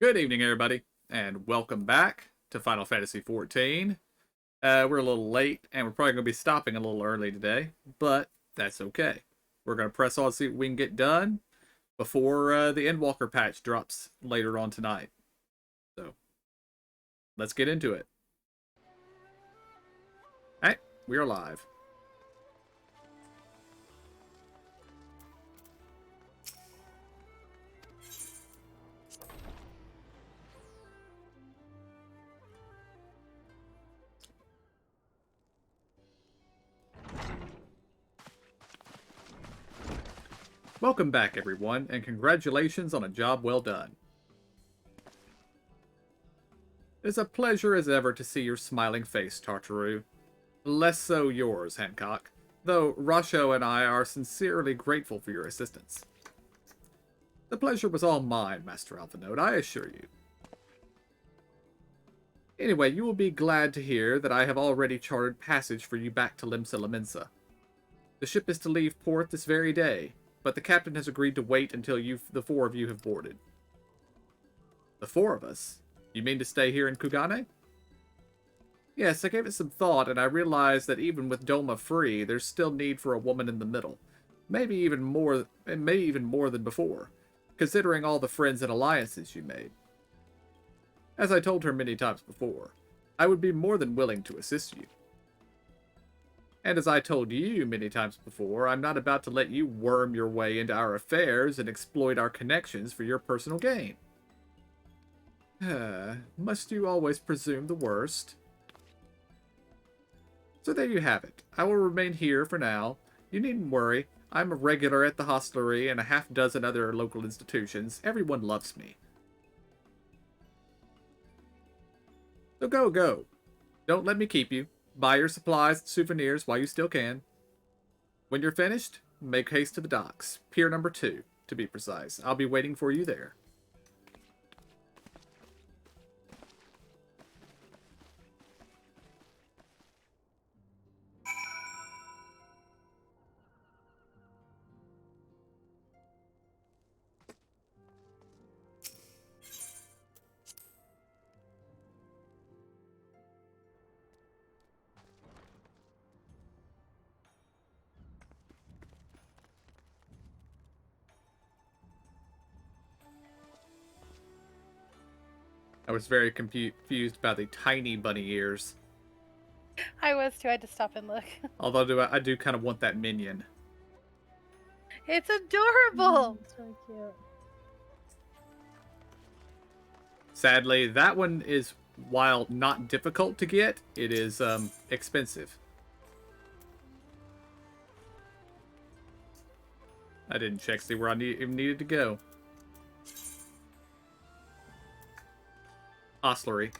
Good evening, everybody, and welcome back to Final Fantasy XIV. We're a little late, and we're probably going to be stopping a little early today, but that's okay. We're going to press on, see what we can get done before the Endwalker patch drops later on tonight. So, let's get into it. Alright, we are live. Welcome back, everyone, and congratulations on a job well done. It is a pleasure as ever to see your smiling face, Tartaru. Less so yours, Hancock, though Rasho and I are sincerely grateful for your assistance. The pleasure was all mine, Master Alphinaud, I assure you. Anyway, you will be glad to hear that I have already chartered passage for you back to Limsa Lominsa. The ship is to leave port this very day, but the captain has agreed to wait until the four of you have boarded. The four of us? You mean to stay here in Kugane? Yes, I gave it some thought, and I realized that even with Doma free, there's still need for a woman in the middle. Maybe even more than before, considering all the friends and alliances you made. As I told her many times before, I would be more than willing to assist you. And as I told you many times before, I'm not about to let you worm your way into our affairs and exploit our connections for your personal gain. Must you always presume the worst? So there you have it. I will remain here for now. You needn't worry. I'm a regular at the hostelry and a half-dozen other local institutions. Everyone loves me. So go. Don't let me keep you. Buy your supplies and souvenirs while you still can. When you're finished, make haste to the docks. Pier number 2, to be precise. I'll be waiting for you there. I was very confused by the tiny bunny ears. I was too. I had to stop and look. Although I do kind of want that minion. It's adorable. It's really cute. Sadly, that one is, while not difficult to get, it is expensive. I didn't check see where I even needed to go. Hostlery.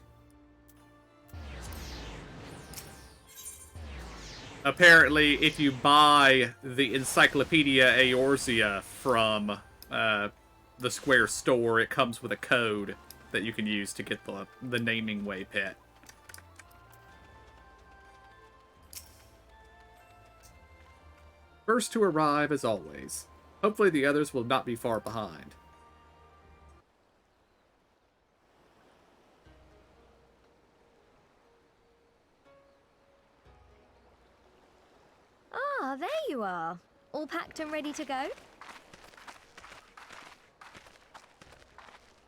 Apparently, if you buy the Encyclopedia Eorzea from the Square store, it comes with a code that you can use to get the naming way pet. First to arrive, as always. Hopefully the others will not be far behind. Ah, there you are. All packed and ready to go?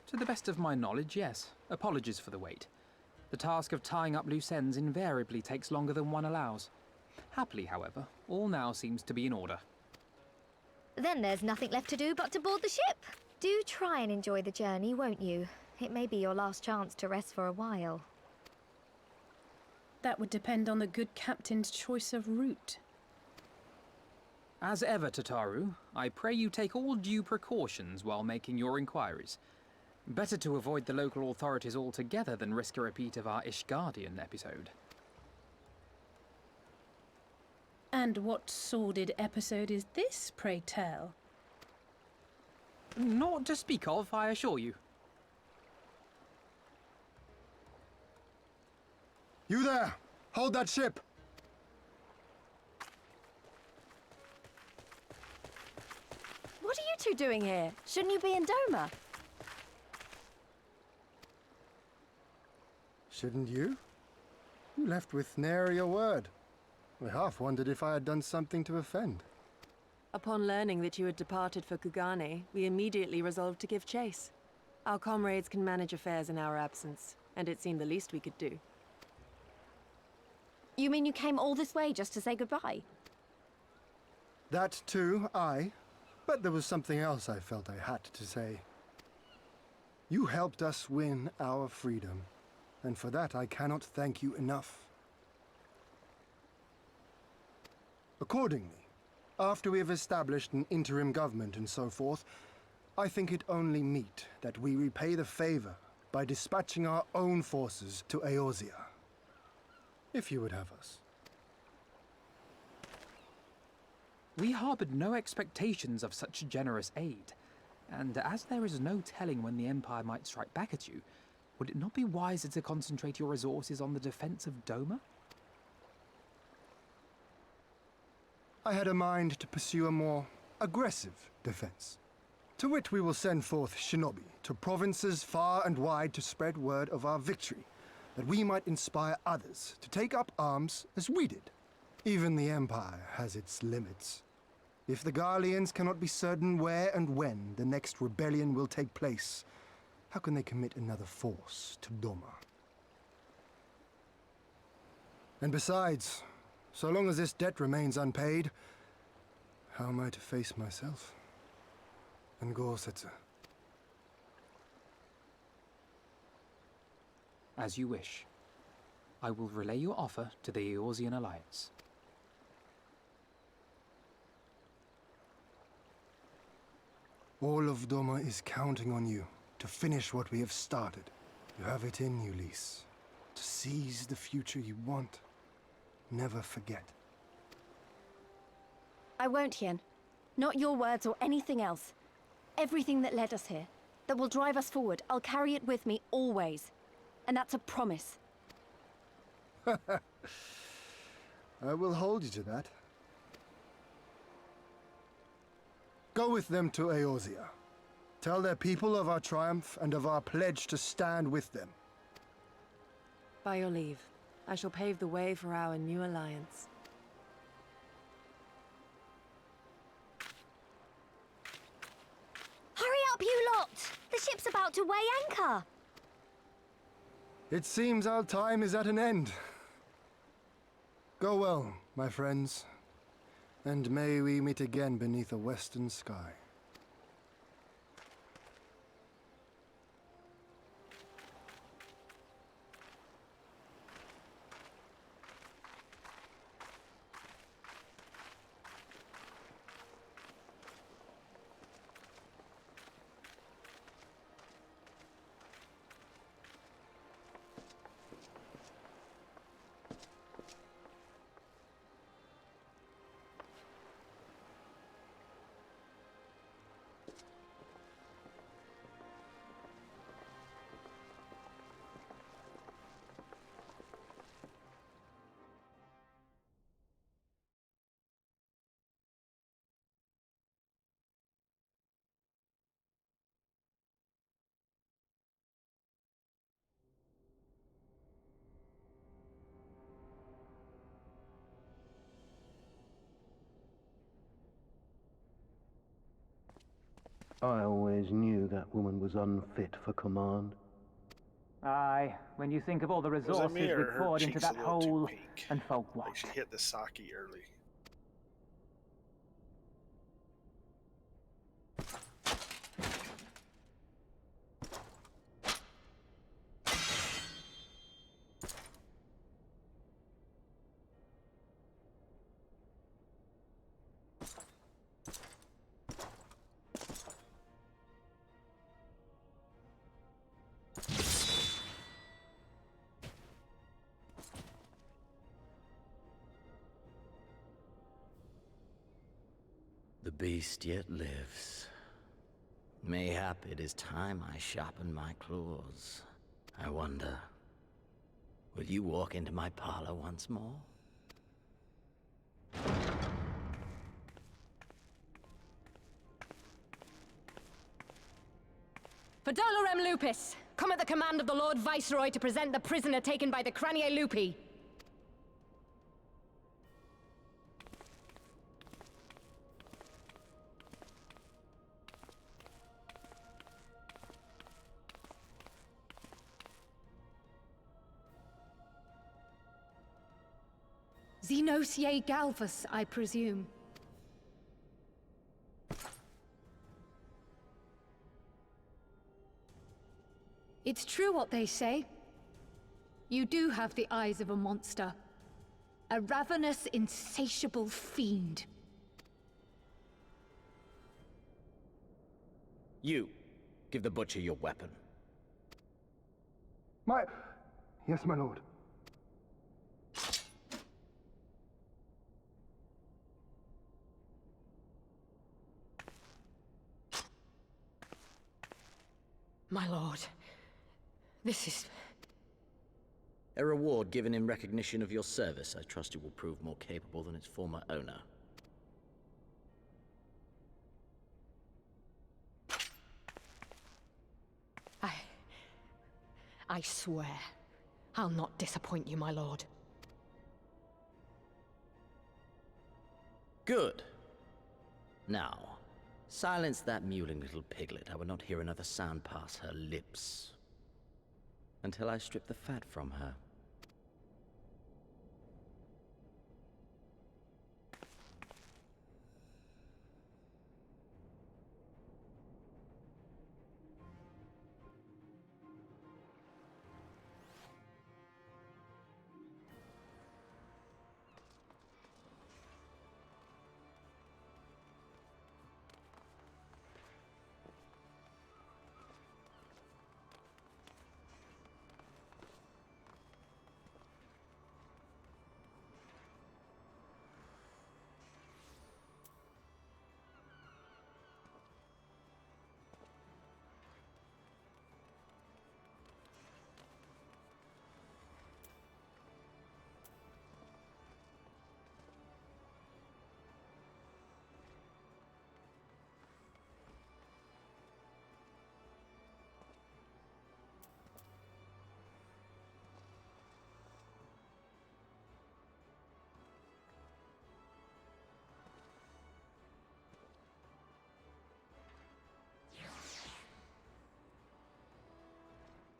To the best of my knowledge, yes. Apologies for the wait. The task of tying up loose ends invariably takes longer than one allows. Happily, however, all now seems to be in order. Then there's nothing left to do but to board the ship. Do try and enjoy the journey, won't you? It may be your last chance to rest for a while. That would depend on the good captain's choice of route. As ever, Tataru, I pray you take all due precautions while making your inquiries. Better to avoid the local authorities altogether than risk a repeat of our Ishgardian episode. And what sordid episode is this, pray tell? Naught to speak of, I assure you. You there! Hold that ship! What are you two doing here? Shouldn't you be in Doma? Shouldn't you? You left with nary a word. I half wondered if I had done something to offend. Upon learning that you had departed for Kugane, we immediately resolved to give chase. Our comrades can manage affairs in our absence, and it seemed the least we could do. You mean you came all this way just to say goodbye? That too, aye. But there was something else I felt I had to say. You helped us win our freedom, and for that I cannot thank you enough. Accordingly, after we have established an interim government and so forth, I think it only meet that we repay the favor by dispatching our own forces to Eorzea. If you would have us. We harbored no expectations of such generous aid, and as there is no telling when the Empire might strike back at you, would it not be wiser to concentrate your resources on the defense of Doma? I had a mind to pursue a more aggressive defense, to which we will send forth shinobi to provinces far and wide to spread word of our victory, that we might inspire others to take up arms as we did. Even the Empire has its limits. If the Garleans cannot be certain where and when the next rebellion will take place, how can they commit another force to Doma? And besides, so long as this debt remains unpaid, how am I to face myself and Gorsetzer? As you wish. I will relay your offer to the Eorzean Alliance. All of Doma is counting on you to finish what we have started. You have it in you, Lys. To seize the future you want. Never forget. I won't, Hien. Not your words or anything else. Everything that led us here, that will drive us forward, I'll carry it with me always. And that's a promise. I will hold you to that. Go with them to Eorzea. Tell their people of our triumph and of our pledge to stand with them. By your leave, I shall pave the way for our new alliance. Hurry up, you lot! The ship's about to weigh anchor! It seems our time is at an end. Go well, my friends, and may we meet again beneath a western sky. I always knew that woman was unfit for command. Aye, when you think of all the Was it resources me, we or her poured into cheeks a that little too hole, pink? and folk Like what? she hit the sake early. The beast yet lives. Mayhap it is time I sharpen my claws. I wonder, will you walk into my parlor once more? For Dolorem Lupus! come at the command of the Lord Viceroy to present the prisoner taken by the Cranie Lupi. Xenosier Galvus, I presume. It's true what they say. You do have the eyes of a monster. A ravenous, insatiable fiend. You, give the butcher your weapon. Yes, my lord. My lord, this is... A reward given in recognition of your service. I trust it will prove more capable than its former owner. I swear, I'll not disappoint you, my lord. Good. Now, silence that mewling little piglet. I will not hear another sound pass her lips. Until I strip the fat from her.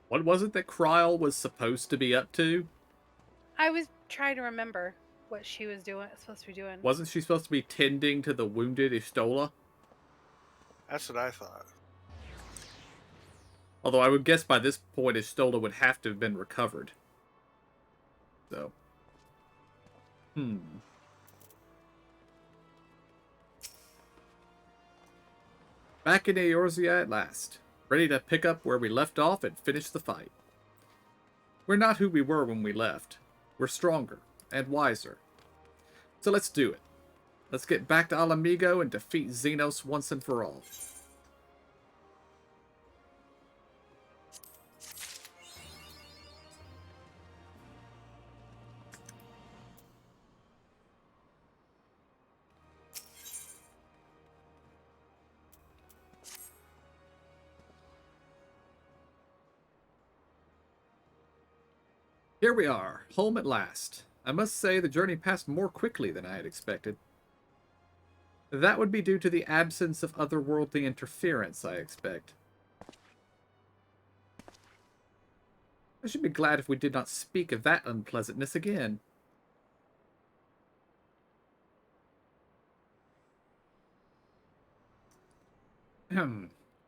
What was it that Kryl was supposed to be up to? I was trying to remember what she was supposed to be doing. Wasn't she supposed to be tending to the wounded Ishtola? That's what I thought. Although I would guess by this point Ishtola would have to have been recovered. So. Back in Eorzea at last, ready to pick up where we left off and finish the fight. We're not who we were when we left. We're stronger and wiser. So let's do it. Let's get back to Alamigo and defeat Xenos once and for all. Here we are, home at last. I must say the journey passed more quickly than I had expected. That would be due to the absence of otherworldly interference, I expect. I should be glad if we did not speak of that unpleasantness again.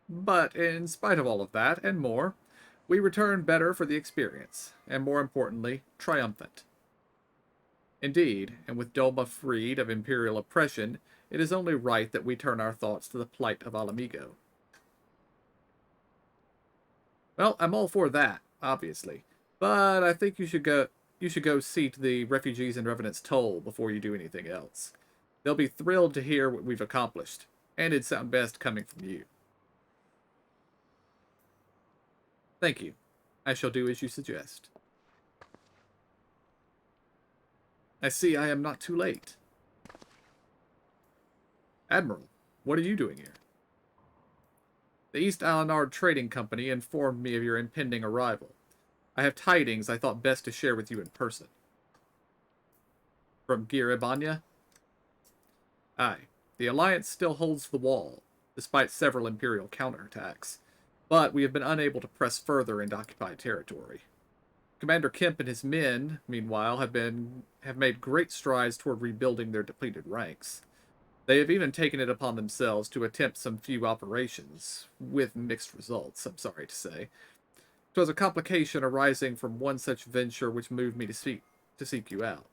But in spite of all of that, and more, we return better for the experience, and more importantly, triumphant. Indeed, and with Dolma freed of Imperial oppression, it is only right that we turn our thoughts to the plight of Alamigo. Well, I'm all for that, obviously, but I think you should go see to the refugees in Revenant's Toll before you do anything else. They'll be thrilled to hear what we've accomplished, and it'd sound best coming from you. Thank you. I shall do as you suggest. I see I am not too late. Admiral, what are you doing here? The East Alanard Trading Company informed me of your impending arrival. I have tidings I thought best to share with you in person. From Giribanya? Aye. The Alliance still holds the wall, despite several Imperial counterattacks, but we have been unable to press further into occupied territory. Commander Kemp and his men, meanwhile, have made great strides toward rebuilding their depleted ranks. They have even taken it upon themselves to attempt some few operations, with mixed results, I'm sorry to say. 'Twas a complication arising from one such venture which moved me to seek you out.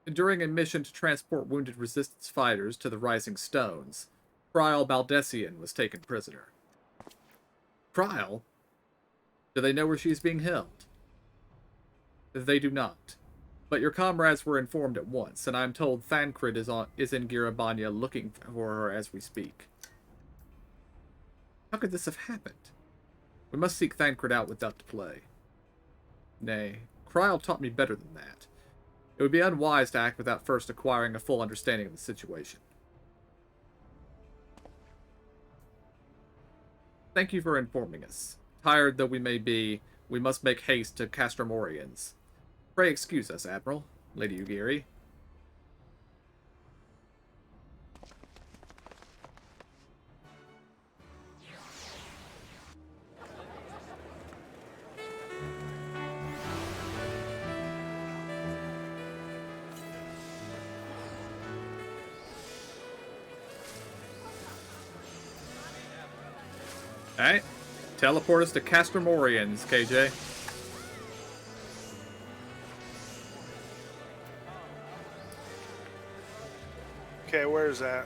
During a mission to transport wounded resistance fighters to the Rising Stones, Prial Baldessian was taken prisoner. Prial? Do they know where she is being held? They do not. But your comrades were informed at once, and I am told Thancred is in Giribanya looking for her as we speak. How could this have happened? We must seek Thancred out without delay. Nay, Kryl taught me better than that. It would be unwise to act without first acquiring a full understanding of the situation. Thank you for informing us. Tired though we may be, we must make haste to Castromorians. Pray excuse us, Admiral, Lady Ugiri. Alright. Teleport us to Castromorians, KJ. Okay, where is that?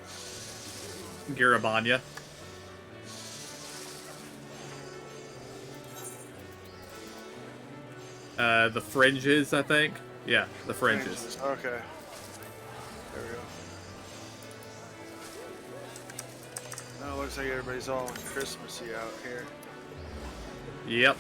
Giribanya. The Fringes, I think. Yeah, the Fringes. Okay. There we go. Now it looks like everybody's all Christmassy out here. Yep.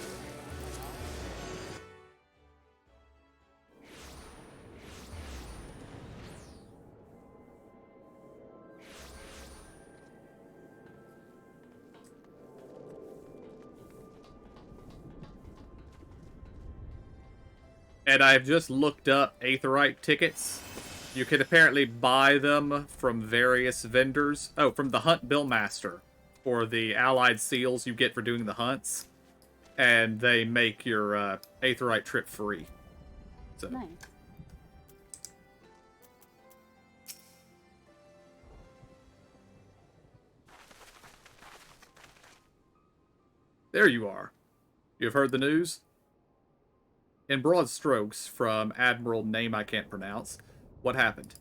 And I've just looked up Aetheryte tickets. You can apparently buy them from various vendors. Oh, from the Hunt Billmaster, or the allied seals you get for doing the hunts. And they make your Aetheryte trip free. So. Nice. There you are. You have heard the news? In broad strokes, from Admiral name I can't pronounce, what happened?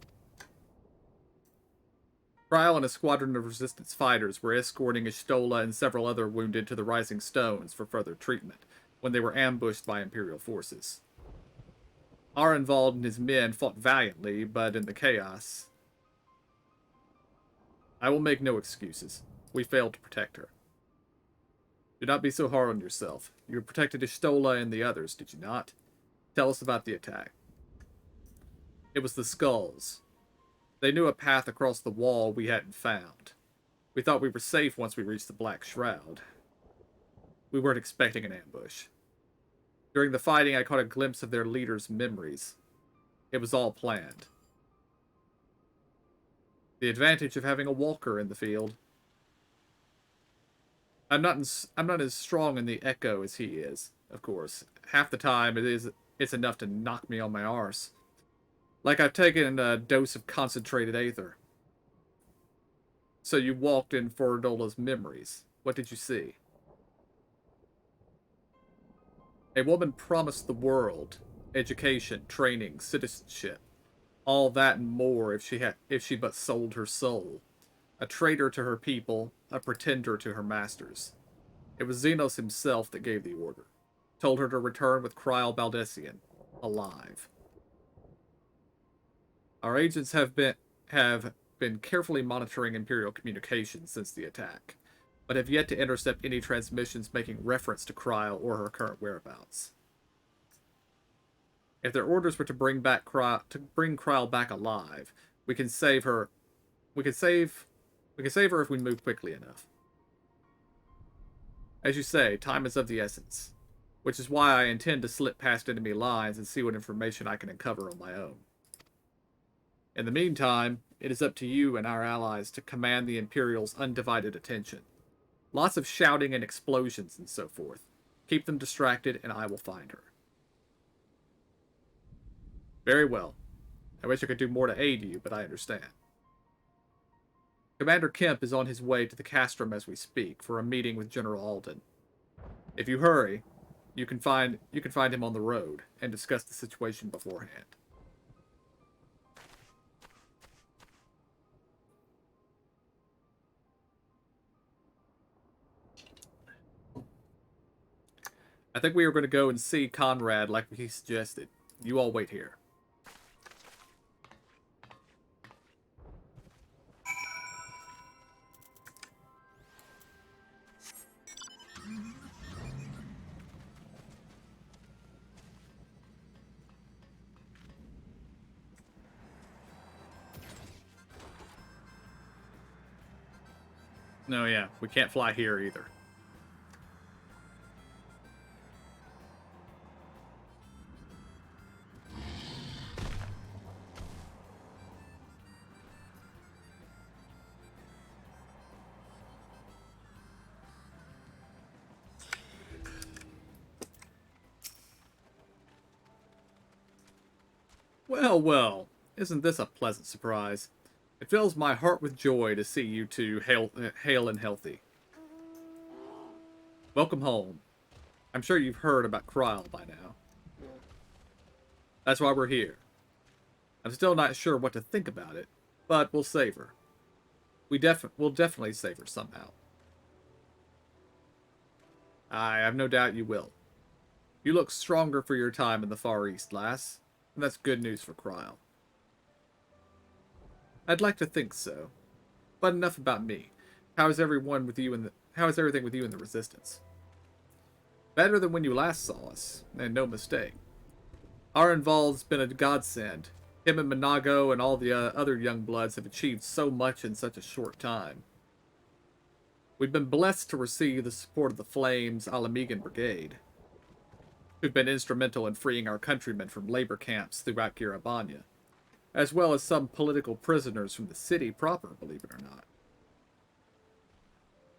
Kryl and a squadron of resistance fighters were escorting Ishtola and several other wounded to the Rising Stones for further treatment, when they were ambushed by Imperial forces. Arenvald and his men fought valiantly, but in the chaos... I will make no excuses. We failed to protect her. Do not be so hard on yourself. You protected Ishtola and the others, did you not? Tell us about the attack. It was the Skulls. They knew a path across the wall we hadn't found. We thought we were safe once we reached the Black Shroud. We weren't expecting an ambush. During the fighting, I caught a glimpse of their leader's memories. It was all planned. The advantage of having a walker in the field. I'm not as strong in the echo as he is, of course. Half the time it's enough to knock me on my arse. Like I've taken a dose of concentrated aether. So you walked in Fordola's memories. What did you see? A woman promised the world education, training, citizenship. All that and more if she but sold her soul. A traitor to her people, a pretender to her masters. It was Xenos himself that gave the order. Told her to return with Kryl Baldessian, alive. Our agents have been carefully monitoring Imperial communications since the attack, but have yet to intercept any transmissions making reference to Kryl or her current whereabouts. If their orders were to bring Kryl back alive, we can save her We can save her if we move quickly enough. As you say, time is of the essence, which is why I intend to slip past enemy lines and see what information I can uncover on my own. In the meantime, it is up to you and our allies to command the Imperial's undivided attention. Lots of shouting and explosions and so forth. Keep them distracted and I will find her. Very well. I wish I could do more to aid you, but I understand. Commander Kemp is on his way to the castrum as we speak for a meeting with General Alden. If you hurry, you can find him on the road and discuss the situation beforehand. I think we are going to go and see Conrad like he suggested. You all wait here. No, yeah, we can't fly here either. Well, well, isn't this a pleasant surprise? It fills my heart with joy to see you two hale and healthy. Welcome home. I'm sure you've heard about Kryl by now. That's why we're here. I'm still not sure what to think about it, but we'll save her. We'll definitely save her somehow. I have no doubt you will. You look stronger for your time in the Far East, lass, and that's good news for Kryl. I'd like to think so. But enough about me. How is everything with you in the Resistance? Better than when you last saw us, and no mistake. Our involved's been a godsend. Him and Monago and all the other young bloods have achieved so much in such a short time. We've been blessed to receive the support of the Flames Alamegan Brigade, who've been instrumental in freeing our countrymen from labor camps throughout Garabanya, as well as some political prisoners from the city proper, believe it or not.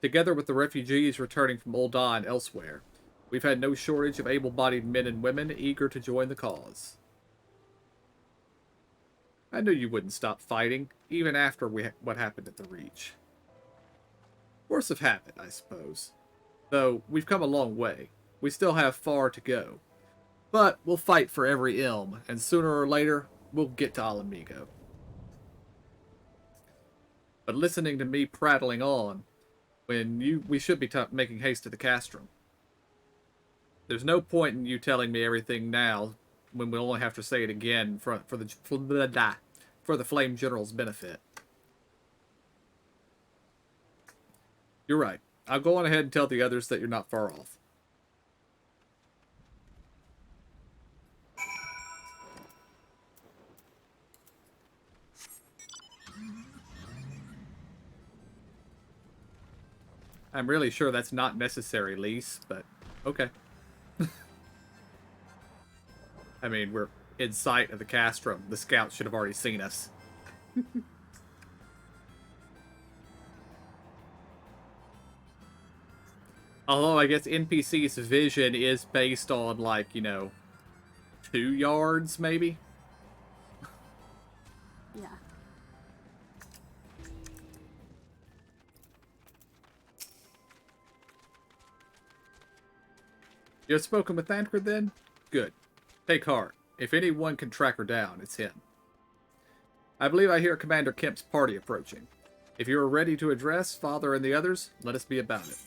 Together with the refugees returning from Ul'dah and elsewhere, we've had no shortage of able-bodied men and women eager to join the cause. I knew you wouldn't stop fighting, even after what happened at the Reach. Force of habit, I suppose. Though, we've come a long way. We still have far to go. But we'll fight for every ilm, and sooner or later, we'll get to Alamigo. But listening to me prattling on, we should be making haste to the castrum. There's no point in you telling me everything now, when we'll only have to say it again for the Flame General's benefit. You're right. I'll go on ahead and tell the others that you're not far off. I'm really sure that's not necessary, Lise, but okay. I mean, we're in sight of the castrum. The scouts should have already seen us. Although I guess NPC's vision is based on, like, 2 yards, maybe? Yeah. You have spoken with Thancred then? Good. Take heart. If anyone can track her down, it's him. I believe I hear Commander Kemp's party approaching. If you are ready to address Father and the others, let us be about it.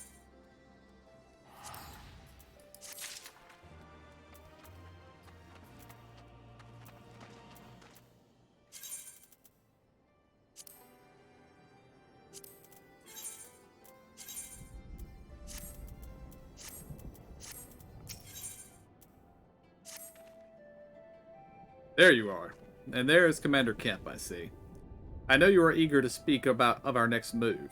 There you are. And there is Commander Kemp, I see. I know you are eager to speak of our next move,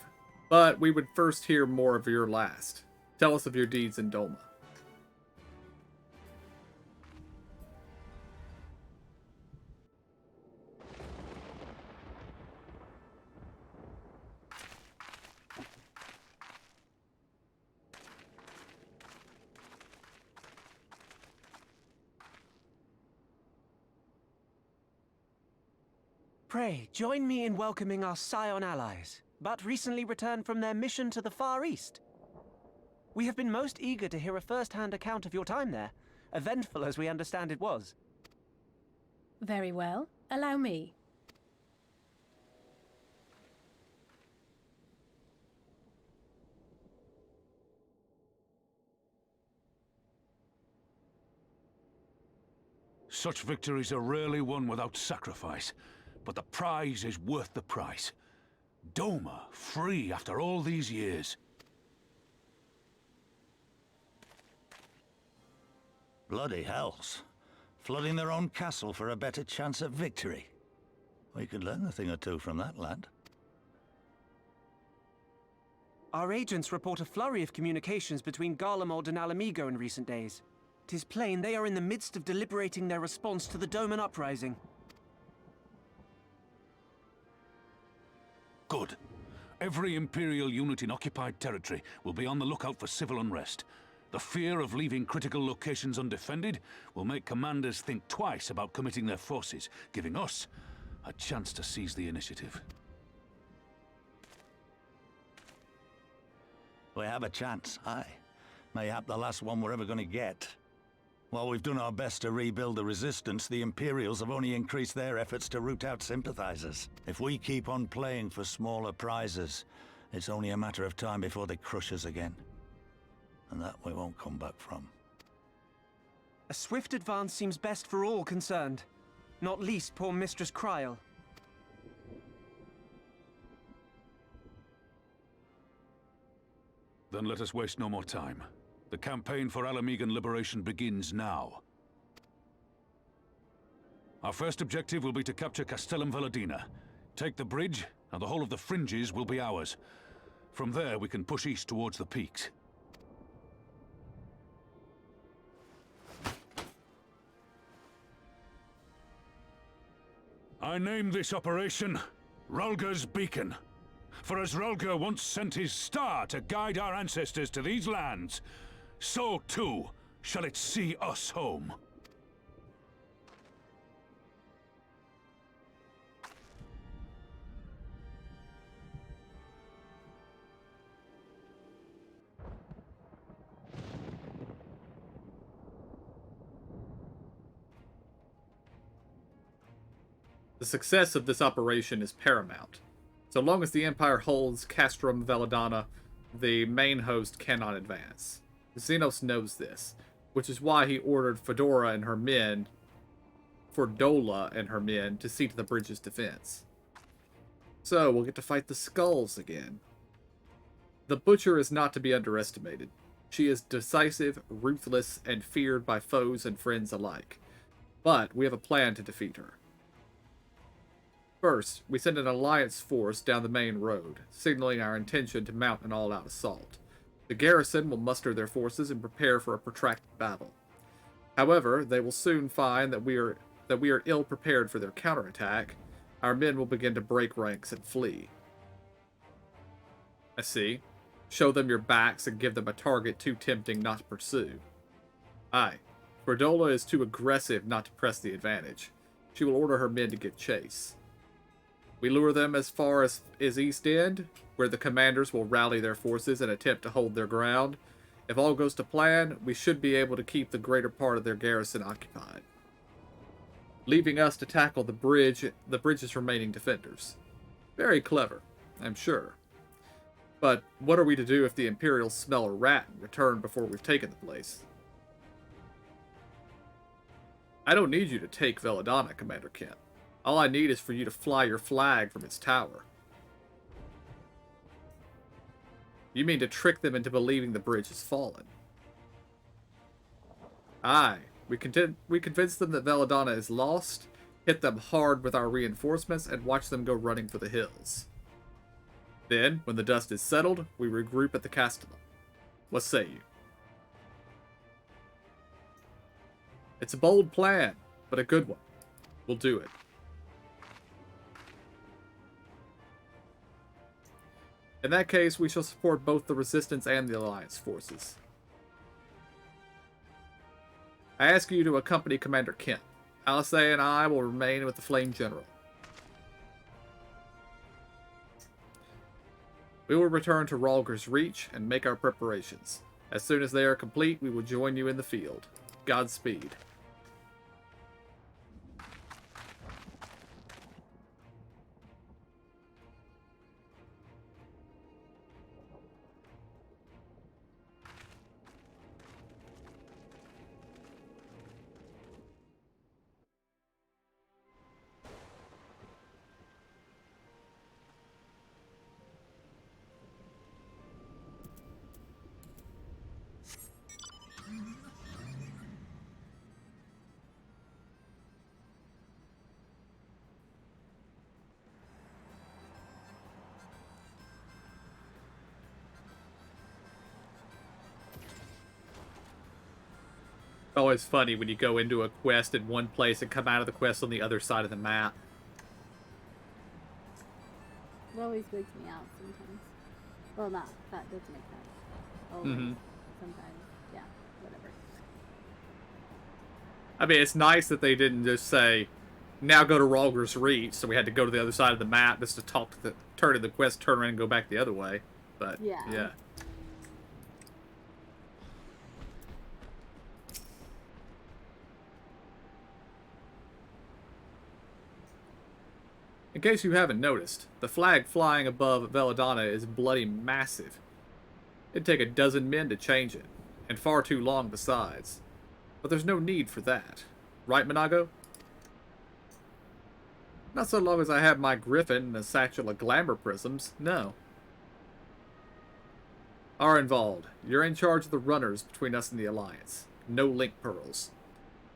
but we would first hear more of your last. Tell us of your deeds in Doma. Pray, join me in welcoming our Scion allies, but recently returned from their mission to the Far East. We have been most eager to hear a first-hand account of your time there, eventful as we understand it was. Very well. Allow me. Such victories are rarely won without sacrifice, but the prize is worth the price. Doma, free after all these years. Bloody hells. Flooding their own castle for a better chance at victory. We could learn a thing or two from that lad. Our agents report a flurry of communications between Garlemald and Alamigo in recent days. 'Tis plain they are in the midst of deliberating their response to the Doman uprising. Good. Every Imperial unit in occupied territory will be on the lookout for civil unrest. The fear of leaving critical locations undefended will make commanders think twice about committing their forces, giving us a chance to seize the initiative. We have a chance, aye. Mayhap the last one we're ever going to get. While we've done our best to rebuild the resistance, the Imperials have only increased their efforts to root out sympathizers. If we keep on playing for smaller prizes, it's only a matter of time before they crush us again. And that we won't come back from. A swift advance seems best for all concerned, not least poor Mistress Kryl. Then let us waste no more time. The campaign for Alamigan liberation begins now. Our first objective will be to capture Castellum Valladina. Take the bridge, and the whole of the fringes will be ours. From there, we can push east towards the peaks. I name this operation Rulga's Beacon. For as Rulga once sent his star to guide our ancestors to these lands, so too shall it see us home. The success of this operation is paramount. So long as the Empire holds Castrum Valladana, the main host cannot advance. Xenos knows this, which is why he ordered Fedora and her men, Fordola and her men, to see to the bridge's defense. So we'll get to fight the skulls again. The Butcher is not to be underestimated. She is decisive, ruthless, and feared by foes and friends alike. But we have a plan to defeat her. First, we send an alliance force down the main road, signaling our intention to mount an all-out assault. The garrison will muster their forces and prepare for a protracted battle. However, they will soon find that we are ill prepared for their counterattack. Our men will begin to break ranks and flee. I see. Show them your backs and give them a target too tempting not to pursue. Aye, Fordola is too aggressive not to press the advantage. She will order her men to give chase. We lure them as far as East End, where the commanders will rally their forces and attempt to hold their ground. If all goes to plan, we should be able to keep the greater part of their garrison occupied, leaving us to tackle the bridge's remaining defenders. Very clever, I'm sure. But what are we to do if the Imperials smell a rat and return before we've taken the place? I don't need you to take Valladana, Commander Kent. All I need is for you to fly your flag from its tower. You mean to trick them into believing the bridge has fallen? Aye, we convince them that Valladana is lost, hit them hard with our reinforcements, and watch them go running for the hills. Then, when the dust is settled, we regroup at the castellum. What say you? It's a bold plan, but a good one. We'll do it. In that case, we shall support both the Resistance and the Alliance forces. I ask you to accompany Commander Kent. Alice and I will remain with the Flame General. We will return to Ralger's Reach and make our preparations. As soon as they are complete, we will join you in the field. Godspeed. Always funny when you go into a quest in one place and come out of the quest on the other side of the map. It always wigs me out sometimes. Well, not that doesn't make sense. Always. Sometimes, yeah, whatever. I mean, it's nice that they didn't just say, now go to Ralger's Reach, so we had to go to the other side of the map just to talk to the turn of the quest, turn around and go back the other way. But, yeah. In case you haven't noticed, the flag flying above Veladonna is bloody massive. It'd take a dozen men to change it, and far too long besides. But there's no need for that. Right, Monago? Not so long as I have my griffin and a satchel of glamour prisms, no. Arenvald, you're in charge of the runners between us and the Alliance. No link pearls.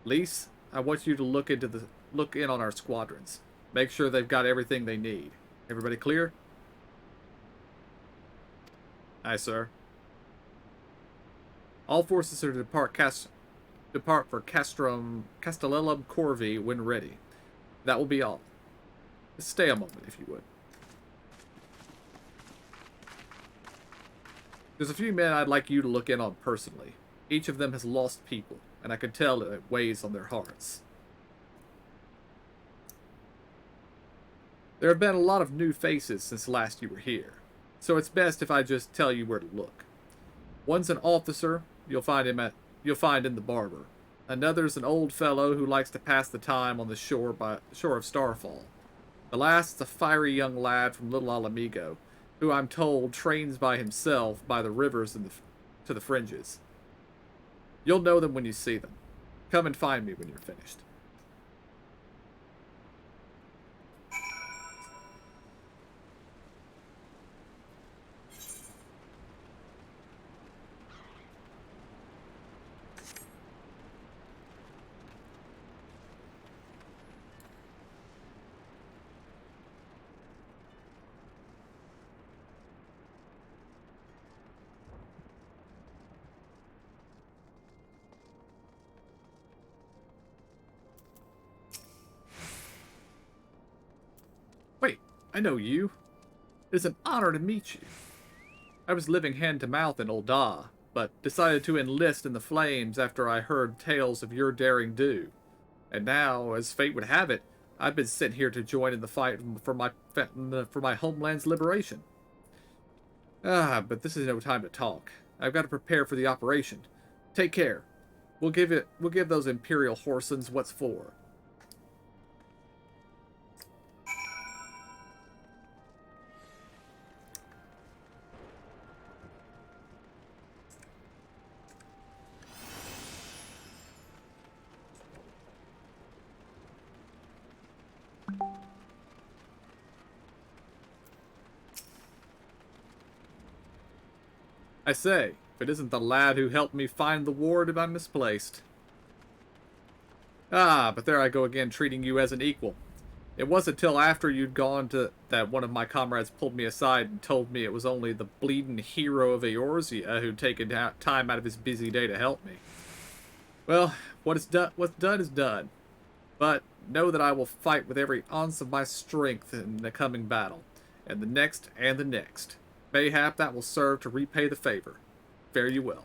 Lise, I want you to look in on our squadrons. Make sure they've got everything they need. Everybody clear? Aye, sir. All forces are to depart for Castellellum Corvi when ready. That will be all. Just stay a moment, if you would. There's a few men I'd like you to look in on personally. Each of them has lost people, and I can tell that it weighs on their hearts. There have been a lot of new faces since last you were here, so it's best if I just tell you where to look. One's an officer, you'll find in the barber. Another's an old fellow who likes to pass the time on the shore of Starfall. The last's a fiery young lad from Little Alamigo, who I'm told trains by himself by the rivers and to the fringes. You'll know them when you see them. Come and find me when you're finished. Wait, I know you. It's an honor to meet you. I was living hand to mouth in Ul'dah, but decided to enlist in the flames after I heard tales of your daring do. And now, as fate would have it, I've been sent here to join in the fight for my homeland's liberation. But this is no time to talk. I've got to prepare for the operation. Take care. We'll give those Imperial Horsens what's for. I say, if it isn't the lad who helped me find the ward, I'm misplaced. Ah, but there I go again, treating you as an equal. It wasn't till after you'd gone that one of my comrades pulled me aside and told me it was only the bleeding hero of Eorzea who'd taken time out of his busy day to help me. Well, what's done is done. But know that I will fight with every ounce of my strength in the coming battle, and the next and the next. Mayhap that will serve to repay the favor. Fare you well.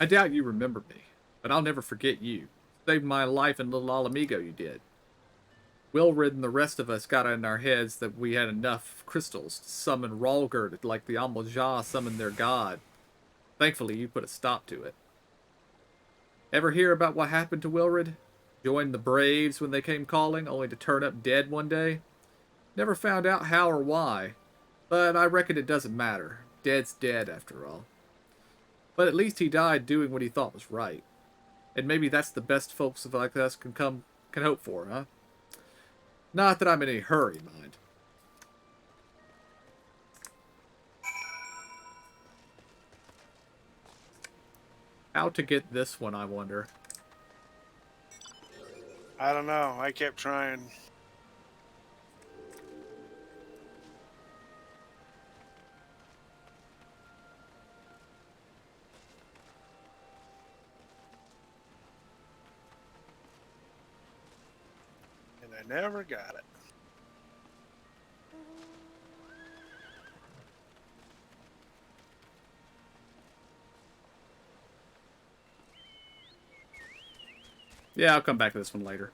I doubt you remember me, but I'll never forget you. Saved my life in Little Alamigo, you did. Wilrid and the rest of us got it in our heads that we had enough crystals to summon Ralgerd like the Amoljah summoned their god. Thankfully, you put a stop to it. Ever hear about what happened to Wilrid? Joined the Braves when they came calling, only to turn up dead one day? Never found out how or why, but I reckon it doesn't matter. Dead's dead, after all. But at least he died doing what he thought was right. And maybe that's the best folks like us can hope for, huh? Not that I'm in any hurry, mind. How to get this one, I wonder. I don't know. I kept trying. And I never got it. Yeah, I'll come back to this one later.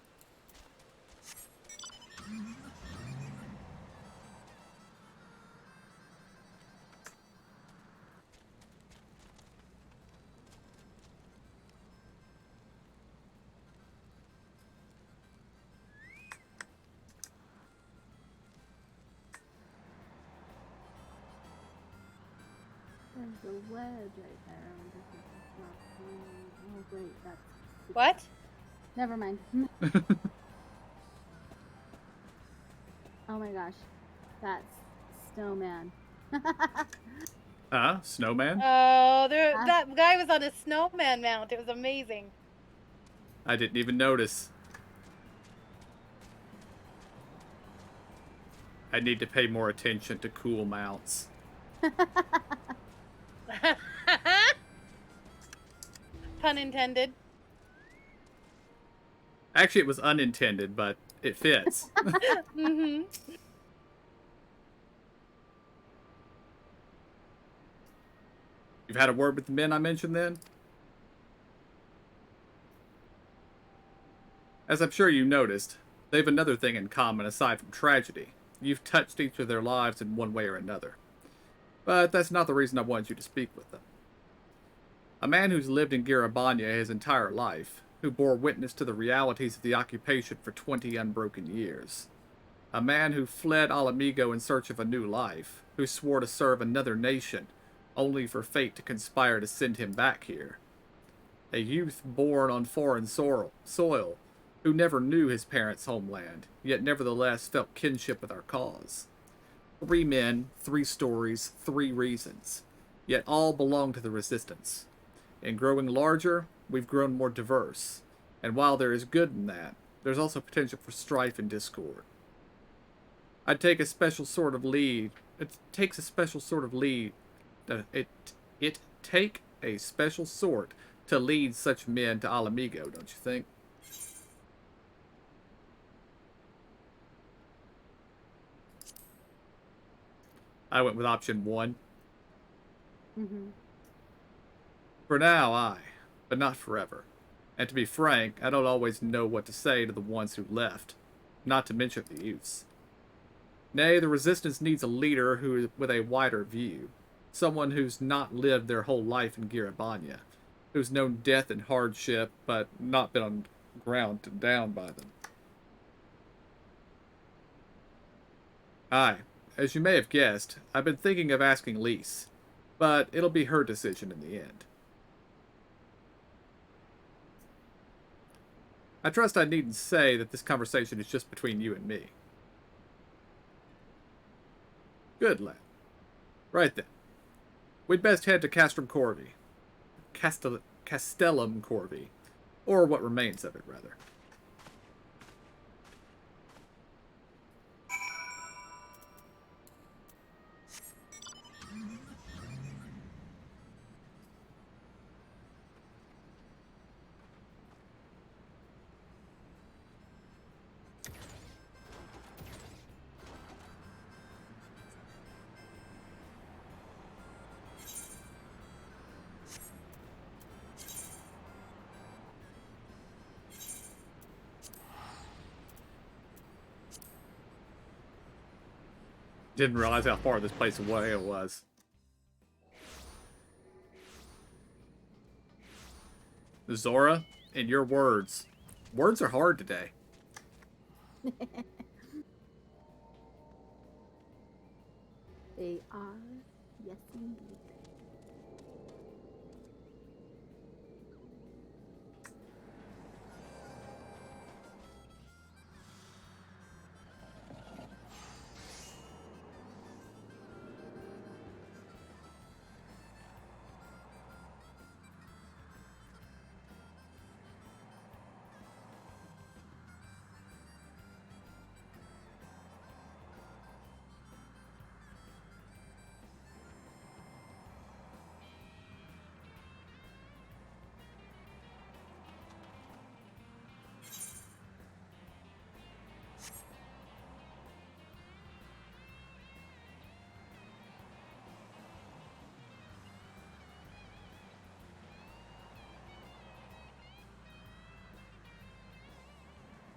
There's a wedge right there. Oh, great. That's What? Never mind. Oh my gosh. That's Snowman. Snowman? Oh, that guy was on a snowman mount. It was amazing. I didn't even notice. I need to pay more attention to cool mounts. Pun intended. Actually, it was unintended, but it fits. Mm-hmm. You've had a word with the men I mentioned then? As I'm sure you noticed, they have another thing in common aside from tragedy. You've touched each of their lives in one way or another. But that's not the reason I wanted you to speak with them. A man who's lived in Garabanya his entire life, who bore witness to the realities of the occupation for 20 unbroken years. A man who fled Alamigo in search of a new life, who swore to serve another nation, only for fate to conspire to send him back here. A youth born on foreign soil, who never knew his parents' homeland, yet nevertheless felt kinship with our cause. 3 men, 3 stories, 3 reasons, yet all belong to the Resistance. In growing larger, we've grown more diverse, and while there is good in that, there's also potential for strife and discord. It takes a special sort of lead to lead such men to Alamigo, don't you think? I went with option 1. Mm-hmm. For now, aye, but not forever. And to be frank, I don't always know what to say to the ones who left, not to mention the youths. Nay, the Resistance needs a leader who with a wider view, someone who's not lived their whole life in Garabanya, who's known death and hardship, but not been on ground down by them. Aye. As you may have guessed, I've been thinking of asking Lise, but it'll be her decision in the end. I trust I needn't say that this conversation is just between you and me. Good, lad. Right then. We'd best head to Castrum Corvi. Castellum Corvi. Or what remains of it, rather. Didn't realize how far this place away it was. Zora, in your words. Words are hard today. They are, yes indeed.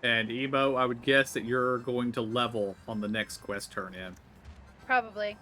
And Emo, I would guess that you're going to level on the next quest turn in. Probably.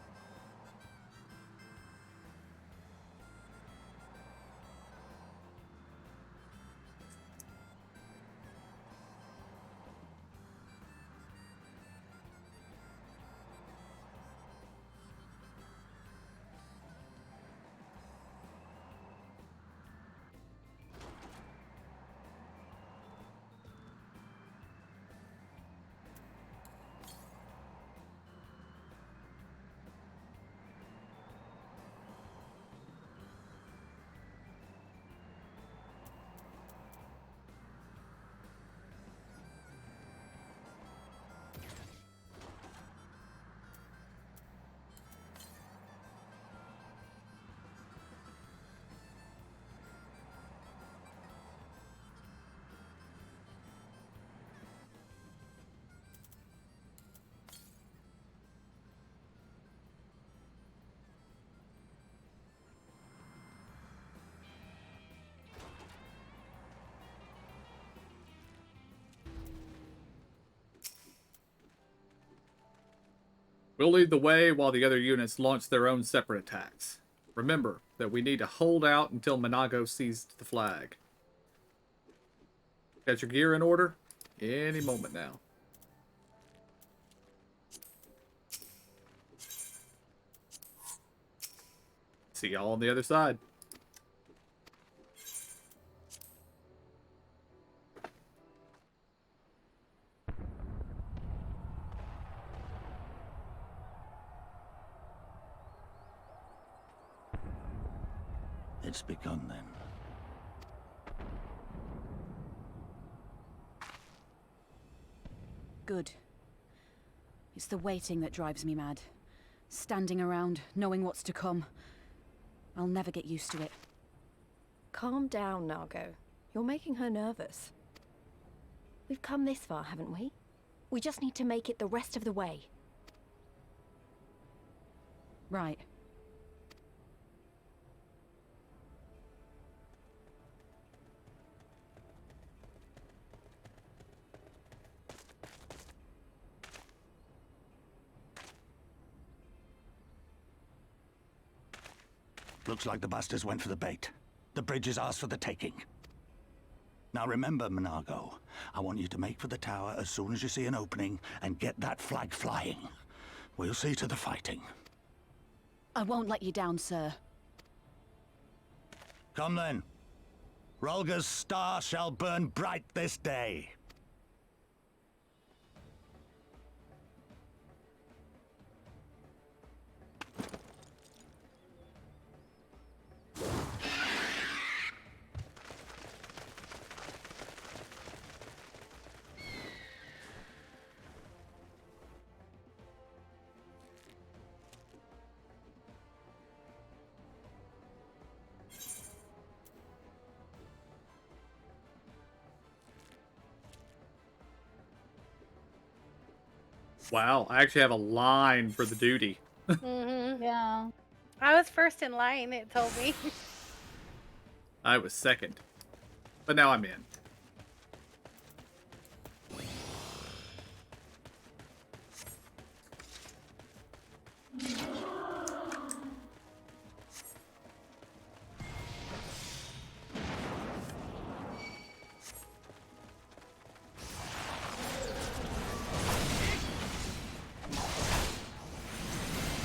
We'll lead the way while the other units launch their own separate attacks. Remember that we need to hold out until Minago sees the flag. Got your gear in order? Any moment now. See y'all on the other side. It's begun then. Good. It's the waiting that drives me mad. Standing around, knowing what's to come. I'll never get used to it. Calm down, Nargo. You're making her nervous. We've come this far, haven't we? We just need to make it the rest of the way. Right. Looks like the bastards went for the bait. The bridge is ours for the taking. Now remember, Minago, I want you to make for the tower as soon as you see an opening and get that flag flying. We'll see to the fighting. I won't let you down, sir. Come then. Rolga's star shall burn bright this day. Wow, I actually have a line for the duty. Yeah. I was first in line, it told me. I was second. But now I'm in.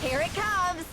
Here it comes!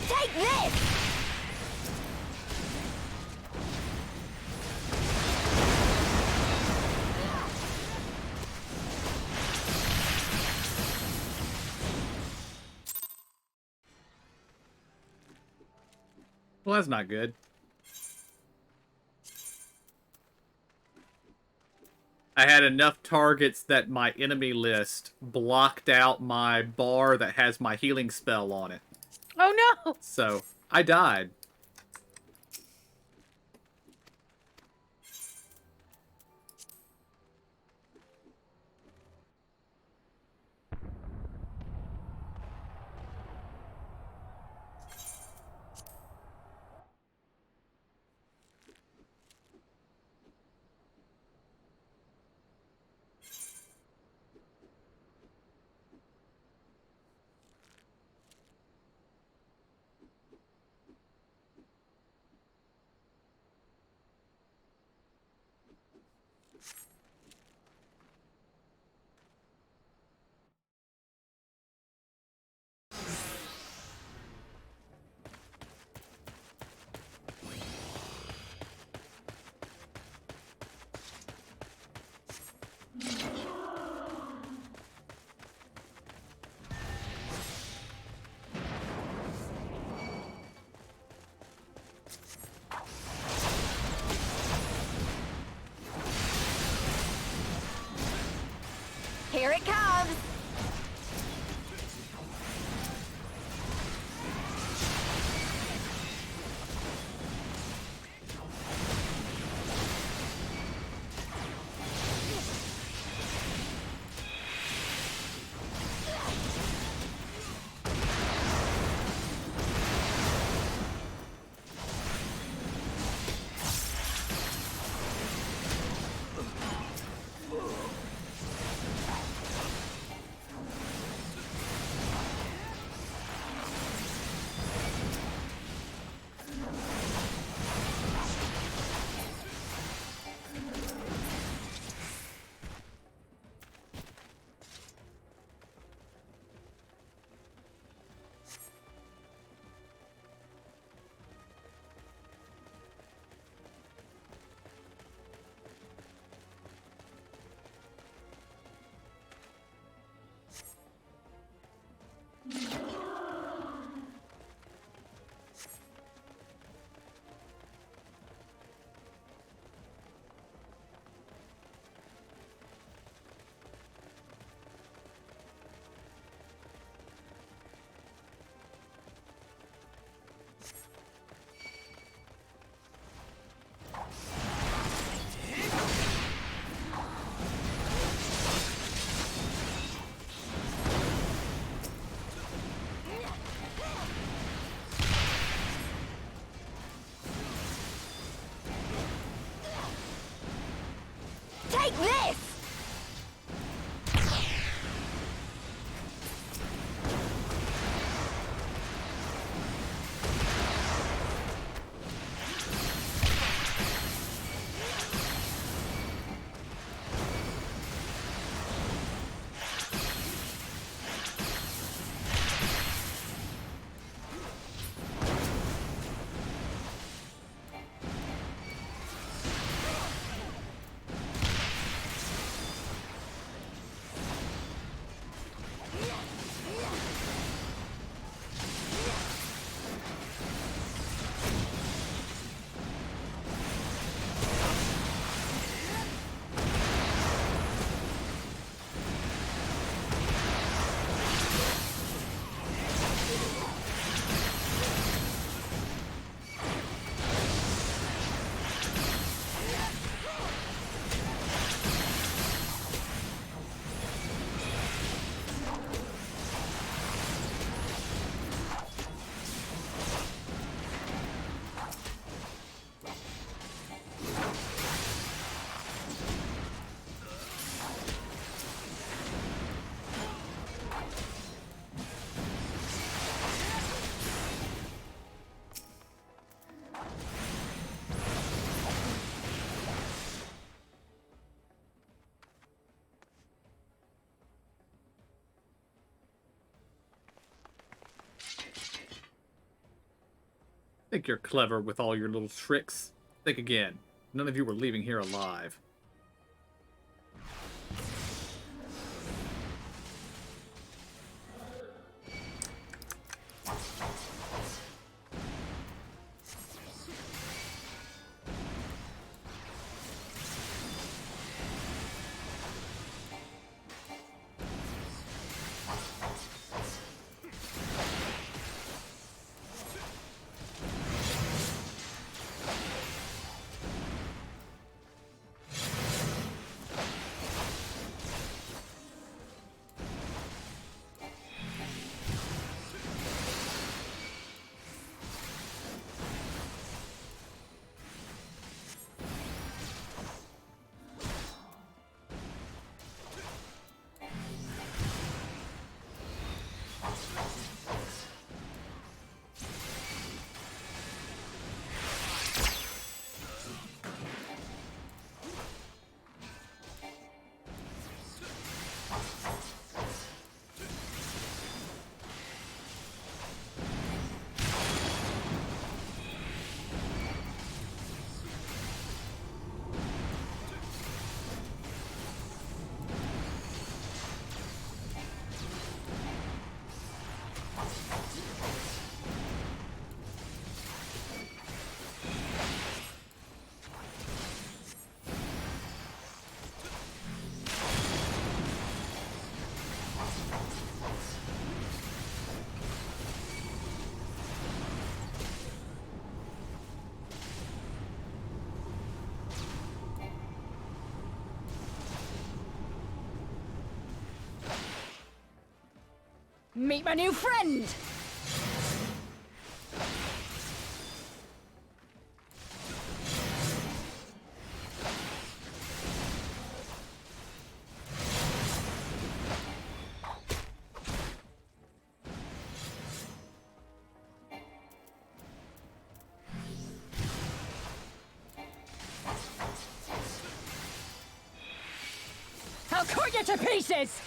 Take this! Well, that's not good. I had enough targets that my enemy list blocked out my bar that has my healing spell on it. Oh no! So, I died. Here it comes! Think you're clever with all your little tricks. Think again. None of you were leaving here alive. Meet my new friend! I'll cut you to pieces!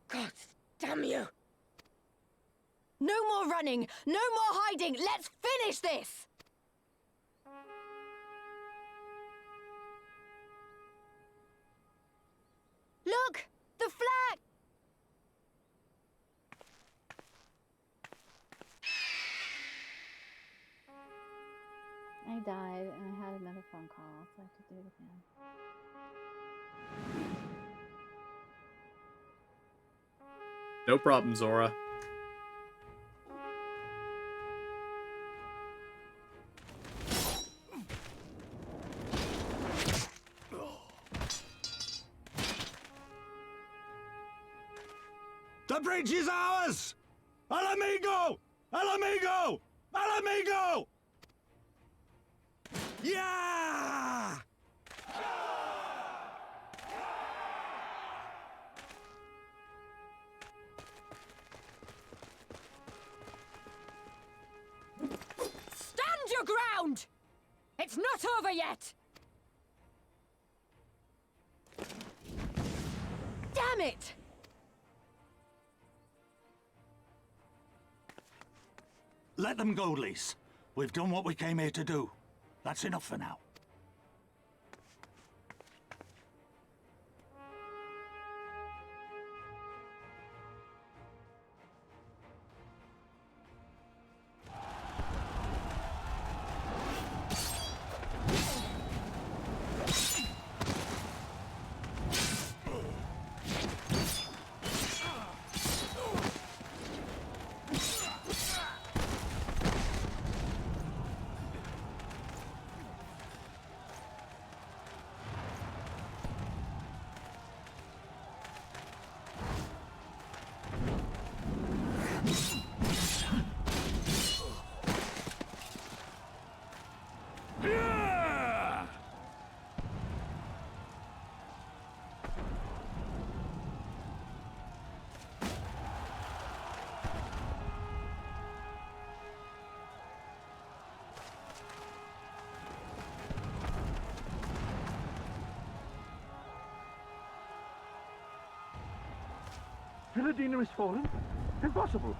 God damn you! No more running! No more hiding! Let's finish this! Look! The flag! I died and I had another phone call, so I have to do it again. No problem, Zora. The bridge is ours! Al amigo! Al amigo! Al amigo! Yeah! Stand your ground! It's not over yet! Damn it! Let them go, Lise. We've done what we came here to do. That's enough for now. Villadina is fallen? Impossible!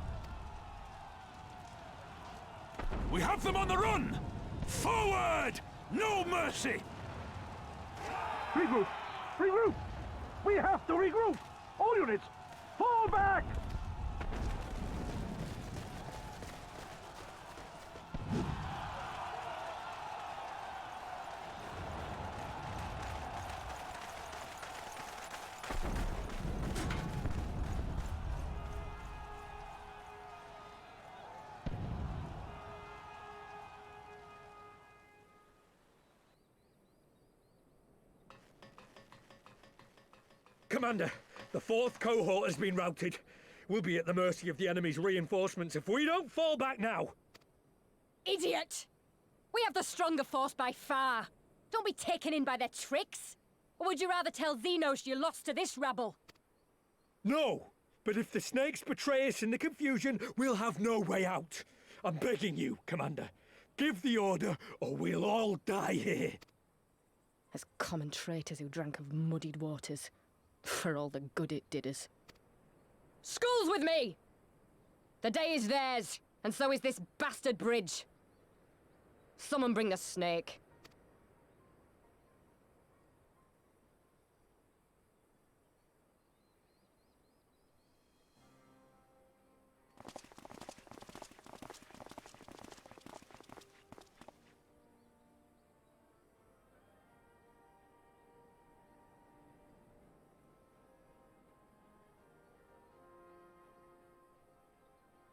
We have them on the run! Forward! No mercy! Regroup! Regroup! We have to regroup! All units, fall back! Commander, the 4th cohort has been routed. We'll be at the mercy of the enemy's reinforcements if we don't fall back now. Idiot! We have the stronger force by far. Don't be taken in by their tricks. Or would you rather tell Xenos you lost to this rabble? No, but if the snakes betray us in the confusion, we'll have no way out. I'm begging you, Commander. Give the order, or we'll all die here. As common traitors who drank of muddied waters. For all the good it did us. Skulls with me! The day is theirs, and so is this bastard bridge. Someone bring the snake.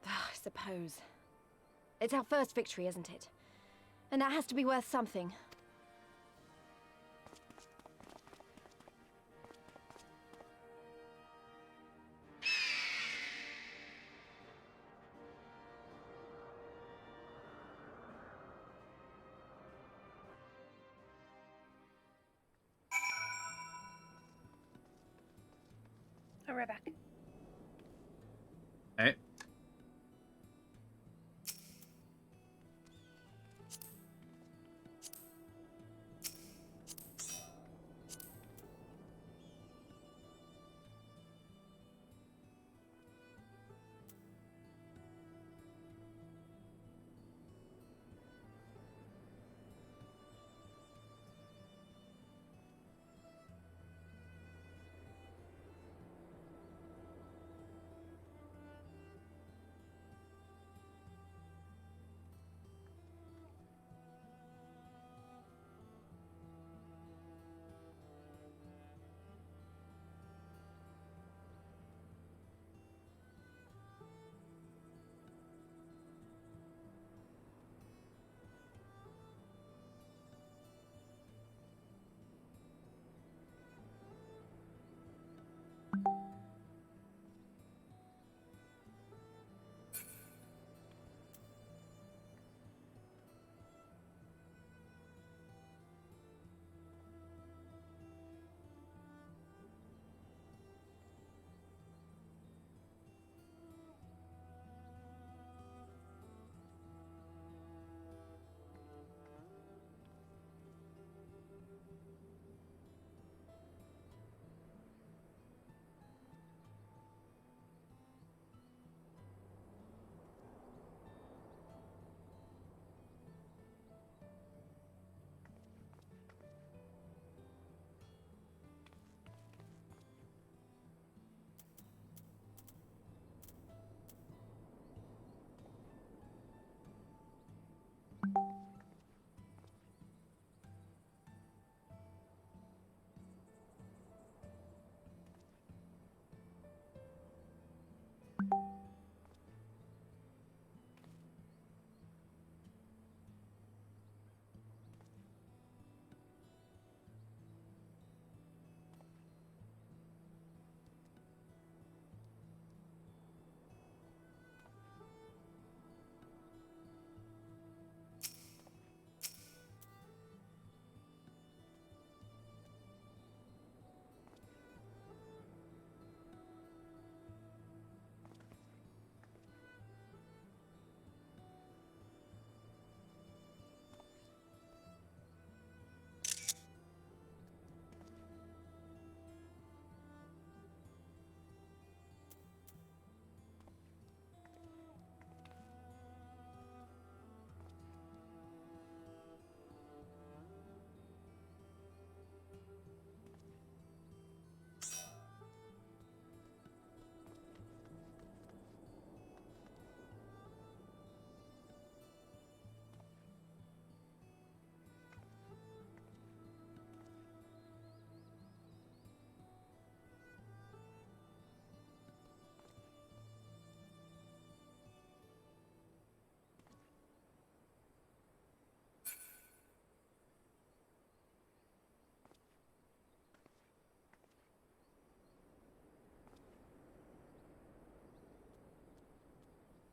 I suppose. It's our first victory, isn't it? And that has to be worth something. I'll be right back. Hey.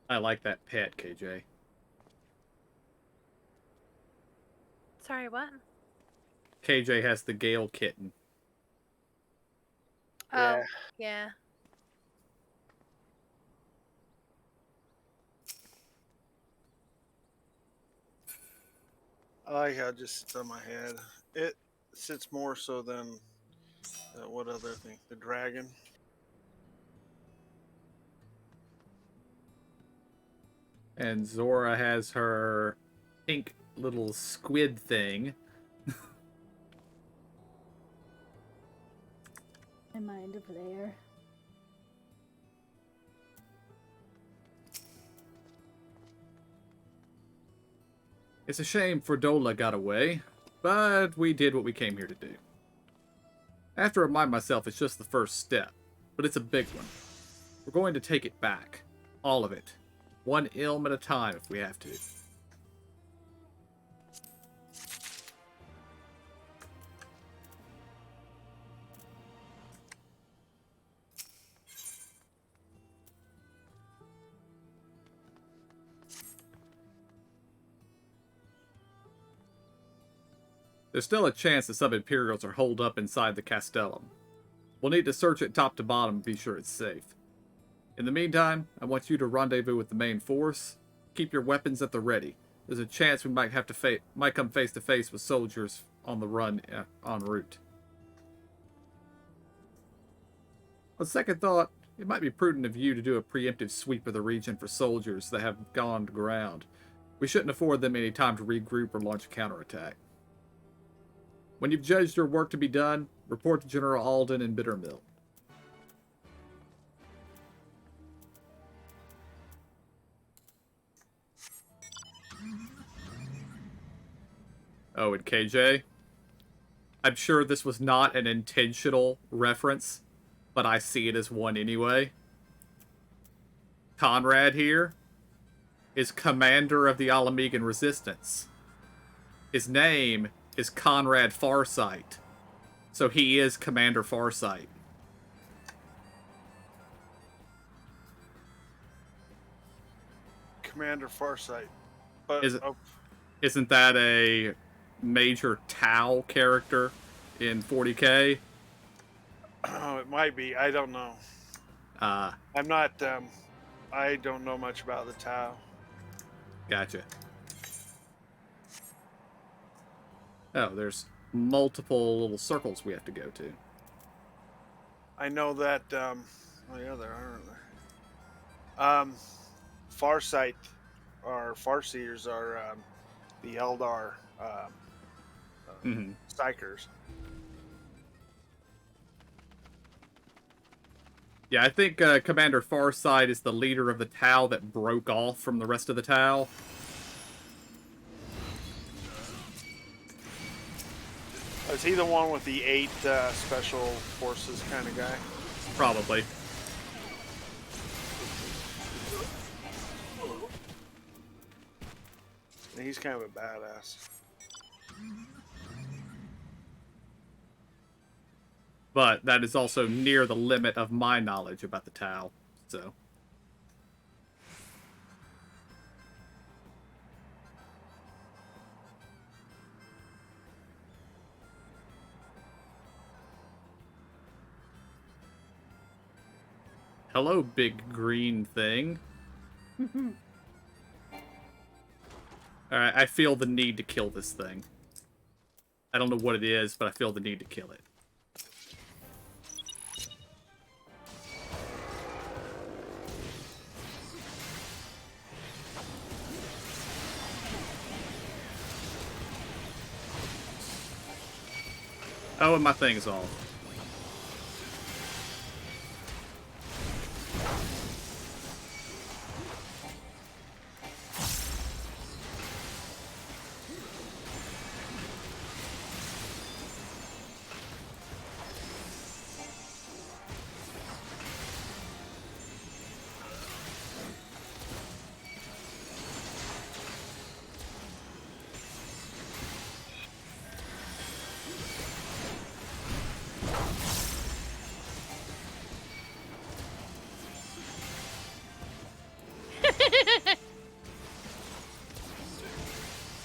I like that pet, KJ. Sorry, what? KJ has the Gale kitten. Oh, yeah. I like how it just sits on my head. It sits more so than what other thing? The dragon. And Zora has her pink little squid thing. I mind a player. It's a shame Fredola got away, but we did what we came here to do. I have to remind myself it's just the first step, but it's a big one. We're going to take it back. All of it. One ilm at a time if we have to. There's still a chance that some Imperials are holed up inside the Castellum. We'll need to search it top to bottom and be sure it's safe. In the meantime, I want you to rendezvous with the main force. Keep your weapons at the ready. There's a chance we might have to might come face to face with soldiers on the run en route. On second thought, it might be prudent of you to do a preemptive sweep of the region for soldiers that have gone to ground. We shouldn't afford them any time to regroup or launch a counterattack. When you've judged your work to be done, report to General Alden in Bittermill. Oh, and KJ? I'm sure this was not an intentional reference, but I see it as one anyway. Conrad here is commander of the Alamegan Resistance. His name is Conrad Farsight. So he is Commander Farsight. Commander Farsight. But Isn't that a major Tau character in 40k? Oh, it might be. I don't know. I'm not. I don't know much about the Tau. Gotcha. Oh, there's multiple little circles we have to go to. I know that. Oh yeah, there are. Farsight, or Farseers, are the Eldar Psychers. Yeah, I think Commander Farsight is the leader of the Tau that broke off from the rest of the Tau. Is he the one with the 8 special forces kind of guy? Probably. He's kind of a badass. But that is also near the limit of my knowledge about the Tau, so... Hello, big green thing. Alright, I feel the need to kill this thing. I don't know what it is, but I feel the need to kill it. Oh, and my thing's off.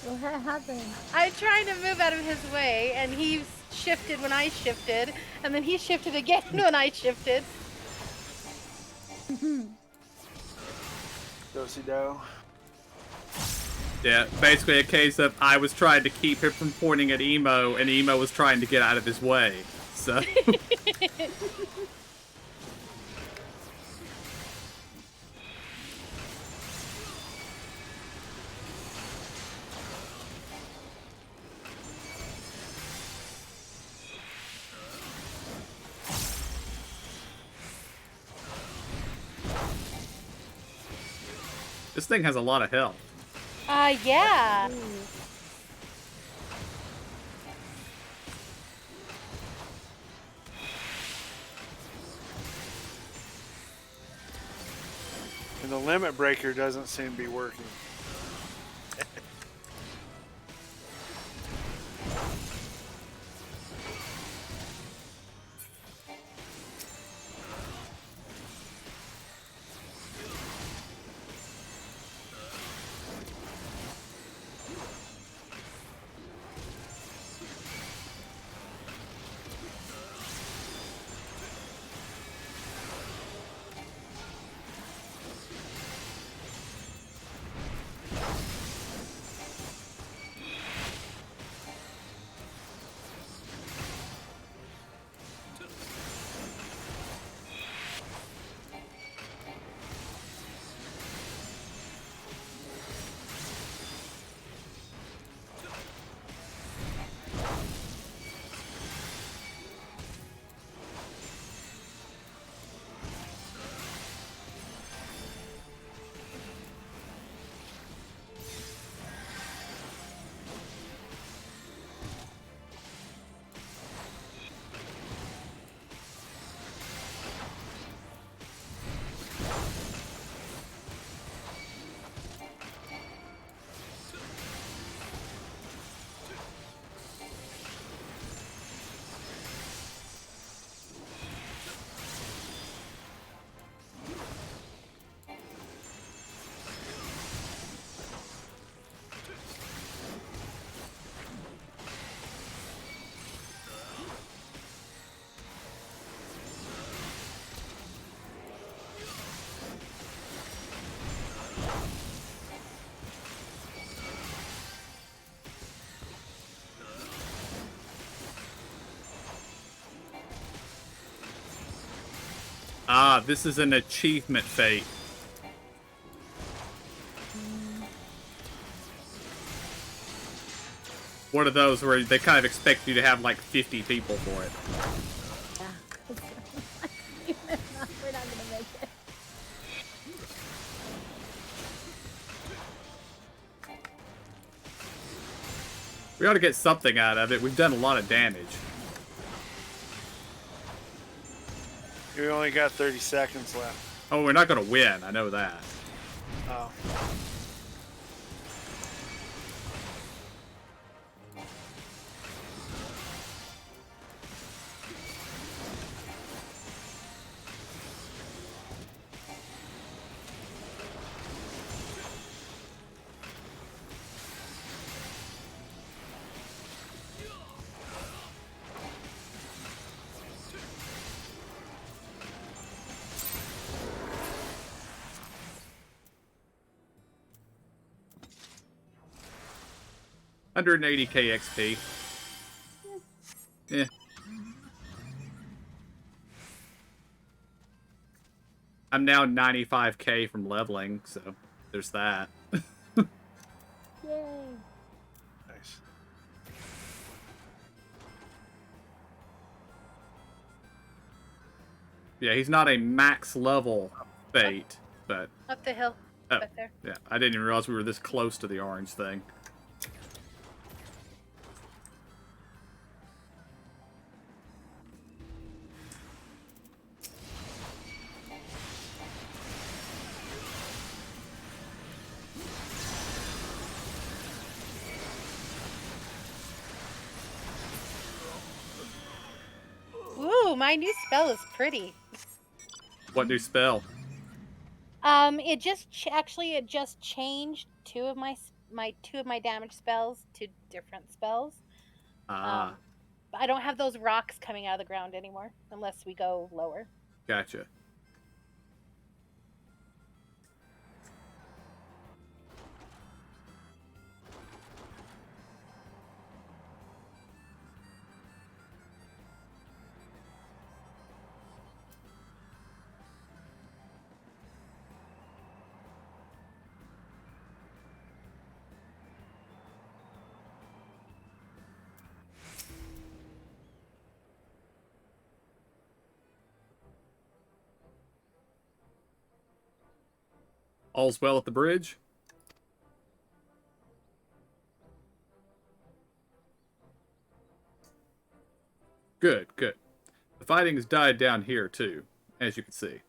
What happened? I tried to move out of his way, and he shifted when I shifted, and then he shifted again when I shifted. Do-si-do. Yeah, basically a case of I was trying to keep him from pointing at Emo, and Emo was trying to get out of his way. So. This thing has a lot of health. Yeah. And the limit breaker doesn't seem to be working. Ah, this is an achievement fate. One of those where they kind of expect you to have like 50 people for it. We're not gonna make it. We ought to get something out of it. We've done a lot of damage. We only got 30 seconds left. Oh, we're not going to win. I know that. Oh. $180k XP. Yeah. I'm now 95k from leveling, so there's that. Yay. Nice. Yeah, he's not a max level fate, but... Up the hill. Oh, Right there. yeah. I didn't even realize we were this close to the orange thing. Ooh, my new spell is pretty. What new spell? It just actually it just changed two of my two of my damage spells to different spells. Ah, I don't have those rocks coming out of the ground anymore, unless we go lower. gotcha. All's well at the bridge? Good, good. The fighting has died down here, too, as you can see.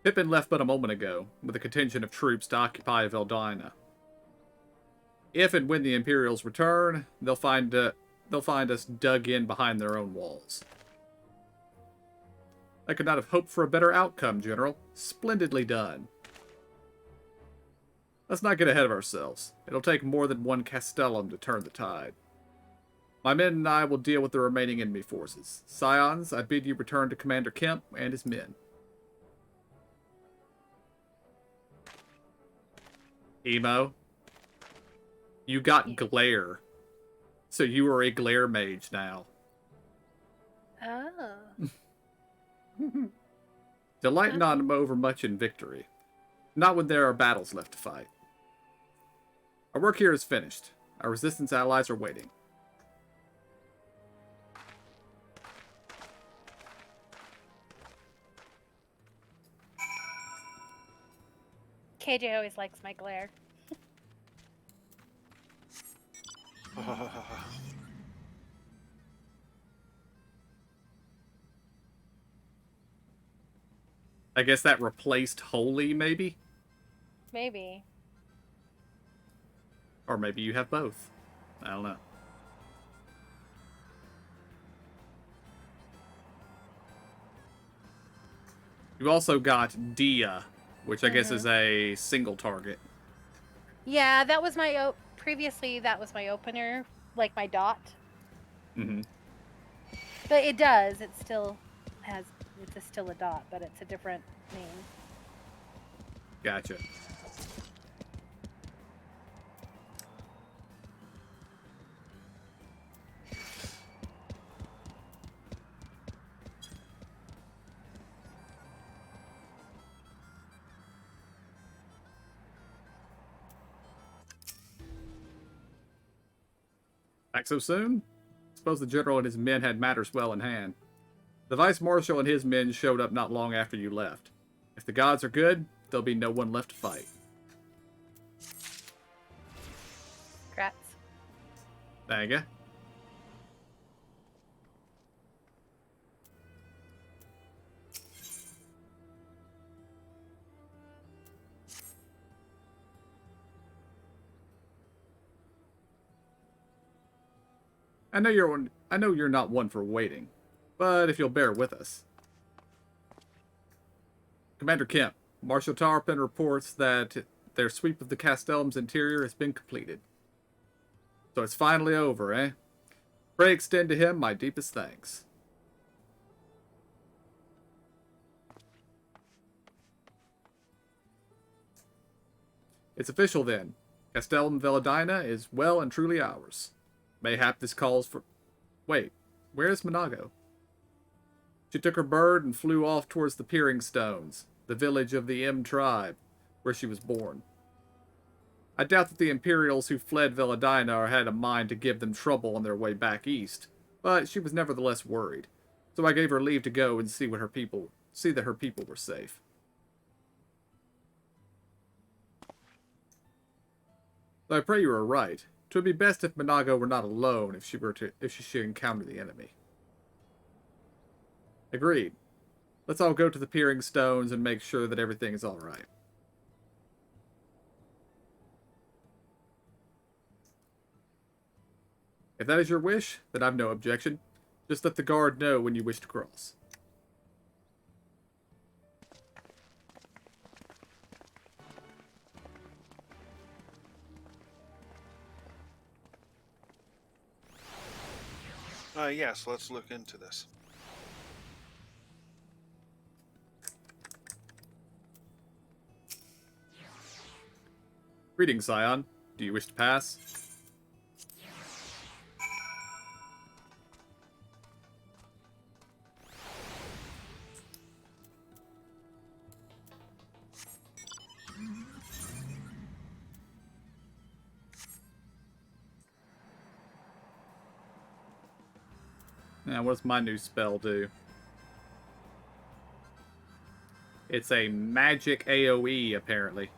Pippin left but a moment ago, with a contingent of troops to occupy Veldina. If and when the Imperials return, they'll find us dug in behind their own walls. I could not have hoped for a better outcome, General. Splendidly done. Let's not get ahead of ourselves. It'll take more than one castellum to turn the tide. My men and I will deal with the remaining enemy forces. Scions, I bid you return to Commander Kemp and his men. Emo, you got glare. So you are a glare mage now. Oh. Delight not overmuch in victory. Not when there are battles left to fight. Our work here is finished. Our resistance allies are waiting. KJ always likes my glare. I guess that replaced holy, maybe? Maybe. Or maybe you have both. I don't know. You also got Dia, which I guess is a single target. Yeah, that was my previously. That was my opener, like my dot. Mm-hmm. But it does. It still has. It's still a dot, but it's a different name. Gotcha. Back so soon? Suppose the general and his men had matters well in hand. The vice marshal and his men showed up not long after you left. If the gods are good, there'll be no one left to fight. Congrats. Thank you. I know you're not one for waiting, but if you'll bear with us. Commander Kemp, Marshal Tarpon reports that their sweep of the Castellum's interior has been completed. So it's finally over, eh? Pray extend to him my deepest thanks. It's official then. Castellum Veladina is well and truly ours. Mayhap this calls for... Wait, where is Monago? She took her bird and flew off towards the Peering Stones, the village of the M tribe, where she was born. I doubt that the Imperials who fled Veladina had a mind to give them trouble on their way back east, but she was nevertheless worried, so I gave her leave to go and see that her people were safe. Though I pray you are right. 'Twould be best if Monago were not alone if she should encounter the enemy. Agreed. Let's all go to the Peering Stones and make sure that everything is all right. If that is your wish, then I've no objection. Just let the guard know when you wish to cross. Yes, let's look into this. Greetings, Scion. Do you wish to pass? Now, what does my new spell do? It's a magic AoE, apparently.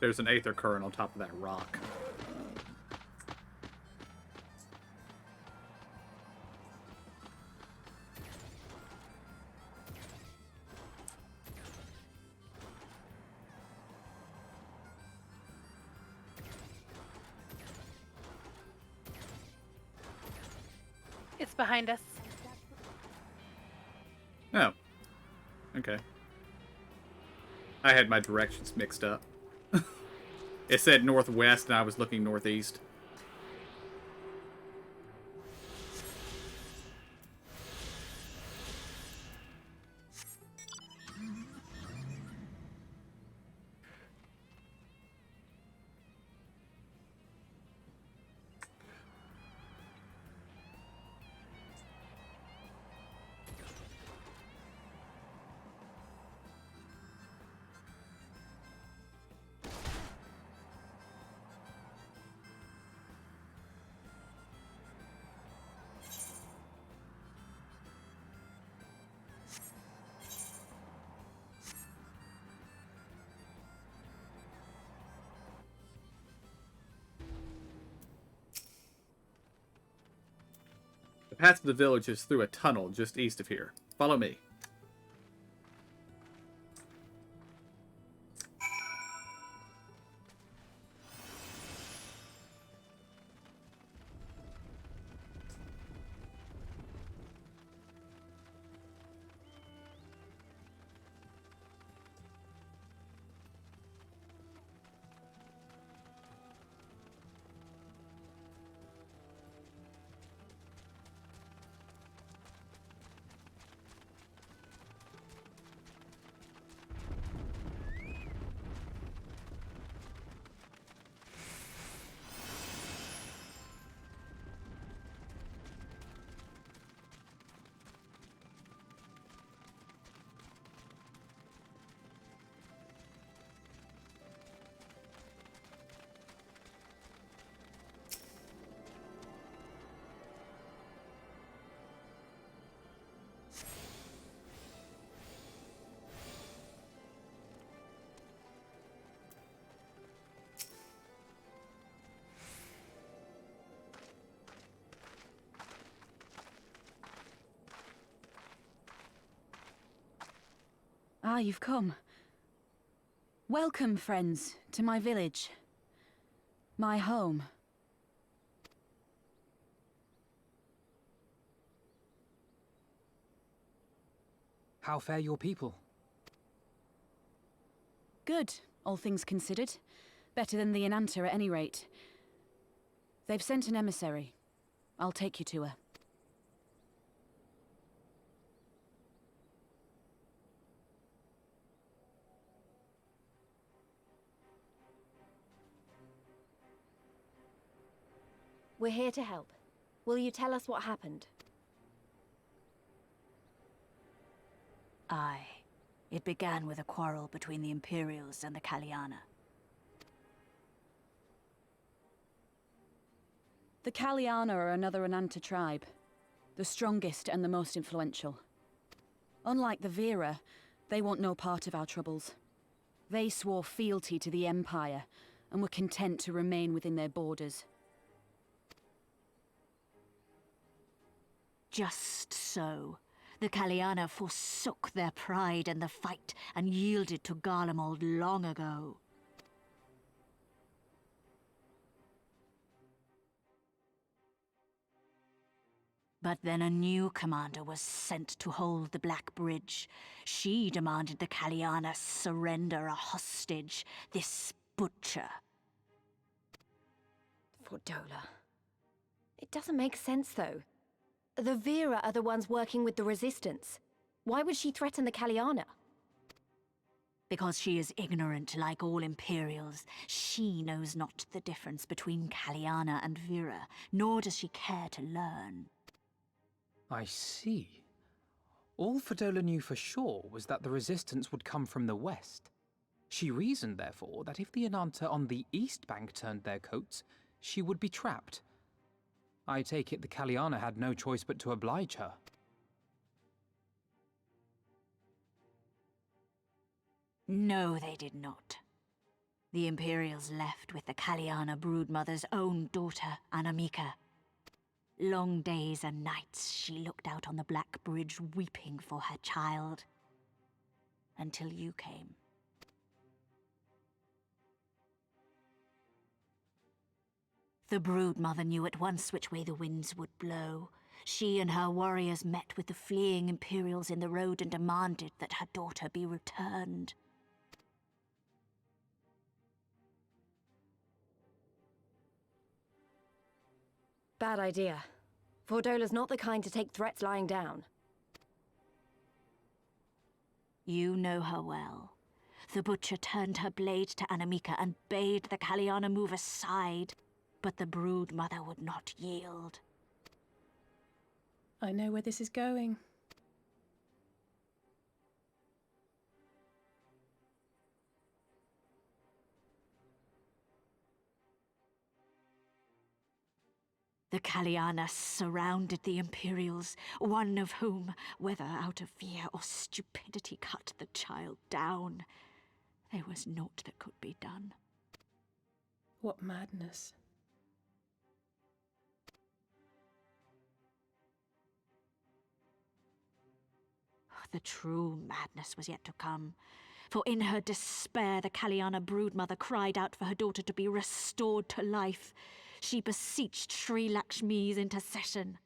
There's an aether current on top of that rock. It's behind us. Oh. Okay. I had my directions mixed up. It said northwest, and I was looking northeast. The path to the village is through a tunnel just east of here. Follow me. Ah, you've come. Welcome, friends, to my village. My home. How fare your people? Good, all things considered. Better than the Inanta at any rate. They've sent an emissary. I'll take you to her. We're here to help. Will you tell us what happened? Aye. It began with a quarrel between the Imperials and the Kaliana. The Kaliana are another Inanta tribe. The strongest and the most influential. Unlike the Vera, they want no part of our troubles. They swore fealty to the Empire, and were content to remain within their borders. Just so. The Kaliana forsook their pride in the fight and yielded to Garlemald long ago. But then a new commander was sent to hold the Black Bridge. She demanded the Kaliana surrender a hostage, this butcher. Fordola. It doesn't make sense, though. The Vera are the ones working with the Resistance. Why would she threaten the Kaliana? Because she is ignorant like all Imperials. She knows not the difference between Kaliana and Vera, nor does she care to learn. I see. All Fordola knew for sure was that the resistance would come from the west. She reasoned, therefore, that if the Ananta on the east bank turned their coats, she would be trapped. I take it the Kaliana had no choice but to oblige her. No, they did not. The Imperials left with the Kaliana broodmother's own daughter, Anamika. Long days and nights she looked out on the Black Bridge weeping for her child. Until you came. The broodmother knew at once which way the winds would blow. She and her warriors met with the fleeing Imperials in the road and demanded that her daughter be returned. Bad idea. Fordola's not the kind to take threats lying down. You know her well. The butcher turned her blade to Anamika and bade the Kaliana move aside, but the broodmother would not yield. I know where this is going. The Kaliana surrounded the Imperials, one of whom, whether out of fear or stupidity, cut the child down. There was naught that could be done. What madness. The true madness was yet to come. For in her despair, the Kaliana broodmother cried out for her daughter to be restored to life. She beseeched Sri Lakshmi's intercession.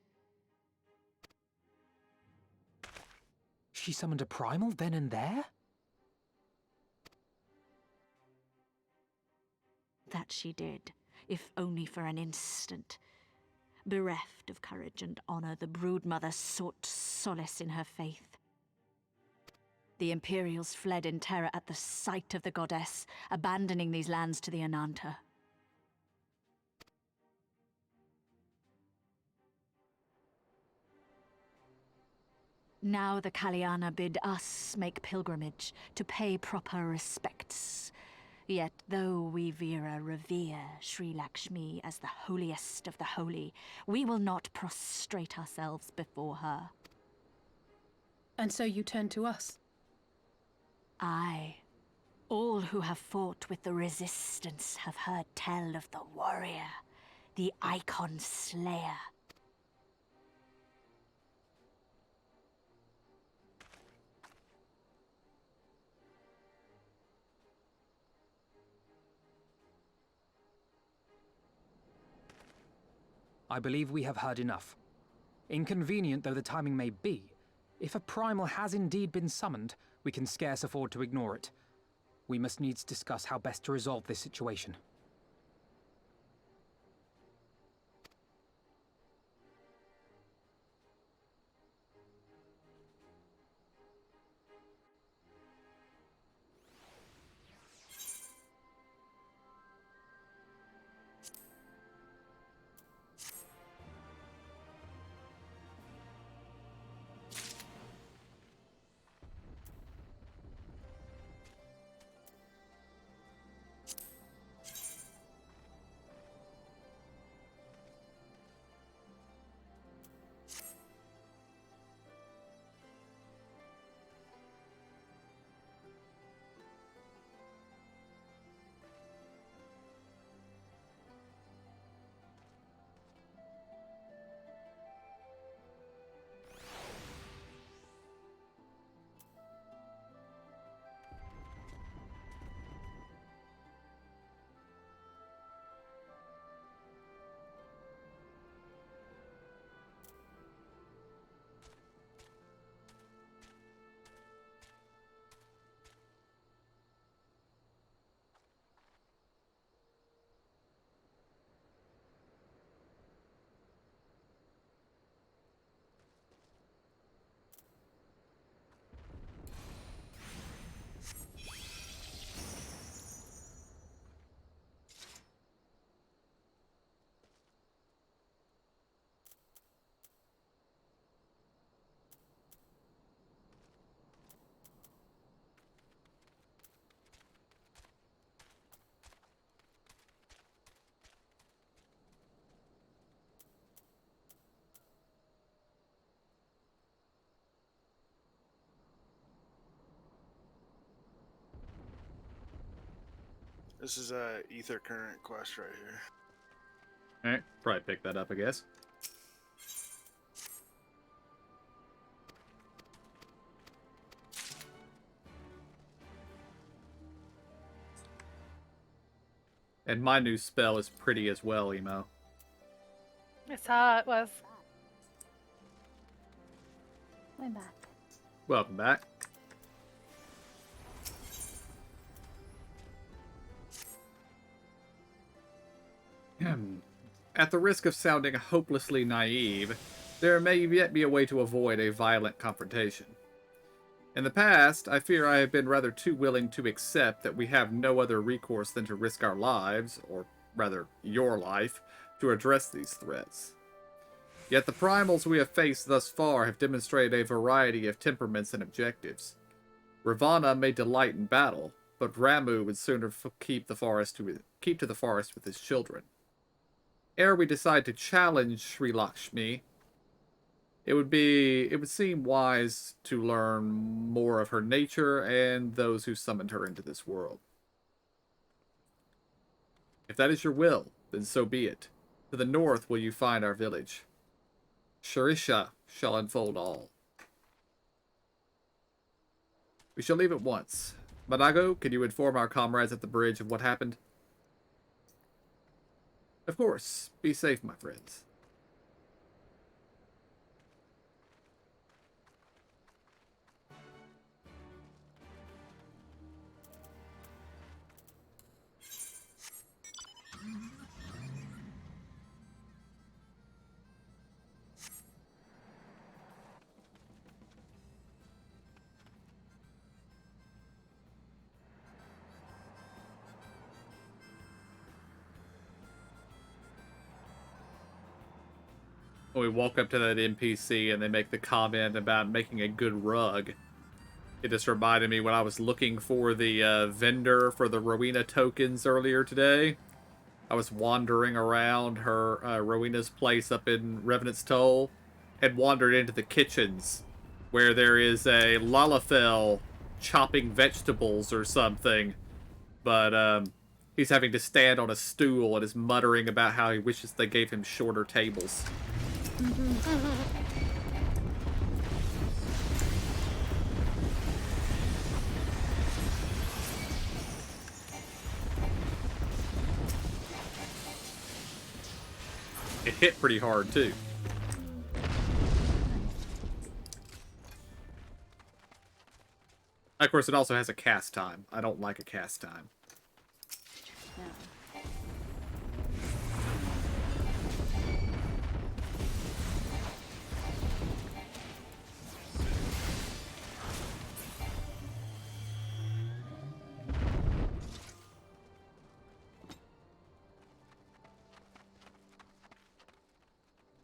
She summoned a primal then and there? That she did, if only for an instant. Bereft of courage and honor, the broodmother sought solace in her faith. The Imperials fled in terror at the sight of the goddess, abandoning these lands to the Ananta. Now the Kaliana bid us make pilgrimage to pay proper respects. Yet though we Vera revere Sri Lakshmi as the holiest of the holy, we will not prostrate ourselves before her. And so you turn to us? Aye. All who have fought with the Resistance have heard tell of the warrior, the Icon Slayer. I believe we have heard enough. Inconvenient though the timing may be, if a primal has indeed been summoned, we can scarce afford to ignore it. We must needs discuss how best to resolve this situation. This is a ether current quest right here. Alright, probably pick that up, I guess. And my new spell is pretty as well, Emo. I saw it was. I'm back. Welcome back. At the risk of sounding hopelessly naive, there may yet be a way to avoid a violent confrontation. In the past, I fear I have been rather too willing to accept that we have no other recourse than to risk our lives, or rather, your life, to address these threats. Yet the primals we have faced thus far have demonstrated a variety of temperaments and objectives. Ravana may delight in battle, but Ramu would sooner keep to the forest with his children. Ere we decide to challenge Sri Lakshmi, it would seem wise to learn more of her nature and those who summoned her into this world. If that is your will, then so be it. To the north will you find our village. Sharisha shall unfold all. We shall leave at once. Manago, can you inform our comrades at the bridge of what happened? Of course. Be safe, my friends. When we walk up to that NPC and they make the comment about making a good rug, it just reminded me when I was looking for the vendor for the Rowena tokens earlier today. I was wandering around her Rowena's place up in Revenant's Toll and wandered into the kitchens where there is a Lalafell chopping vegetables or something. But he's having to stand on a stool and is muttering about how he wishes they gave him shorter tables. It hit pretty hard, too. Of course, it also has a cast time. I don't like a cast time.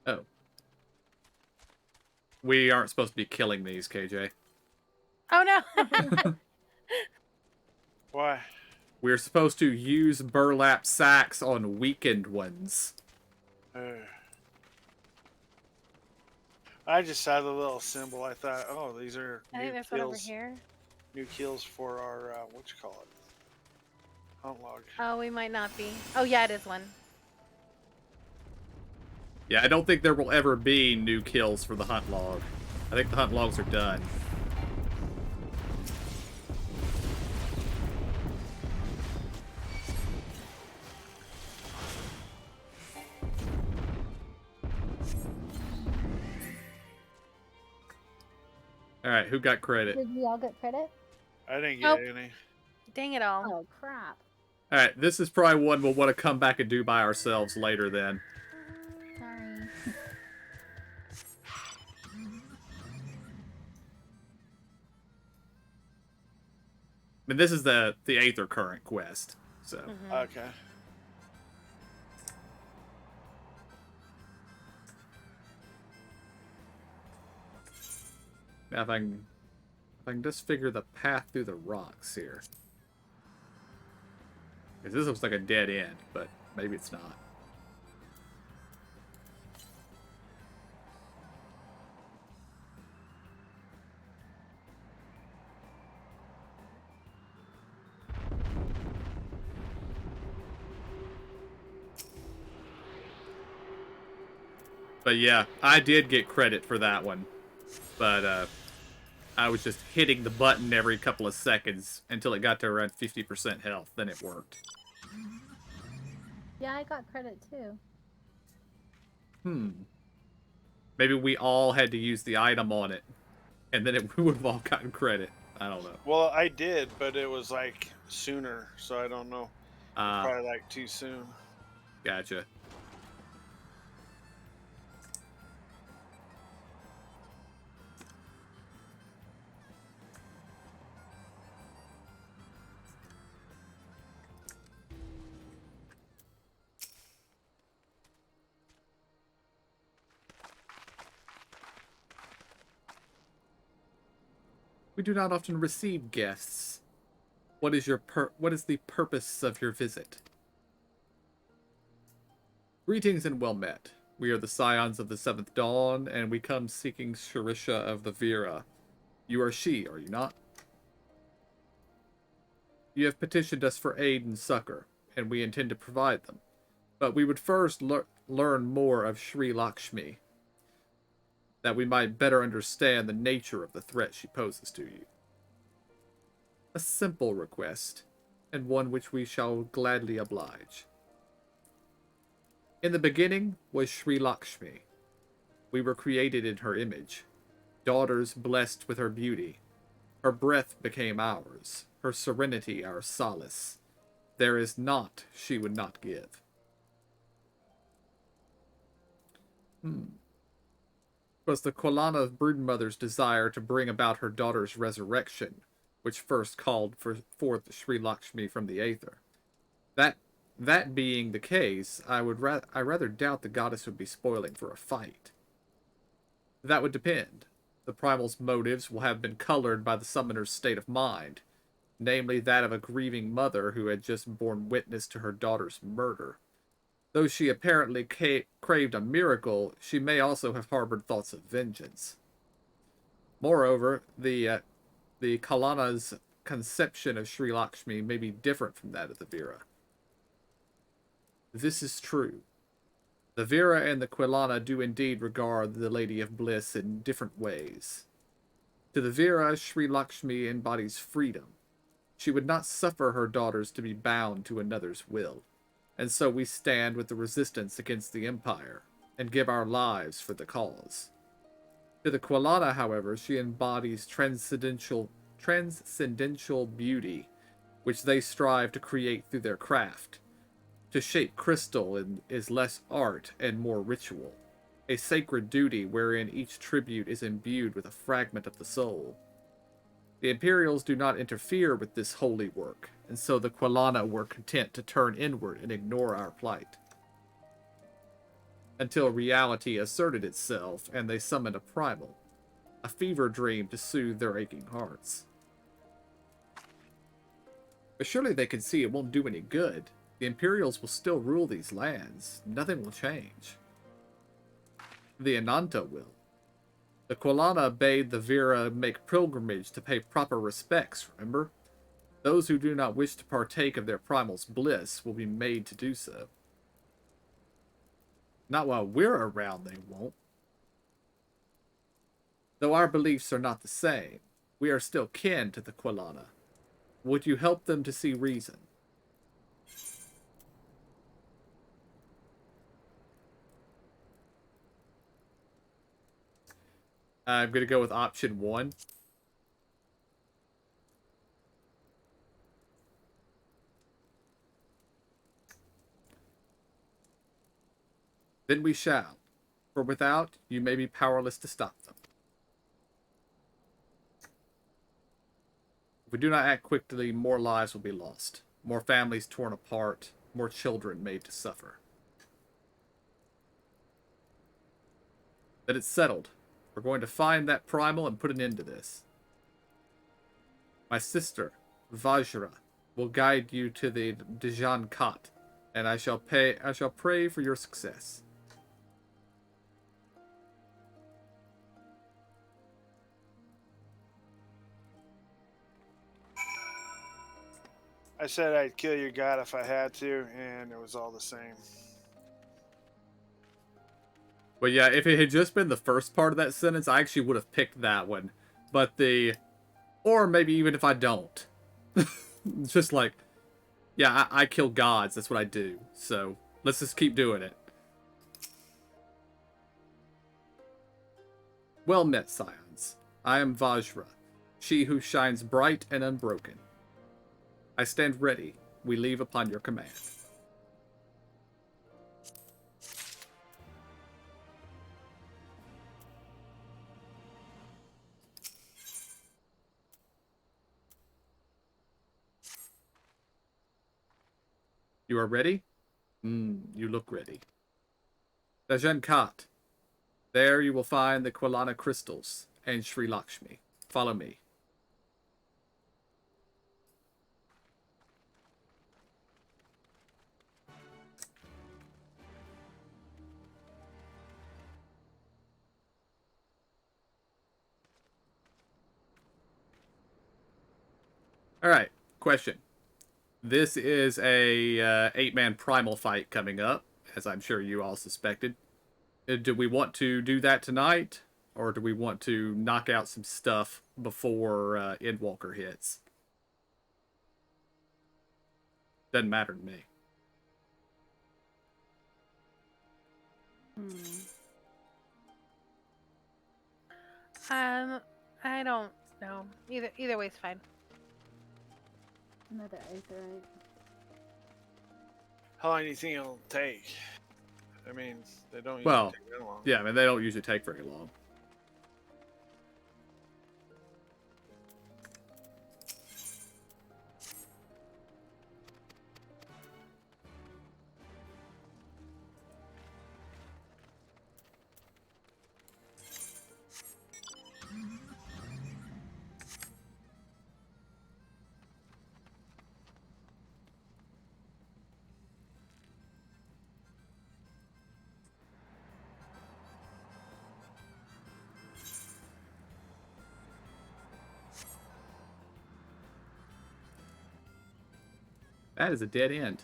Oh. We aren't supposed to be killing these, KJ. Oh no! Why? We're supposed to use burlap sacks on weakened ones. I just saw the little symbol. I thought, oh, these are I think there's one over here. New kills for our, what you call it? Hunt log. Oh, we might not be. Oh yeah, it is one. Yeah, I don't think there will ever be new kills for the hunt log. I think the hunt logs are done. Alright, who got credit? Did we all get credit? I didn't Nope. get any. Dang it all. Oh, crap. Alright, this is probably one we'll want to come back and do by ourselves later then. Sorry. I mean, this is the Aether Current quest, so. Okay. Now if I can just figure the path through the rocks here. Because this looks like a dead end, but maybe it's not. But yeah, I did get credit for that one. But I was just hitting the button every couple of seconds until it got to around 50% health. Then it worked. Yeah, I got credit too. Maybe we all had to use the item on it, and then we would have all gotten credit. I don't know. Well, I did, but it was like sooner, so I don't know. Probably like too soon. Gotcha. We do not often receive guests. What is the purpose of your visit? Greetings and well met. We are the Scions of the Seventh Dawn, and we come seeking Sharisha of the Vera. You are she, are you not? You have petitioned us for aid and succor, and we intend to provide them. But we would first learn more of Sri Lakshmi, that we might better understand the nature of the threat she poses to you. A simple request, and one which we shall gladly oblige. In the beginning was Sri Lakshmi. We were created in her image, daughters blessed with her beauty. Her breath became ours, her serenity our solace. There is naught she would not give. Was the Quilana of Broodmother's desire to bring about her daughter's resurrection, which first called forth Sri Lakshmi from the Aether. That being the case, I rather doubt the goddess would be spoiling for a fight. That would depend. The primal's motives will have been colored by the summoner's state of mind, namely that of a grieving mother who had just borne witness to her daughter's murder. Though she apparently craved a miracle, she may also have harbored thoughts of vengeance. Moreover, the Kalana's conception of Sri Lakshmi may be different from that of the Vera. This is true. The Vera and the Quilana do indeed regard the Lady of Bliss in different ways. To the Vera, Sri Lakshmi embodies freedom. She would not suffer her daughters to be bound to another's will, and so we stand with the resistance against the Empire, and give our lives for the cause. To the Quilana, however, she embodies transcendental beauty, which they strive to create through their craft. To shape crystal is less art and more ritual, a sacred duty wherein each tribute is imbued with a fragment of the soul. The Imperials do not interfere with this holy work, and so the Quilana were content to turn inward and ignore our plight. Until reality asserted itself and they summoned a primal, a fever dream to soothe their aching hearts. But surely they can see it won't do any good. The Imperials will still rule these lands. Nothing will change. The Ananta will. The Quilana bade the Vera make pilgrimage to pay proper respects, remember? Those who do not wish to partake of their primal's bliss will be made to do so. Not while we're around, they won't. Though our beliefs are not the same, we are still kin to the Quilana. Would you help them to see reason? I'm going to go with option 1. Then we shall, for without, you may be powerless to stop them. If we do not act quickly, more lives will be lost, more families torn apart, more children made to suffer. Then it's settled. We're going to find that primal and put an end to this. My sister, Vajra, will guide you to the Dijan Khat, and I shall pray for your success. I said I'd kill your god if I had to, and it was all the same. But yeah, if it had just been the first part of that sentence, I actually would have picked that one. But or maybe even if I don't. It's just like, yeah, I kill gods. That's what I do. So let's just keep doing it. Well met, scions. I am Vajra, she who shines bright and unbroken. I stand ready. We leave upon your command. You are ready? You look ready. Dajan Khat. There you will find the Quilana crystals and Sri Lakshmi. Follow me. Alright, question. This is a 8-man primal fight coming up, as I'm sure you all suspected. Do we want to do that tonight, or do we want to knock out some stuff before Endwalker hits? Doesn't matter to me. I don't know. Either way's fine. Another aetherite. How long do you think it'll take? I mean, they don't usually Well, take that long. yeah, I mean, they don't usually take very long. That is a dead end.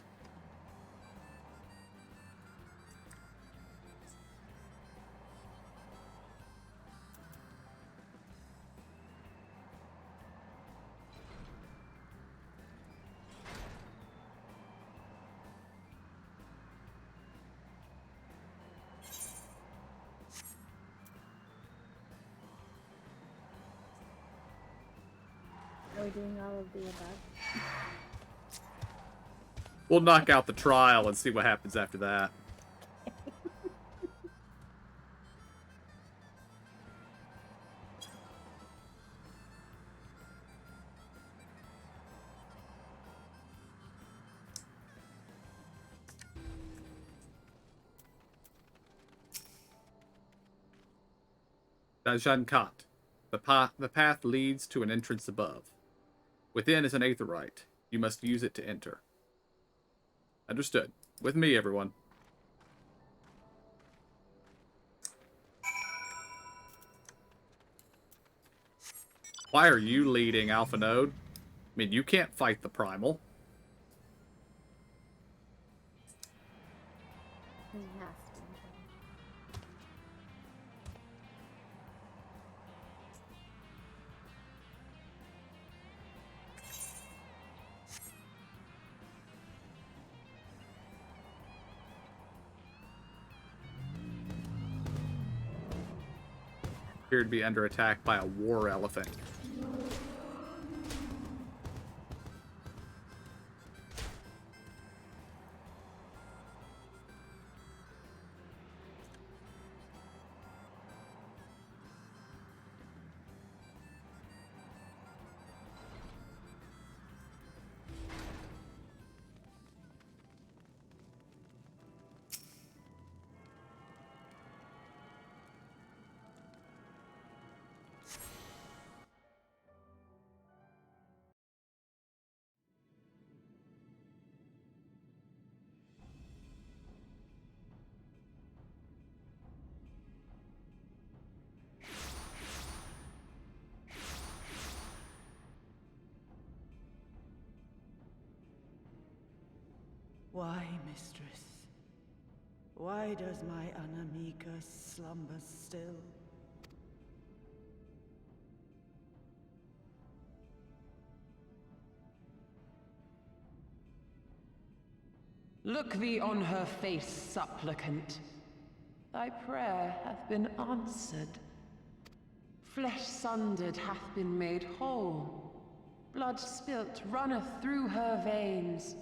Are we doing all of the above? We'll knock out the trial and see what happens after that. Dajan Khat. The path leads to an entrance above. Within is an aetherite. You must use it to enter. Understood. With me, everyone. Why are you leading, Alpha Node? I mean, you can't fight the Primal. He has to. Appear to be under attack by a war elephant. Why, mistress? Why does my Anamika slumber still? Look thee on her face, supplicant. Thy prayer hath been answered. Flesh sundered hath been made whole. Blood spilt runneth through her veins.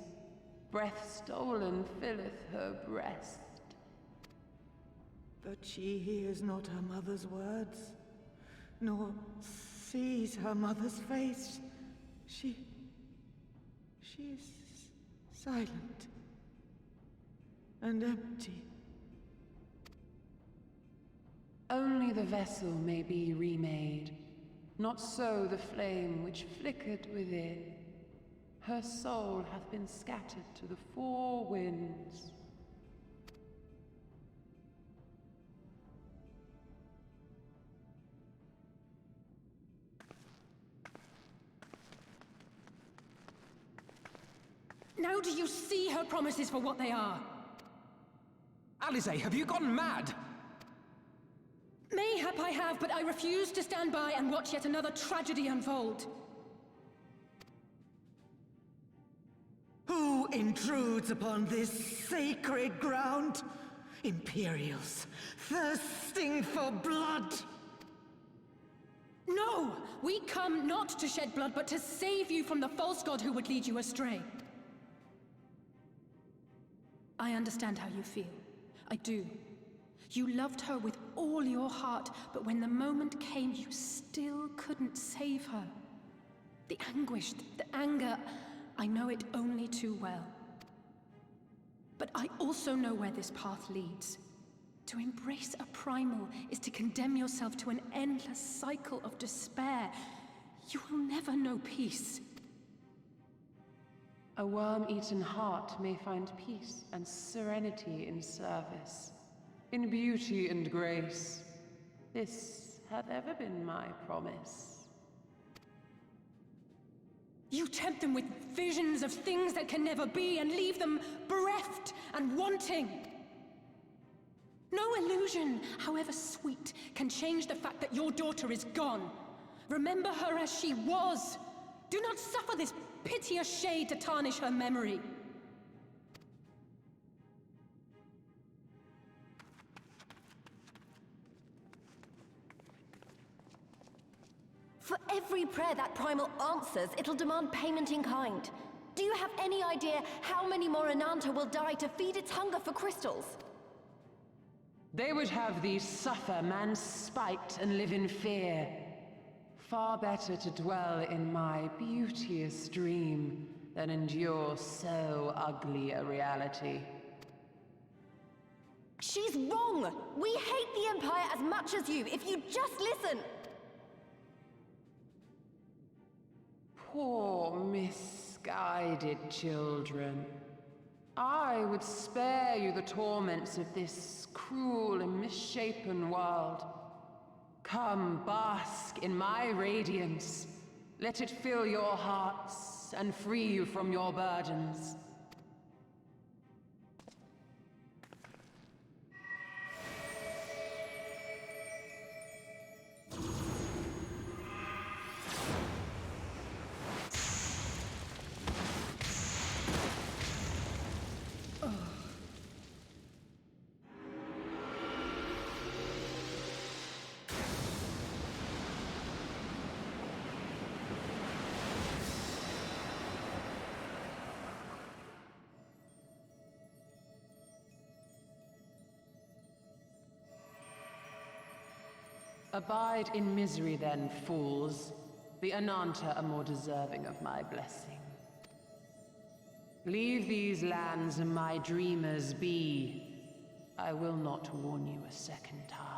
Breath stolen filleth her breast. But she hears not her mother's words, nor sees her mother's face. She is silent and empty. Only the vessel may be remade, not so the flame which flickered within. Her soul hath been scattered to the four winds. Now do you see her promises for what they are? Alisaie, have you gone mad? Mayhap I have, but I refuse to stand by and watch yet another tragedy unfold. Who intrudes upon this sacred ground? Imperials, thirsting for blood! No! We come not to shed blood, but to save you from the false god who would lead you astray. I understand how you feel. I do. You loved her with all your heart, but when the moment came, you still couldn't save her. The anguish, the anger, I know it only too well. But I also know where this path leads. To embrace a primal is to condemn yourself to an endless cycle of despair. You will never know peace. A worm-eaten heart may find peace and serenity in service, in beauty and grace. This hath ever been my promise. You tempt them with visions of things that can never be and leave them bereft and wanting. No illusion, however sweet, can change the fact that your daughter is gone. Remember her as she was. Do not suffer this piteous shade to tarnish her memory. For every prayer that Primal answers, it'll demand payment in kind. Do you have any idea how many more Ananta will die to feed its hunger for crystals? They would have thee suffer man's spite and live in fear. Far better to dwell in my beauteous dream than endure so ugly a reality. She's wrong! We hate the Empire as much as you, if you just listen! Poor misguided children. I would spare you the torments of this cruel and misshapen world. Come, bask in my radiance. Let it fill your hearts and free you from your burdens. Abide in misery then, fools. The Ananta are more deserving of my blessing. Leave these lands and my dreamers be. I will not warn you a second time.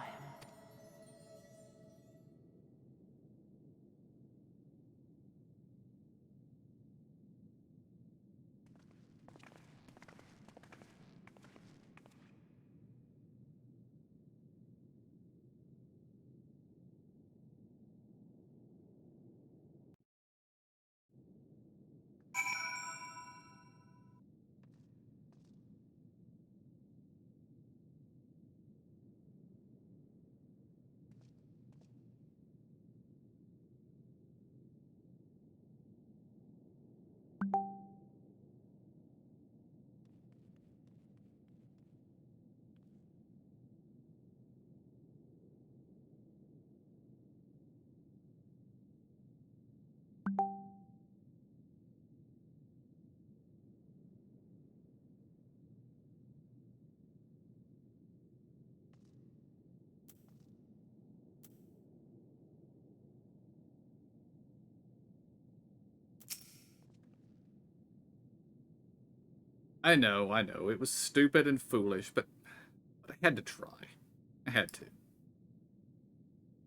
I know. It was stupid and foolish, but I had to try. I had to.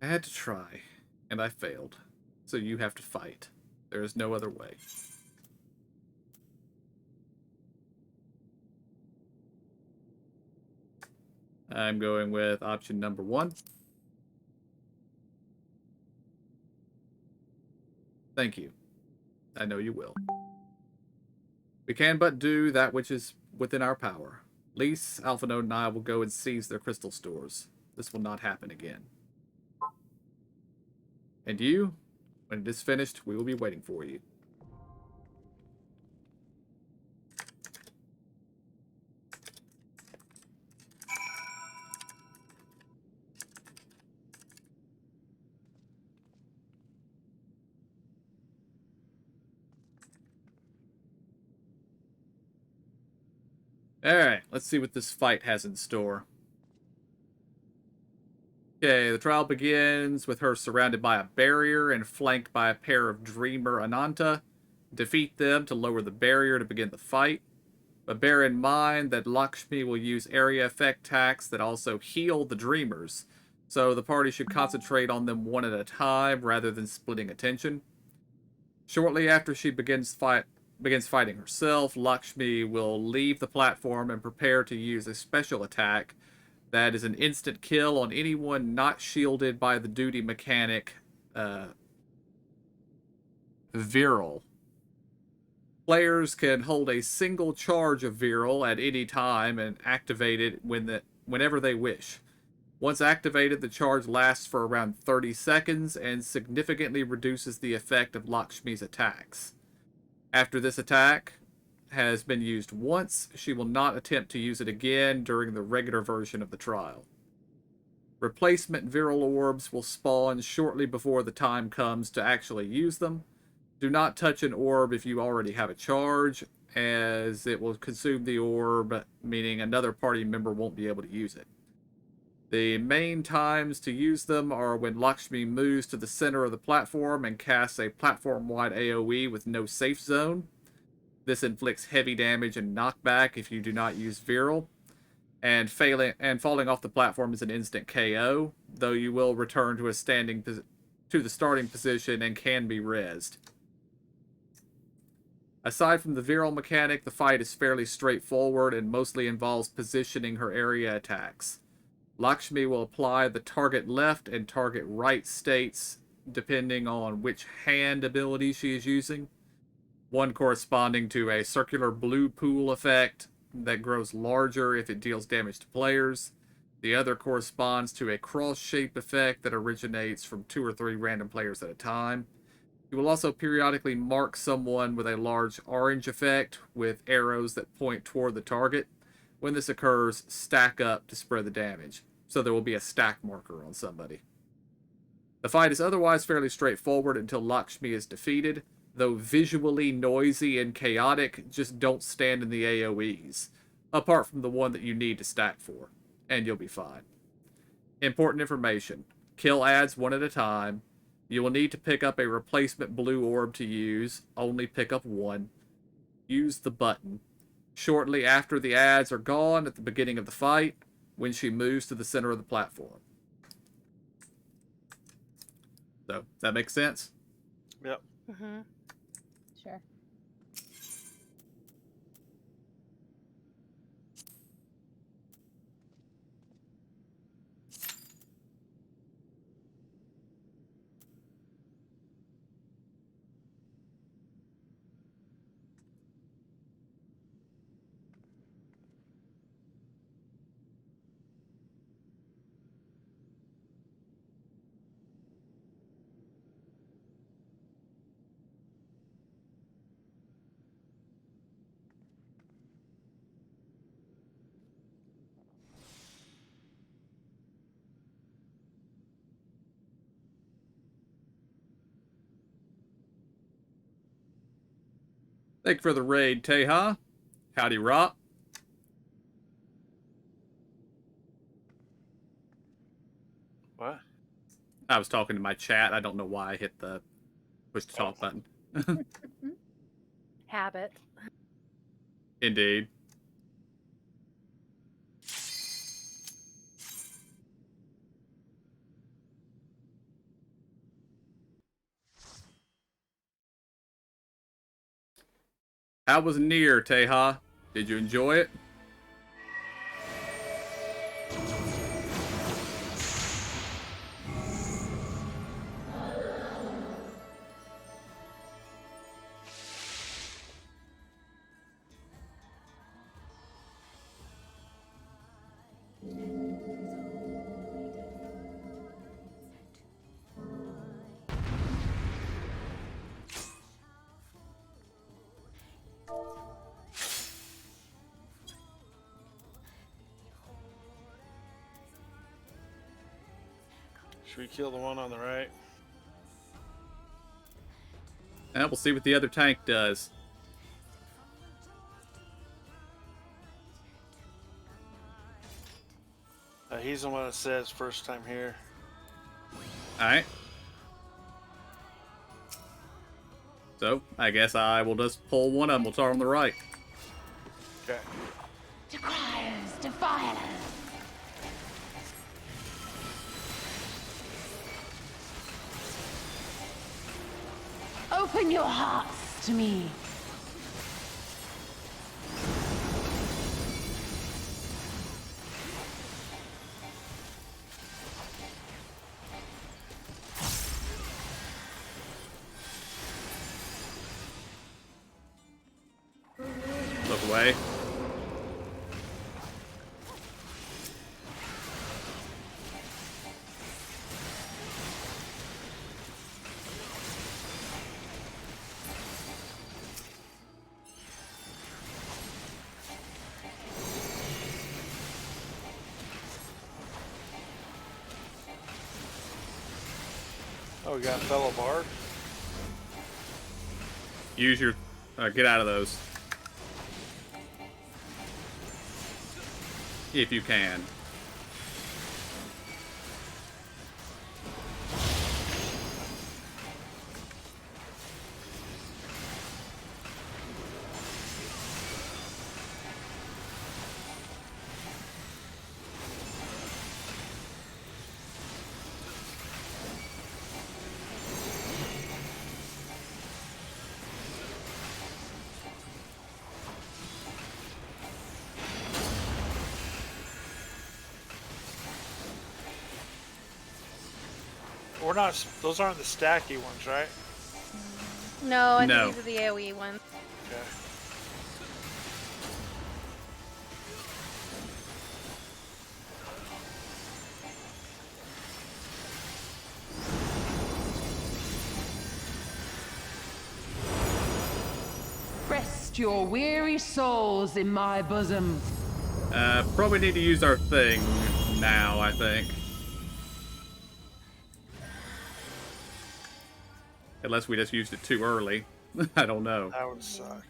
I had to try, and I failed. So you have to fight. There is no other way. I'm going with option number 1. Thank you. I know you will. We can but do that which is within our power. Lise, Alphinaud, and I will go and seize their crystal stores. This will not happen again. And you, when it is finished, we will be waiting for you. Alright, let's see what this fight has in store. Okay, the trial begins with her surrounded by a barrier and flanked by a pair of Dreamer Ananta. Defeat them to lower the barrier to begin the fight. But bear in mind that Lakshmi will use area effect attacks that also heal the Dreamers, so the party should concentrate on them one at a time rather than splitting attention. Shortly after she begins fighting herself, Lakshmi will leave the platform and prepare to use a special attack that is an instant kill on anyone not shielded by the duty mechanic, Viral. Players can hold a single charge of Viral at any time and activate it whenever they wish. Once activated, the charge lasts for around 30 seconds and significantly reduces the effect of Lakshmi's attacks. After this attack has been used once, she will not attempt to use it again during the regular version of the trial. Replacement Viral orbs will spawn shortly before the time comes to actually use them. Do not touch an orb if you already have a charge, as it will consume the orb, meaning another party member won't be able to use it. The main times to use them are when Lakshmi moves to the center of the platform and casts a platform-wide AoE with no safe zone. This inflicts heavy damage and knockback if you do not use Viral. And falling off the platform is an instant KO, though you will return to the starting position and can be rezzed. Aside from the Viral mechanic, the fight is fairly straightforward and mostly involves positioning her area attacks. Lakshmi will apply the target left and target right states depending on which hand ability she is using. One corresponding to a circular blue pool effect that grows larger if it deals damage to players. The other corresponds to a cross-shaped effect that originates from 2 or 3 random players at a time. You will also periodically mark someone with a large orange effect with arrows that point toward the target. When this occurs, stack up to spread the damage. So there will be a stack marker on somebody. The fight is otherwise fairly straightforward until Lakshmi is defeated. Though visually noisy and chaotic, just don't stand in the AoEs. Apart from the one that you need to stack for. And you'll be fine. Important information. Kill adds one at a time. You will need to pick up a replacement blue orb to use. Only pick up one. Use the button. Shortly after the ads are gone at the beginning of the fight, when she moves to the center of the platform. So, does that make sense? Yep. Mm-hmm. Sure. Thank you for the raid, Teha. Howdy, Rock. What? I was talking to my chat. I don't know why I hit the push to talk button. Habit. Indeed. How was Nier, Teha? Did you enjoy it? Should we kill the one on the right? And we'll see what the other tank does. He's the one that says first time here. Alright. So, I guess I will just pull one of them. We'll start on the right. Okay. To criers, to violence. Open your hearts to me. Look away. Oh, we got a fellow bard. Use your... get out of those. If you can. We're not. Those aren't the stacky ones, right? No, I No. think these are the AoE ones. Okay. Rest your weary souls in my bosom. Probably need to use our thing now, I think. Unless we just used it too early. I don't know. That would suck.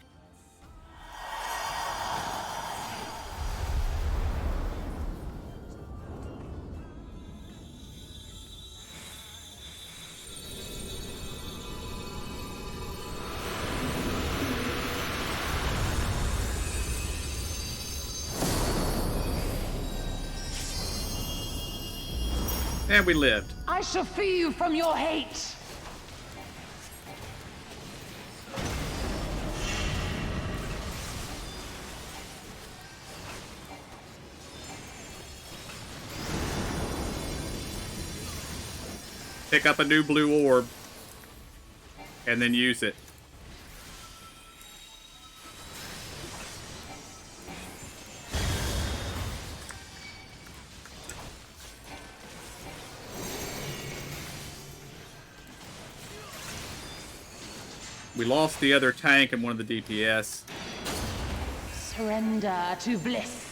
And we lived. I shall free you from your hate. Pick up a new blue orb. And then use it. We lost the other tank and one of the DPS. Surrender to bliss.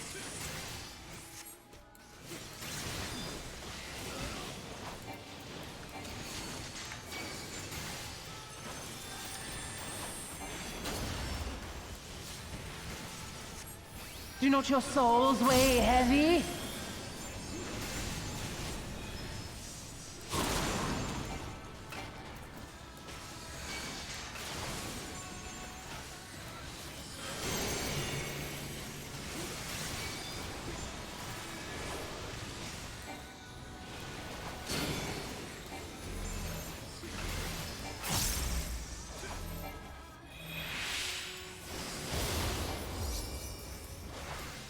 Do not your souls weigh heavy?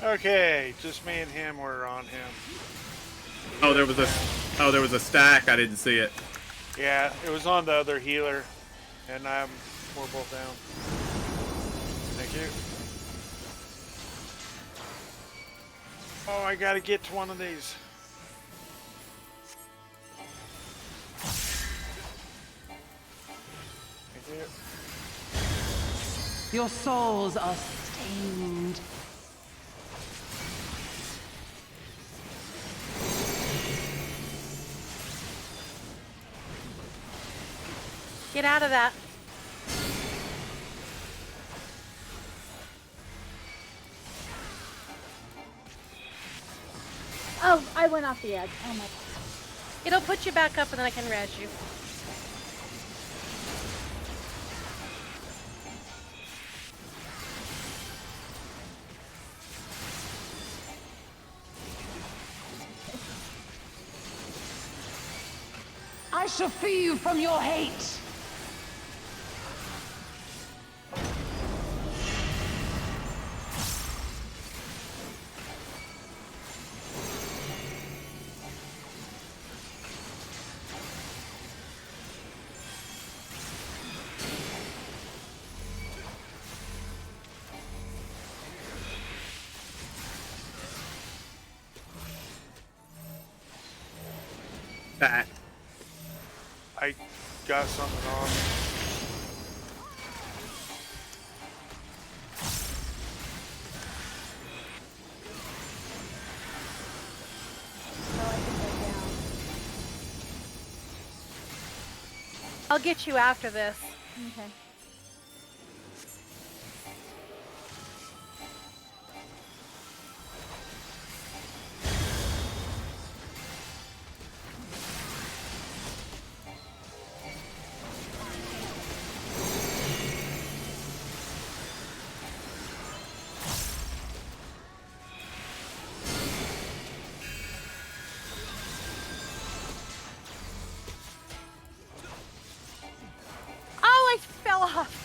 Okay, just me and him were on him. Oh, there was a stack. I didn't see it. Yeah, it was on the other healer, and we're both down. Thank you. Oh, I gotta get to one of these. Thank you. Your souls are stained. Get out of that. Oh, I went off the edge. Oh my god. It'll put you back up and then I can res you. I shall free you from your hate. That. I got something on. I'll get you after this. Okay.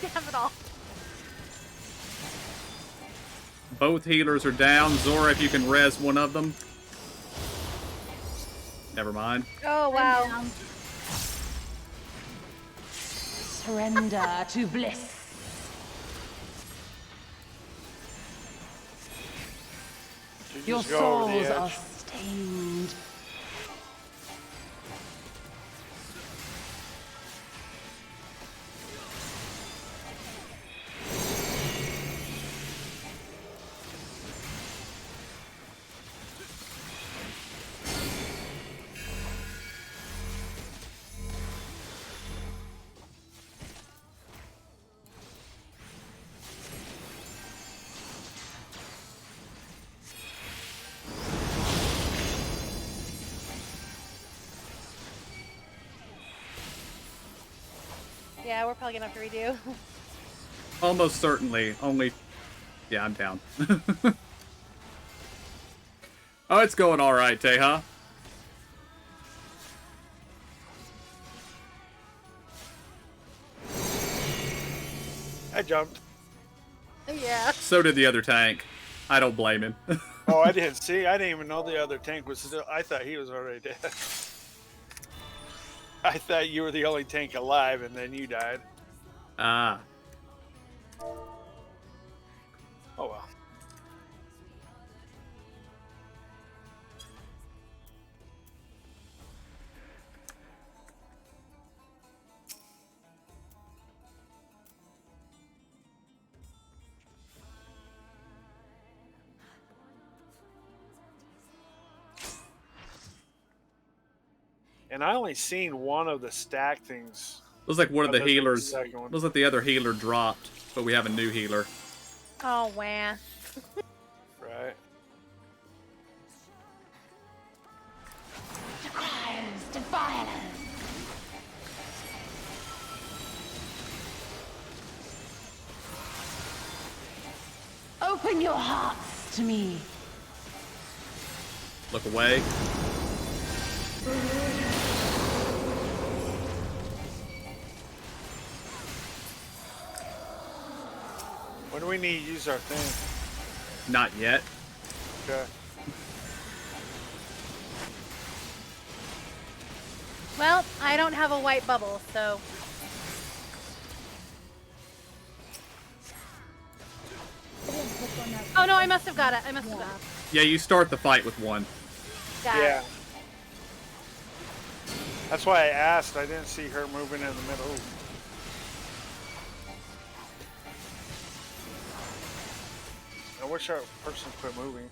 Damn it all. Both healers are down. Zora, if you can res one of them. Never mind. Oh, wow. Surrender to bliss. Your souls are stained. Yeah, we're probably gonna have to redo. Almost certainly. Only... Yeah, I'm down. Oh, it's going alright, Teha. I jumped. Yeah. So did the other tank. I don't blame him. Oh, I didn't see. I didn't even know the other tank was still. I thought he was already dead. I thought you were the only tank alive, and then you died. Ah. Oh well. And I only seen one of the stack things. Looks like one of the other than healers. second one. Looks like the other healer dropped, but we have a new healer. Oh, wow. Right. To crimes, to violence. Open your hearts to me. Look away. When do we need to use our thing? Not yet. Okay. Well, I don't have a white bubble, so. Oh no, I must have got it. I must have got it. Yeah, you start the fight with one. Yeah. That's why I asked. I didn't see her moving in the middle. I wish our person quit moving.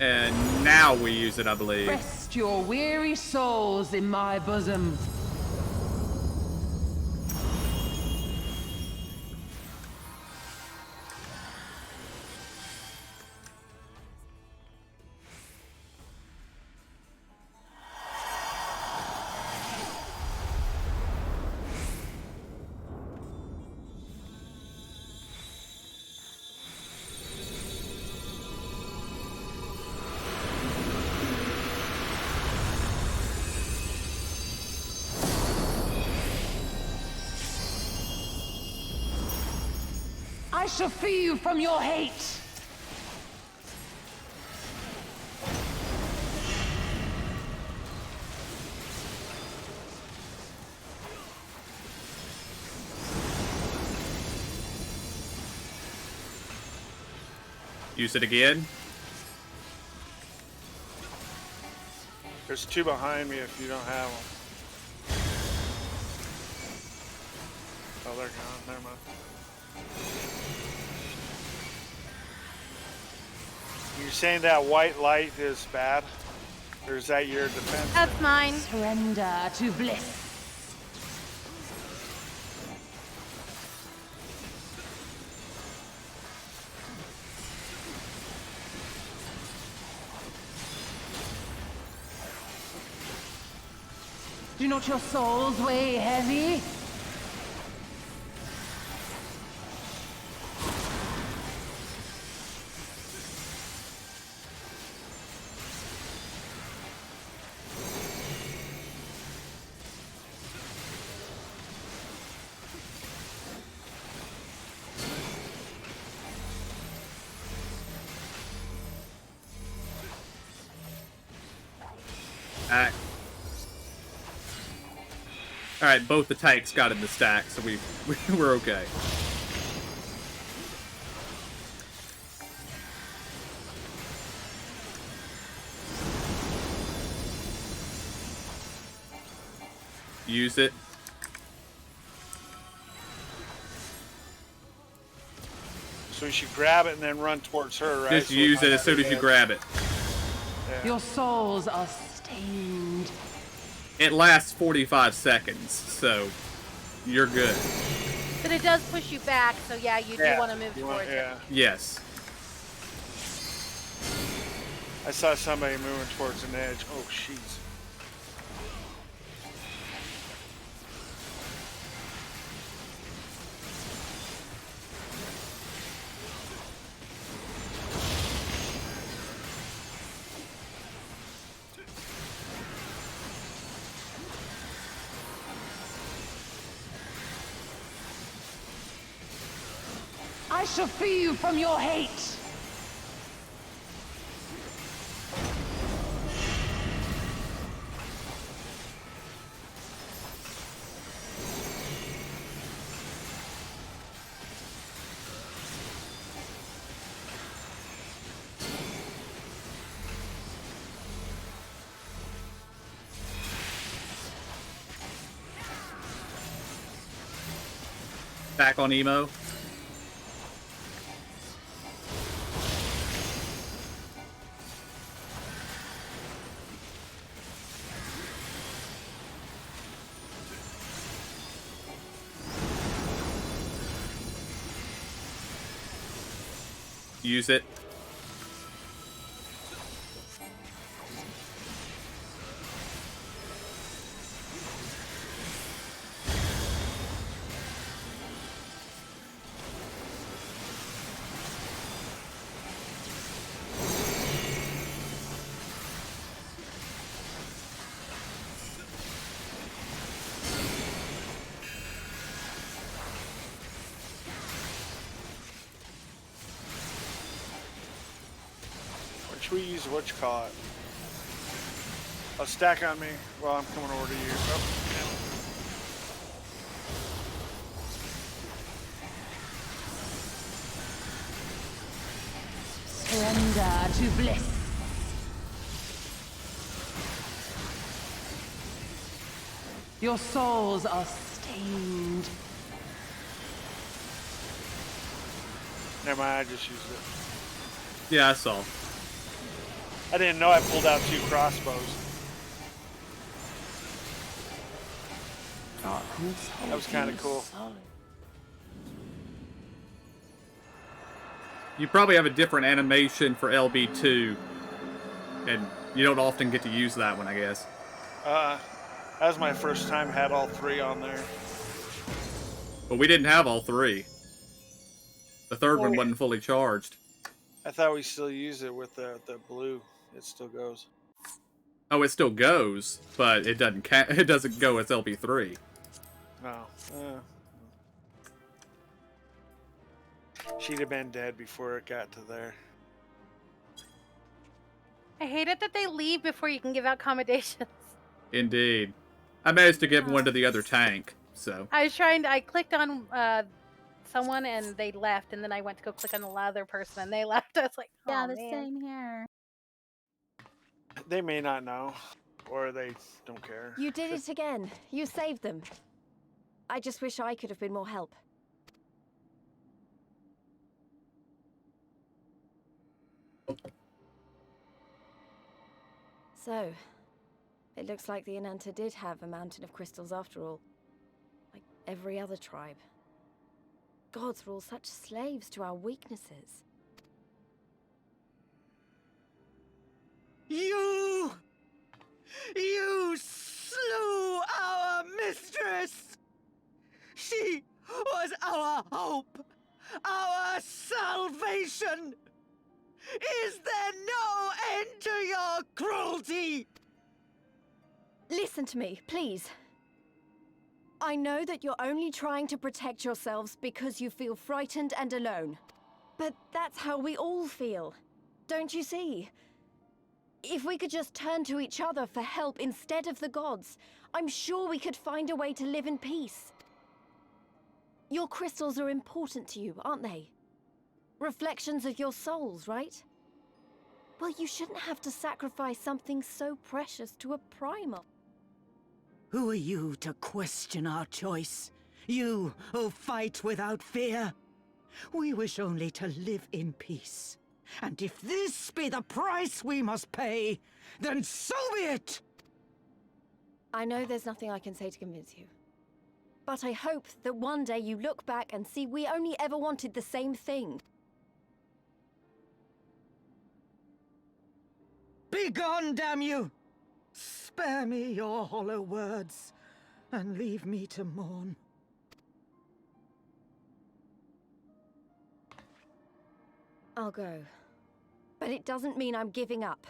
And now we use it, I believe. Rest your weary souls in my bosom. I shall free you from your hate. Use it again. There's two behind me if you don't have them. Oh, they're gone. Never mind. You're saying that white light is bad? Or is that your defense? That's mine. Surrender to bliss. Do not your souls weigh heavy? Alright, both the tanks got in the stack, so we're okay. Use it. So you should grab it and then run towards her, right? Just use it as soon as you grab it. Yeah. Your souls are stained. It lasts 45 seconds, so you're good. But it does push you back, so yeah, you do want to move towards it. Yes. I saw somebody moving towards an edge. Oh, jeez. I shall free you from your hate. attack on Emo. Use it. Should we use what you call it? A stack on me. Well, I'm coming over to you. Oh, Surrender to bliss. Your souls are stained. never mind, I just used it. Yeah, I saw. I didn't know I pulled out 2 crossbows. That was kind of cool. You probably have a different animation for LB2, and you don't often get to use that one, I guess. That was my first time had all 3 on there. But we didn't have all 3. The third one wasn't fully charged. I thought we still use it with the blue. It still goes. Oh, it still goes, but it doesn't it doesn't go as LB3. No. She'd have been dead before it got to there. I hate it that they leave before you can give out commendations. Indeed. I managed to give one to the other tank, so. I was trying to, I clicked on someone and they left, and then I went to go click on the other person and they left. I was like, oh, yeah, the man. same here. They may not know, or they don't care. You did it again. You saved them. I just wish I could have been more help. So, it looks like the Inanta did have a mountain of crystals after all. Like every other tribe. Gods were all such slaves to our weaknesses. You slew our mistress! She was our hope, our salvation! Is there no end to your cruelty? Listen to me, please. I know that you're only trying to protect yourselves because you feel frightened and alone. But that's how we all feel. Don't you see? If we could just turn to each other for help instead of the gods, I'm sure we could find a way to live in peace. Your crystals are important to you, aren't they? Reflections of your souls, right? Well, you shouldn't have to sacrifice something so precious to a primal. Who are you to question our choice? You who fight without fear? We wish only to live in peace. And if this be the price we must pay, then so be it! I know there's nothing I can say to convince you. But I hope that one day you look back and see we only ever wanted the same thing. Begone, damn you! Spare me your hollow words, and leave me to mourn. I'll go. But it doesn't mean I'm giving up.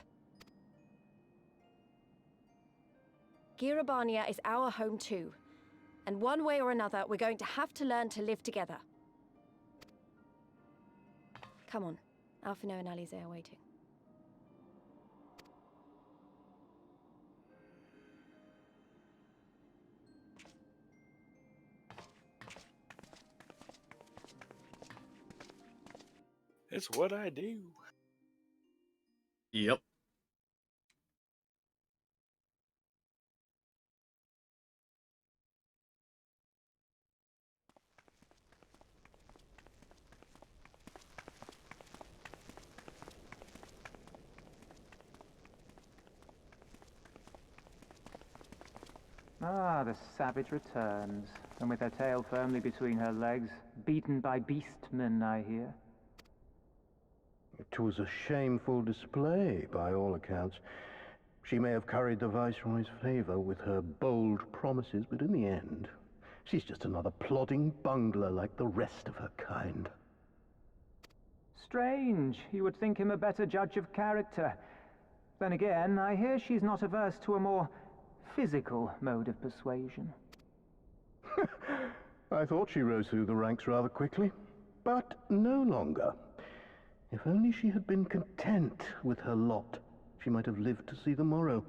Girabania is our home too. And one way or another, we're going to have to learn to live together. Come on. Alphino and Alize are waiting. It's what I do. Yep. Ah, the savage returns, and with her tail firmly between her legs, beaten by beastmen, I hear. It was a shameful display, by all accounts. She may have curried the Viceroy's favor with her bold promises, but in the end, she's just another plodding bungler like the rest of her kind. Strange. You would think him a better judge of character. Then again, I hear she's not averse to a more physical mode of persuasion. I thought she rose through the ranks rather quickly, but no longer. If only she had been content with her lot, she might have lived to see the morrow.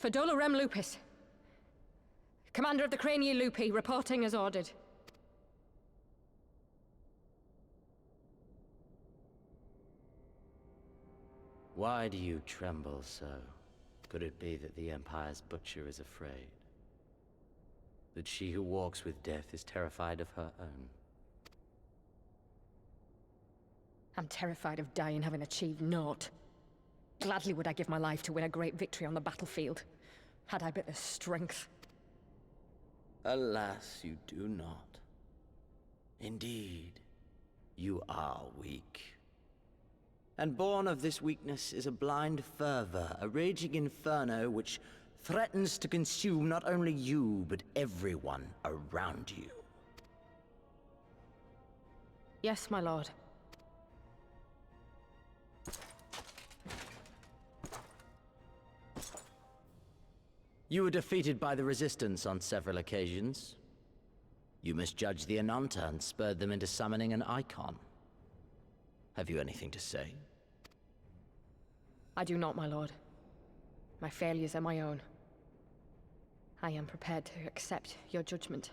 Fedola Rem Lupus. Commander of the Crania Lupi, reporting as ordered. Why do you tremble so? Could it be that the Empire's butcher is afraid? That she who walks with death is terrified of her own? I'm terrified of dying having achieved naught. Gladly would I give my life to win a great victory on the battlefield, had I but the strength. Alas, you do not. Indeed, you are weak. And born of this weakness is a blind fervor, a raging inferno which threatens to consume not only you, but everyone around you. Yes, my lord. You were defeated by the Resistance on several occasions. You misjudged the Ananta and spurred them into summoning an icon. Have you anything to say? I do not, my lord. My failures are my own. I am prepared to accept your judgment.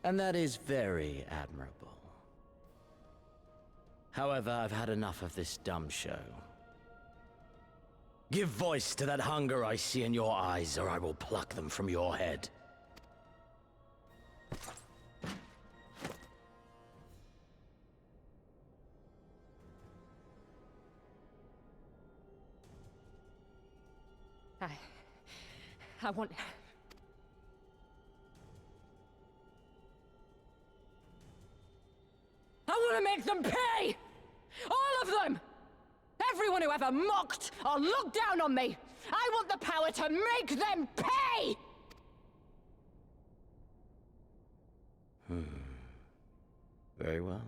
And that is very admirable. However, I've had enough of this dumb show. Give voice to that hunger I see in your eyes, or I will pluck them from your head. I want... I want to make them pay! All of them! Everyone who ever mocked or looked down on me! I want the power to make them pay! Very well.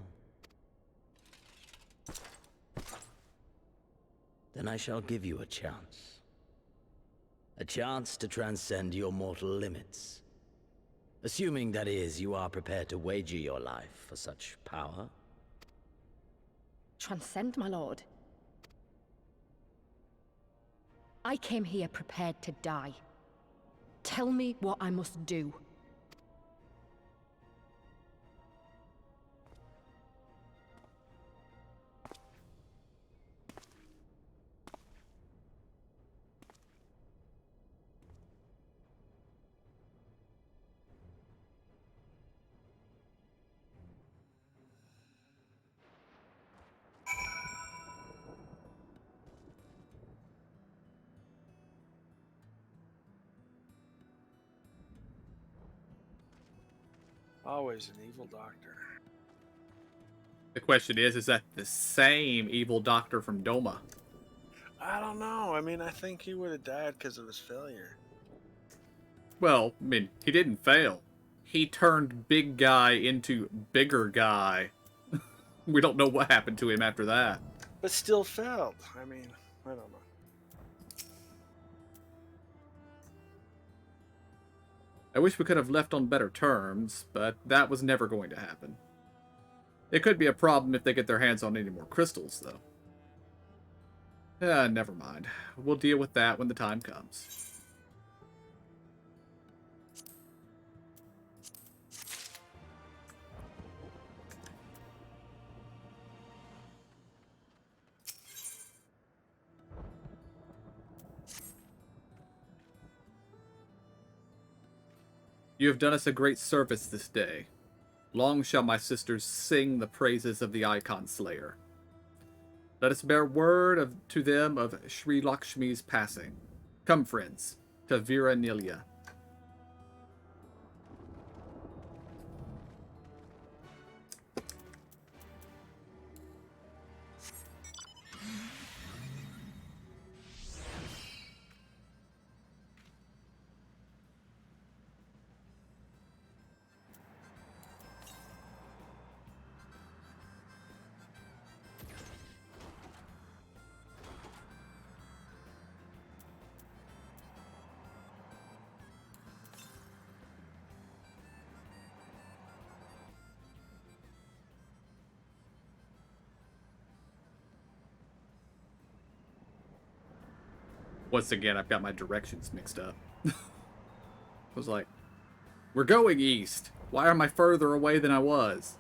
Then I shall give you a chance. A chance to transcend your mortal limits. Assuming, that is, you are prepared to wager your life for such power. Transcend, my lord. I came here prepared to die. Tell me what I must do. Always an evil doctor. The question is that the same evil doctor from Doma? I don't know. I mean, I think he would have died because of his failure. Well, I mean, he didn't fail. He turned big guy into bigger guy. We don't know what happened to him after that. But still failed. I mean, I don't know. I wish we could have left on better terms, but that was never going to happen. It could be a problem if they get their hands on any more crystals, though. Never mind. We'll deal with that when the time comes. You have done us a great service this day. Long shall my sisters sing the praises of the Icon Slayer. Let us bear word to them of Sri Lakshmi's passing. Come, friends, to Vira Nilia. Once again, I've got my directions mixed up. I was like, we're going east. Why am I further away than I was?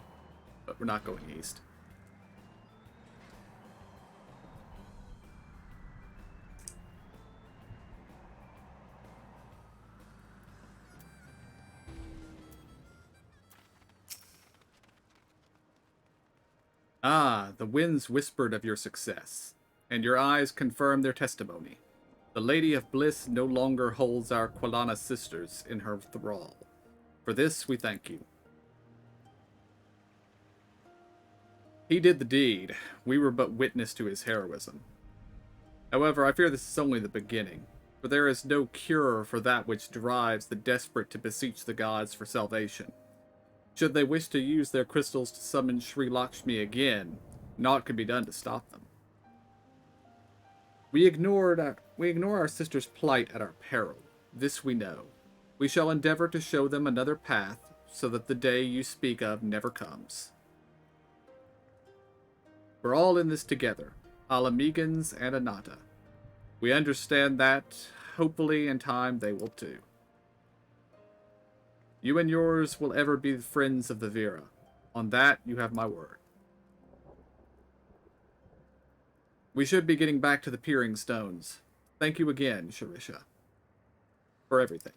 But we're not going east. Ah, the winds whispered of your success, and your eyes confirmed their testimony. The Lady of Bliss no longer holds our Quilana sisters in her thrall. For this, we thank you. He did the deed. We were but witness to his heroism. However, I fear this is only the beginning, for there is no cure for that which drives the desperate to beseech the gods for salvation. Should they wish to use their crystals to summon Sri Lakshmi again, naught can be done to stop them. We ignore our sister's plight at our peril. This we know. We shall endeavor to show them another path, so that the day you speak of never comes. We're all in this together, Alamegans and Anata. We understand that, hopefully in time they will too. You and yours will ever be the friends of the Vera. On that, you have my word. We should be getting back to the Peering Stones. Thank you again, Sharisha, for everything.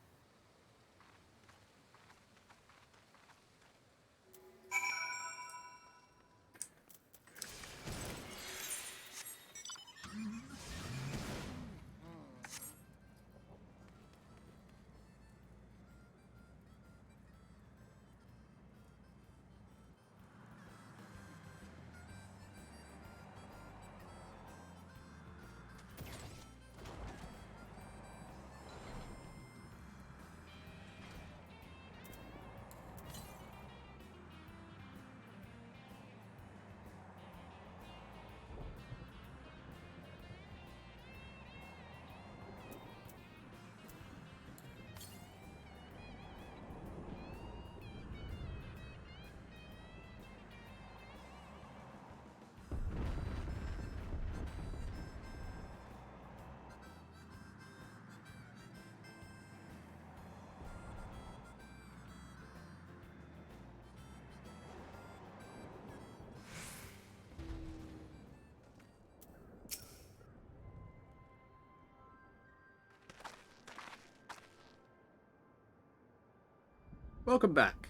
Welcome back.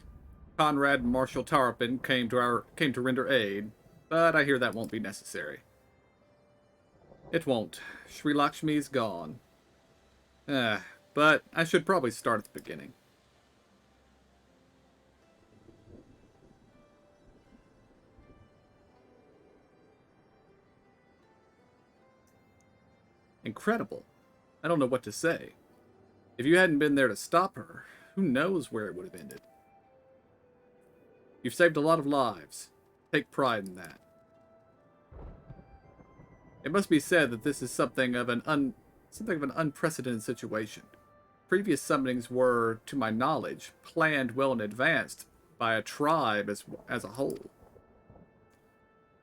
Conrad and Marshal Tarpin came to render aid, but I hear that won't be necessary. It won't. Sri Lakshmi's gone. But I should probably start at the beginning. Incredible. I don't know what to say. If you hadn't been there to stop her, who knows where it would have ended. You've saved a lot of lives. Take pride in that. It must be said that this is something of an unprecedented situation. Previous summonings were, to my knowledge, planned well in advance by a tribe as a whole.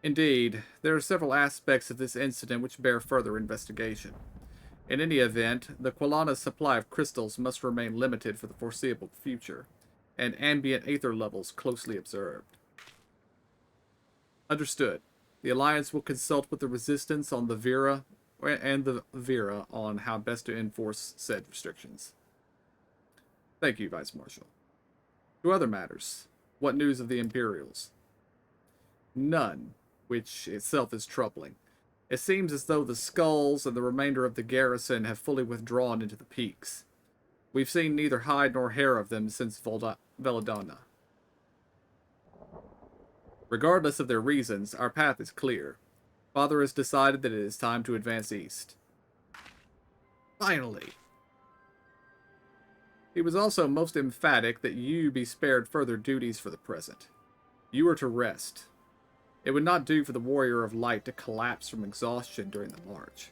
Indeed, there are several aspects of this incident which bear further investigation. In any event, the Quilana's supply of crystals must remain limited for the foreseeable future, and ambient aether levels closely observed. Understood. The Alliance will consult with the Resistance on the Vera and the Vera on how best to enforce said restrictions. Thank you, Vice Marshal. To other matters, what news of the Imperials? None, which itself is troubling. It seems as though the Skulls and the remainder of the garrison have fully withdrawn into the peaks. We've seen neither hide nor hair of them since Veladonna. Regardless of their reasons, our path is clear. Father has decided that it is time to advance east. Finally! He was also most emphatic that you be spared further duties for the present. You are to rest. It would not do for the Warrior of Light to collapse from exhaustion during the march.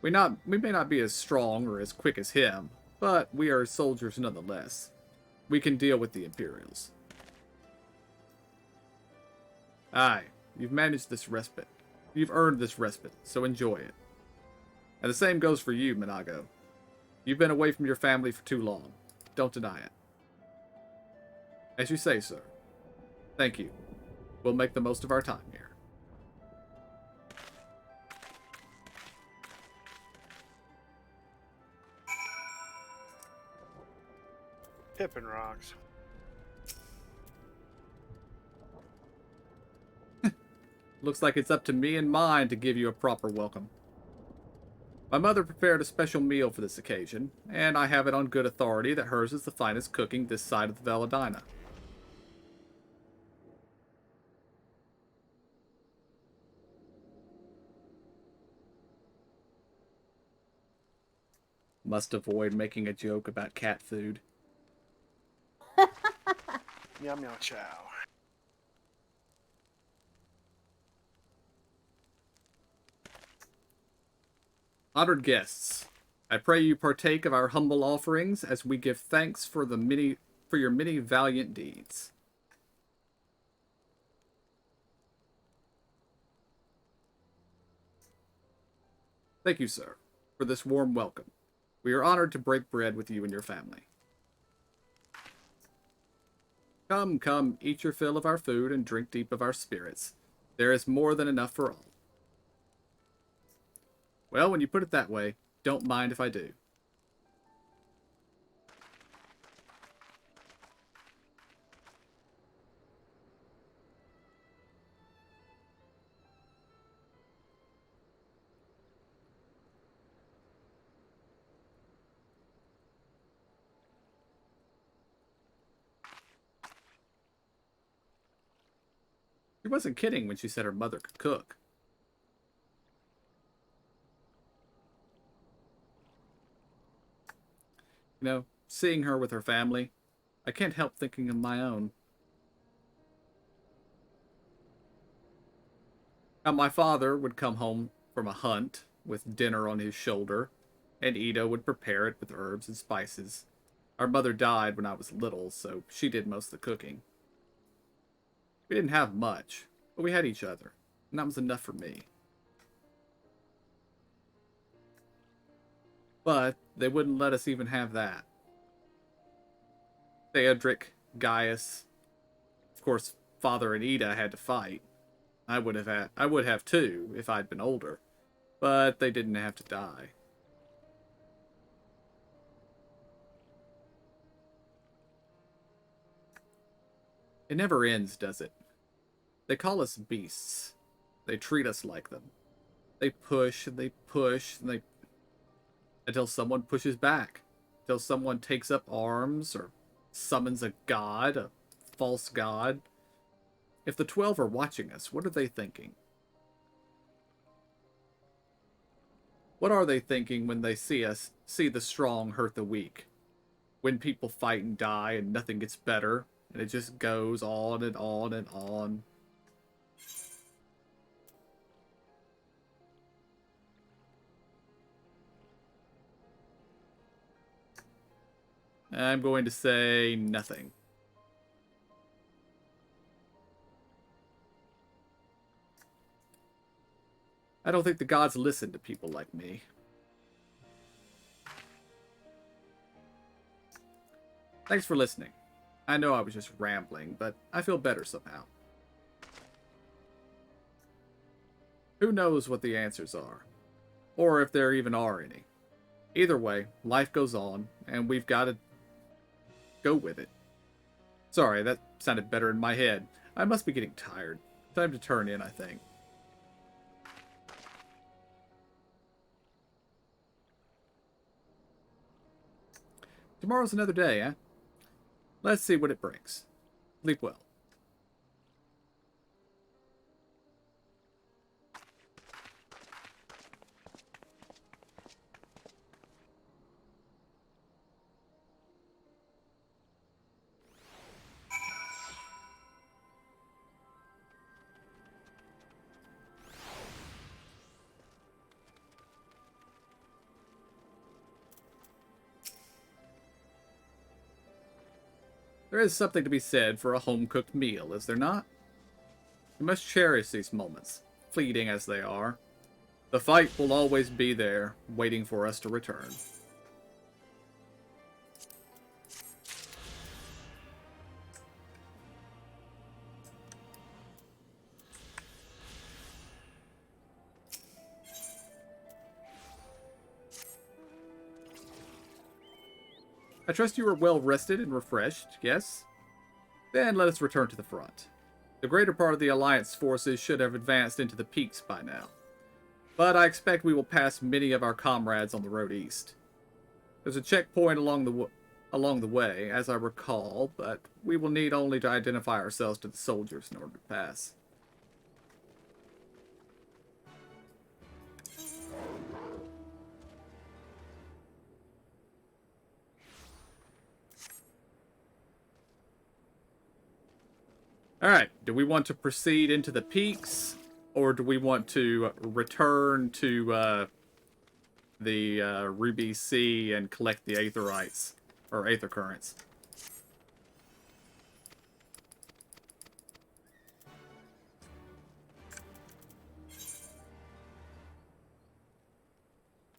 We may not be as strong or as quick as him, but we are soldiers nonetheless. We can deal with the Imperials. Aye, you've managed this respite. You've earned this respite, so enjoy it. And the same goes for you, Minago. You've been away from your family for too long. Don't deny it. As you say, sir. Thank you. We'll make the most of our time here. Pippin rocks. Looks like it's up to me and mine to give you a proper welcome. My mother prepared a special meal for this occasion, and I have it on good authority that hers is the finest cooking this side of the Veladina. Must avoid making a joke about cat food. Meow meow chow. Honored guests, I pray you partake of our humble offerings as we give thanks for your many valiant deeds. Thank you, sir, for this warm welcome. We are honored to break bread with you and your family. Come, come, eat your fill of our food and drink deep of our spirits. There is more than enough for all. Well, when you put it that way, don't mind if I do. She wasn't kidding when she said her mother could cook. You know, seeing her with her family, I can't help thinking of my own. Now, my father would come home from a hunt with dinner on his shoulder, and Ida would prepare it with herbs and spices. Our mother died when I was little, so she did most of the cooking. We didn't have much, but we had each other, and that was enough for me. But they wouldn't let us even have that. Theodric, Gaius, of course, Father and Ida had to fight. I would have too, if I'd been older, but they didn't have to die. It never ends, does it? They call us beasts. They treat us like them. They push and they push and until someone pushes back. Until someone takes up arms or summons a god, a false god. If the 12 are watching us, what are they thinking? What are they thinking when they see the strong hurt the weak? When people fight and die and nothing gets better, and it just goes on and on and on. I'm going to say nothing. I don't think the gods listen to people like me. Thanks for listening. I know I was just rambling, but I feel better somehow. Who knows what the answers are? Or if there even are any. Either way, life goes on, and we've got to go with it. Sorry, that sounded better in my head. I must be getting tired. Time to turn in, I think. Tomorrow's another day, eh? Let's see what it brings. Sleep well. There is something to be said for a home-cooked meal, is there not? We must cherish these moments, fleeting as they are. The fight will always be there, waiting for us to return. I trust you are well rested and refreshed, yes? Then let us return to the front. The greater part of the Alliance forces should have advanced into the peaks by now. But I expect we will pass many of our comrades on the road east. There's a checkpoint along the way, as I recall, but we will need only to identify ourselves to the soldiers in order to pass. Alright, do we want to proceed into the peaks, or do we want to return to the Ruby Sea and collect the Aetherites, or Aether Currents?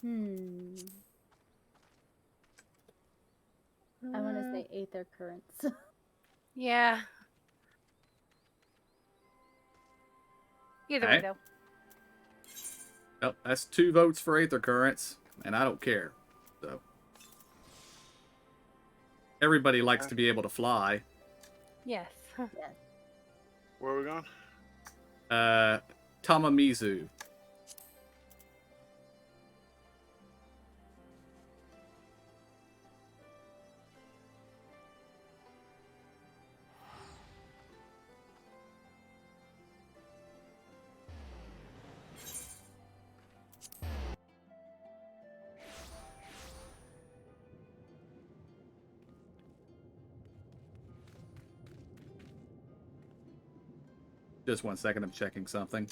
I want to say Aether Currents. Yeah. Either way, though. Well, that's 2 votes for Aether Currents, and I don't care. So everybody likes to be able to fly. Yes. Yes. Where are we going? Tamamizu. Just 1 second, I'm checking something.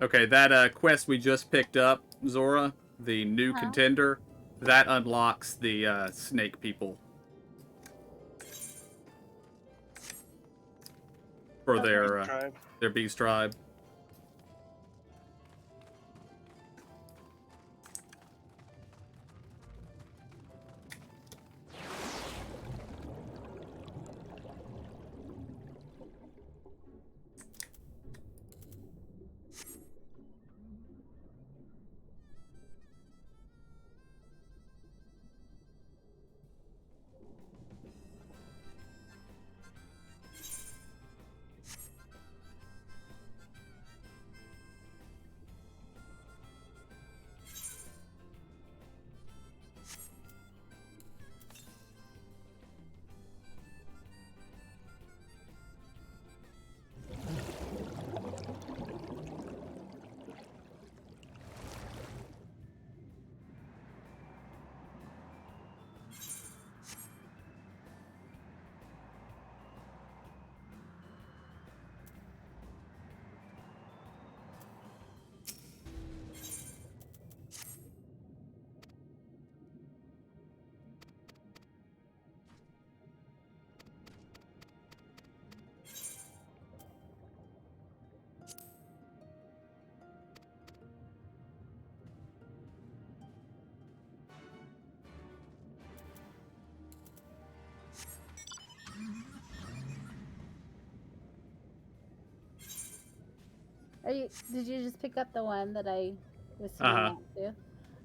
Okay, that quest we just picked up, Zora, the new contender, that unlocks the snake people. For their beast tribe. Did you just pick up the one that I was sending out to?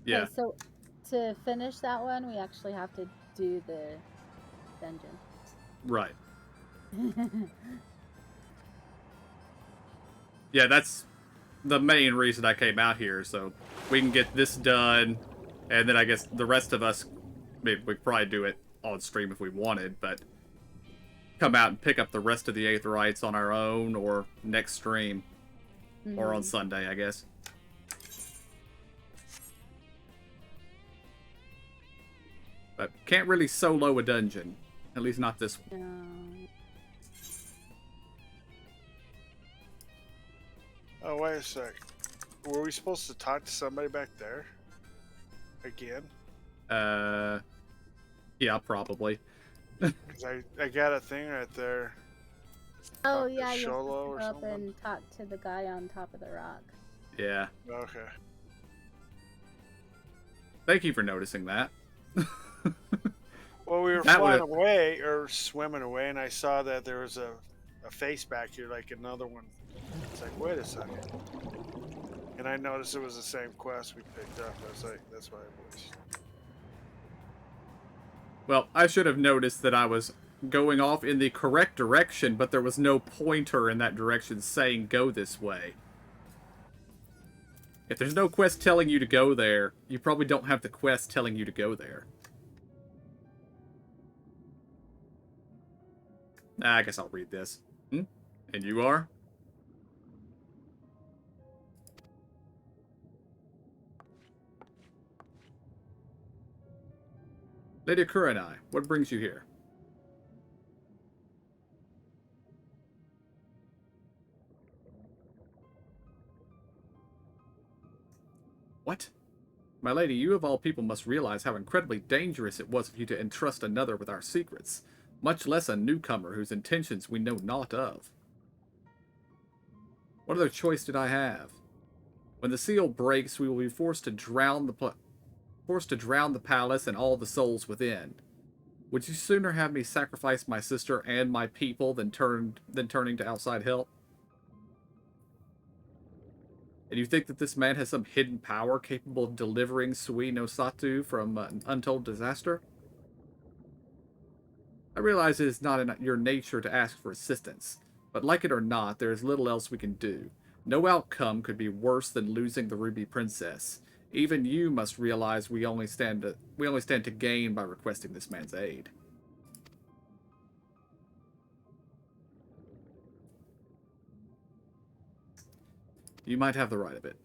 Yeah. Okay, so to finish that one, we actually have to do the dungeon. Right. Yeah, that's the main reason I came out here, so we can get this done, and then I guess the rest of us, maybe we could probably do it on stream if we wanted, but come out and pick up the rest of the Aetherites on our own, or next stream, or on Sunday, I guess. But can't really solo a dungeon, at least not this one. No. Oh, wait a sec. Were we supposed to talk to somebody back there? Again? Yeah, probably. Because I got a thing right there. Oh yeah, you're Sholo supposed to or go up and talk to the guy on top of the rock. Yeah. Okay. Thank you for noticing that. Well, we were flying away, or swimming away, and I saw that there was a face back here, like another one. It's like, wait a second. And I noticed it was the same quest we picked up. I was like, that's why I was. Well, I should have noticed that I was going off in the correct direction, but there was no pointer in that direction saying go this way. If there's no quest telling you to go there, you probably don't have the quest telling you to go there. I guess I'll read this. And you are? Lady Kurenai, what brings you here? What? My lady, you of all people must realize how incredibly dangerous it was of you to entrust another with our secrets, much less a newcomer whose intentions we know naught of. What other choice did I have? When the seal breaks, we will be forced to drown the palace and all the souls within. Would you sooner have me sacrifice my sister and my people than turning to outside help? And you think that this man has some hidden power capable of delivering Sui no Satu from an untold disaster? I realize it is not in your nature to ask for assistance, but like it or not, there is little else we can do. No outcome could be worse than losing the Ruby Princess. Even you must realize we only stand to gain by requesting this man's aid. You might have the right of it.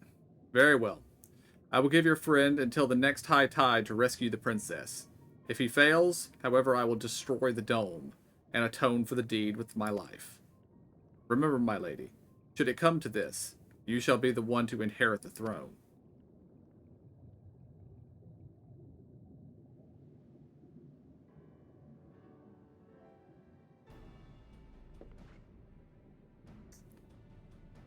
Very well. I will give your friend until the next high tide to rescue the princess. If he fails, however, I will destroy the dome and atone for the deed with my life. Remember, my lady, should it come to this, you shall be the one to inherit the throne.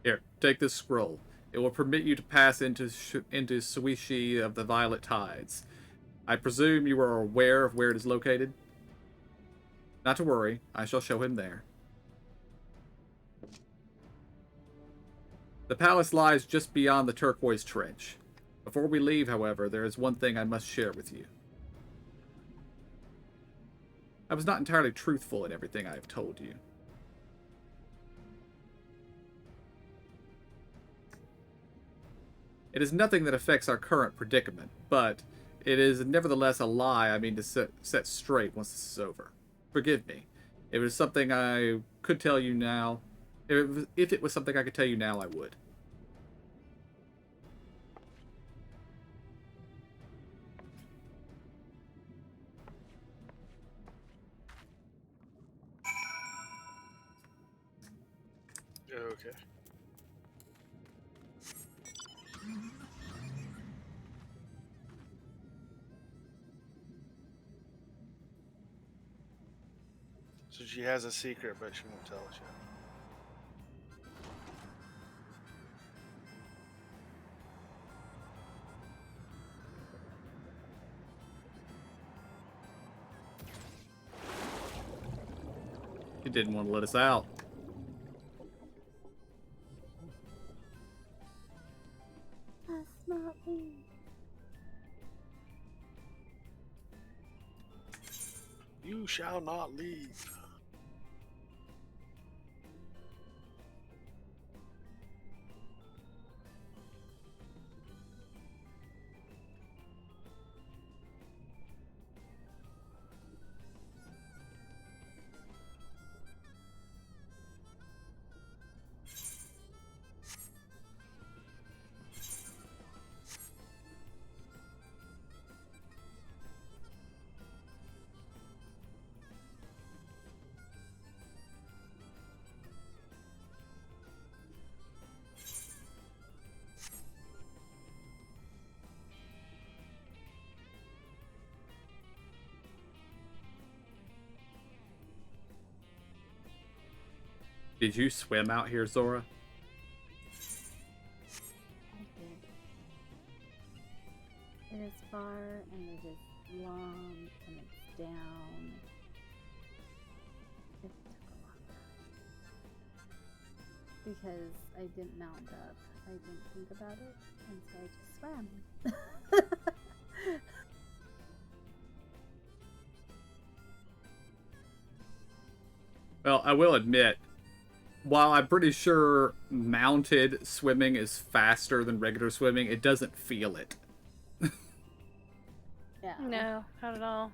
Here, take this scroll. It will permit you to pass into Suishi of the Violet Tides. I presume you are aware of where it is located? Not to worry, I shall show him there. The palace lies just beyond the turquoise trench. Before we leave, however, there is one thing I must share with you. I was not entirely truthful in everything I have told you. It is nothing that affects our current predicament, but it is nevertheless a lie I mean to set straight once this is over. Forgive me. If it was something I could tell you now, if it was something I could tell you now, I would. Okay. So she has a secret, but she won't tell us yet. He didn't want to let us out. not leave. You shall not leave. Did you swim out here, Zora? I did. It is far and it is long and it's down. It took a long time. Because I didn't mount up. I didn't think about it, and so I just swam. Well, I will admit, while I'm pretty sure mounted swimming is faster than regular swimming, it doesn't feel it. Yeah. No, not at all.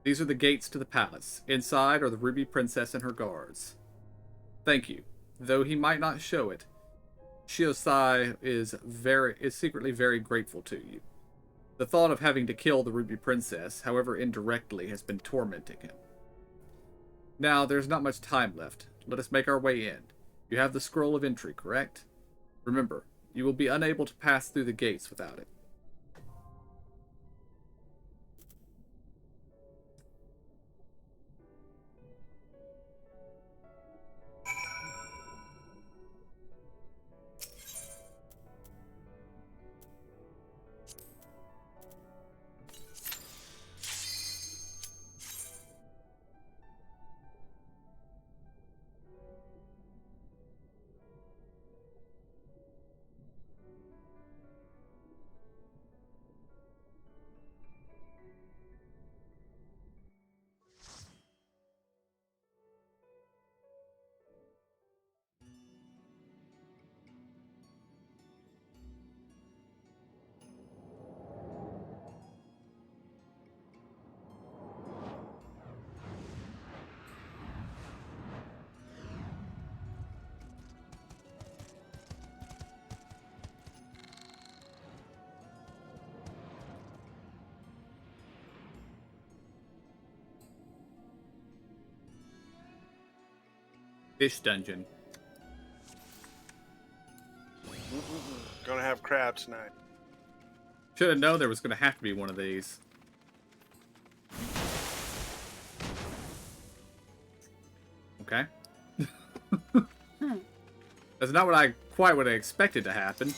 These are the gates to the palace. Inside are the Ruby Princess and her guards. Thank you. Though he might not show it, Shiosai is secretly very grateful to you. The thought of having to kill the Ruby Princess, however indirectly, has been tormenting him. Now, there's not much time left. Let us make our way in. You have the Scroll of Entry, correct? Remember, you will be unable to pass through the gates without it. Fish dungeon. Gonna have crab tonight. Should have known there was going to have to be one of these. Okay. That's not what I quite would have expected to happen.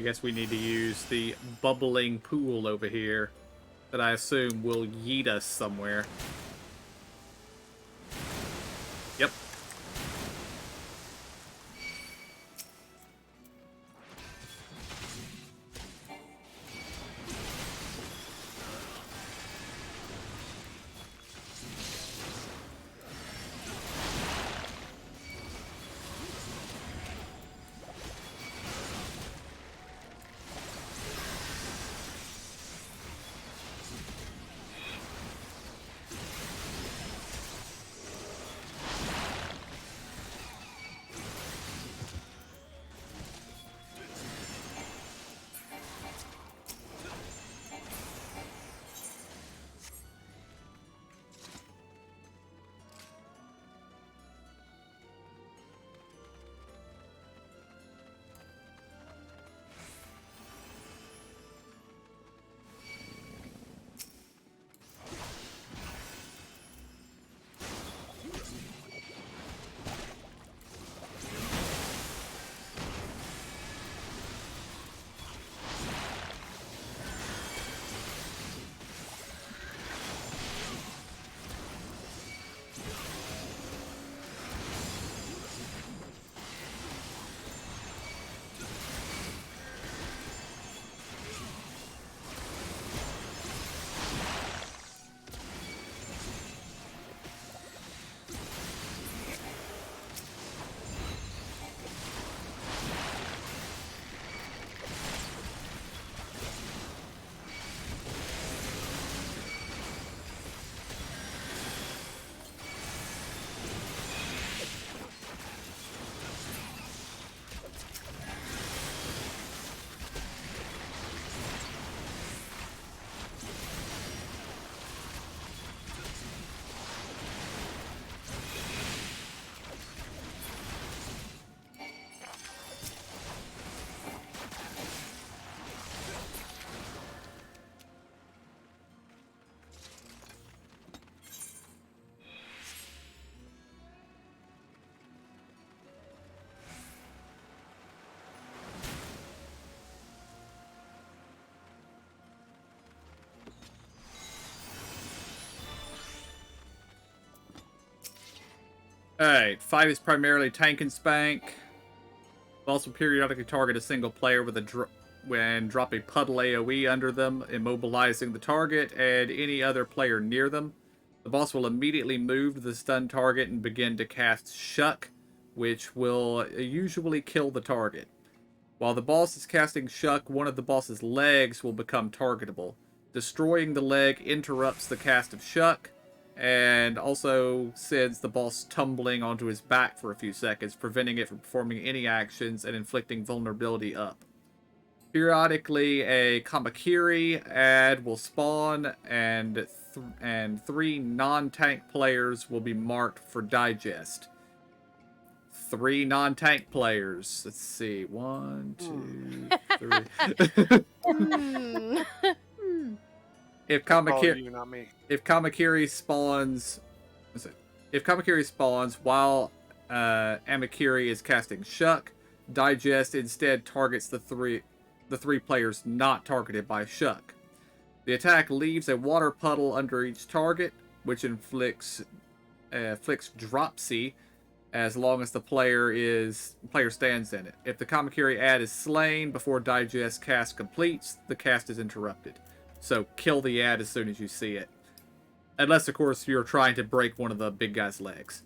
I guess we need to use the bubbling pool over here that I assume will yeet us somewhere. Yep. Alright, 5 is primarily tank and spank. Also periodically target a single player with a drop a puddle AoE under them, immobilizing the target and any other player near them. The boss will immediately move to the stunned target and begin to cast Shuck, which will usually kill the target. While the boss is casting Shuck, one of the boss's legs will become targetable. Destroying the leg interrupts the cast of Shuck, and also sends the boss tumbling onto his back for a few seconds, preventing it from performing any actions and inflicting vulnerability up. Periodically, a Kamakiri ad will spawn, and 3 non-tank players will be marked for digest. 3 non-tank players. Let's see. 1, 2, 3. If Kamakiri spawns, while Amakiri is casting Shuck, Digest instead targets the three players not targeted by Shuck. The attack leaves a water puddle under each target, which inflicts dropsy as long as the player stands in it. If the Kamakiri ad is slain before Digest cast completes, the cast is interrupted. So kill the ad as soon as you see it. Unless, of course, you're trying to break one of the big guy's legs.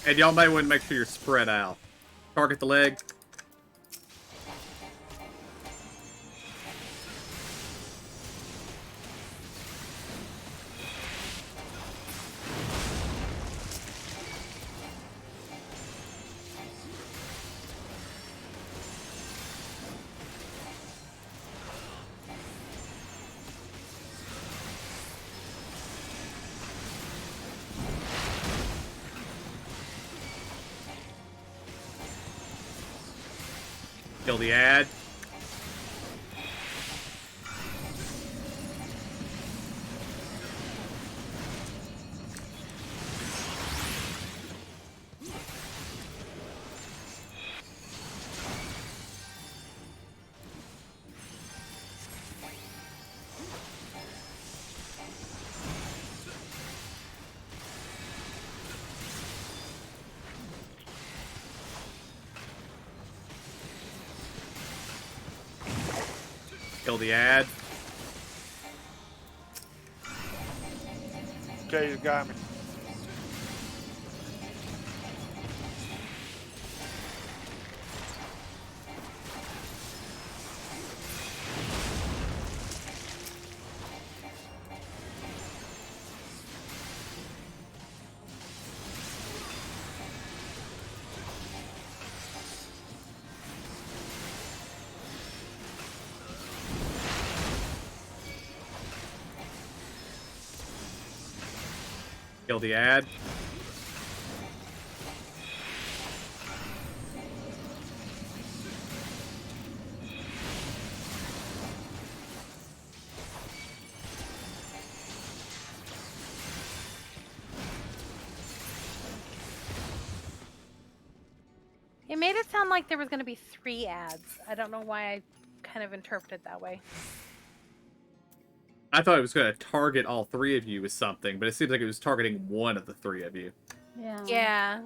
And y'all might want to make sure you're spread out. Target the leg. Kill the ad. Kill the ad. Okay, you got me. Kill the ad. It made it sound like there was going to be 3 ads. I don't know why I kind of interpreted that way. I thought it was going to target all 3 of you with something, but it seems like it was targeting one of the 3 of you. Yeah. Yeah.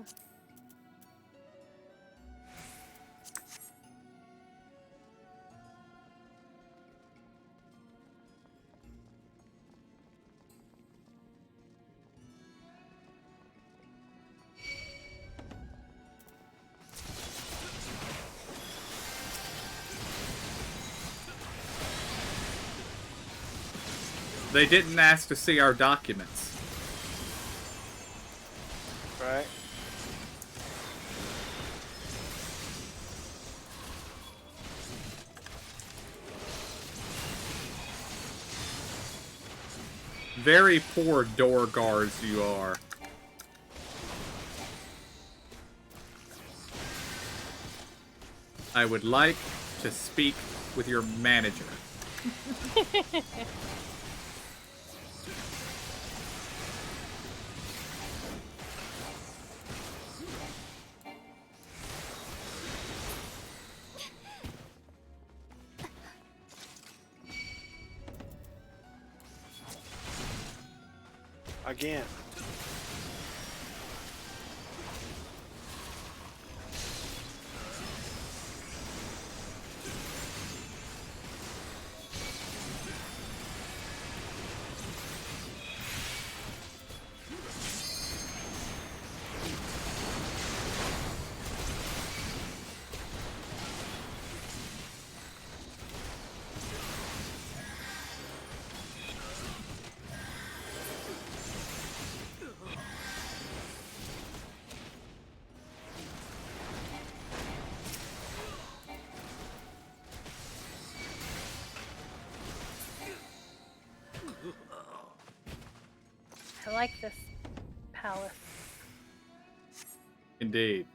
They didn't ask to see our documents. Right. Very poor door guards you are. I would like to speak with your manager. Again. I like this palace. Indeed.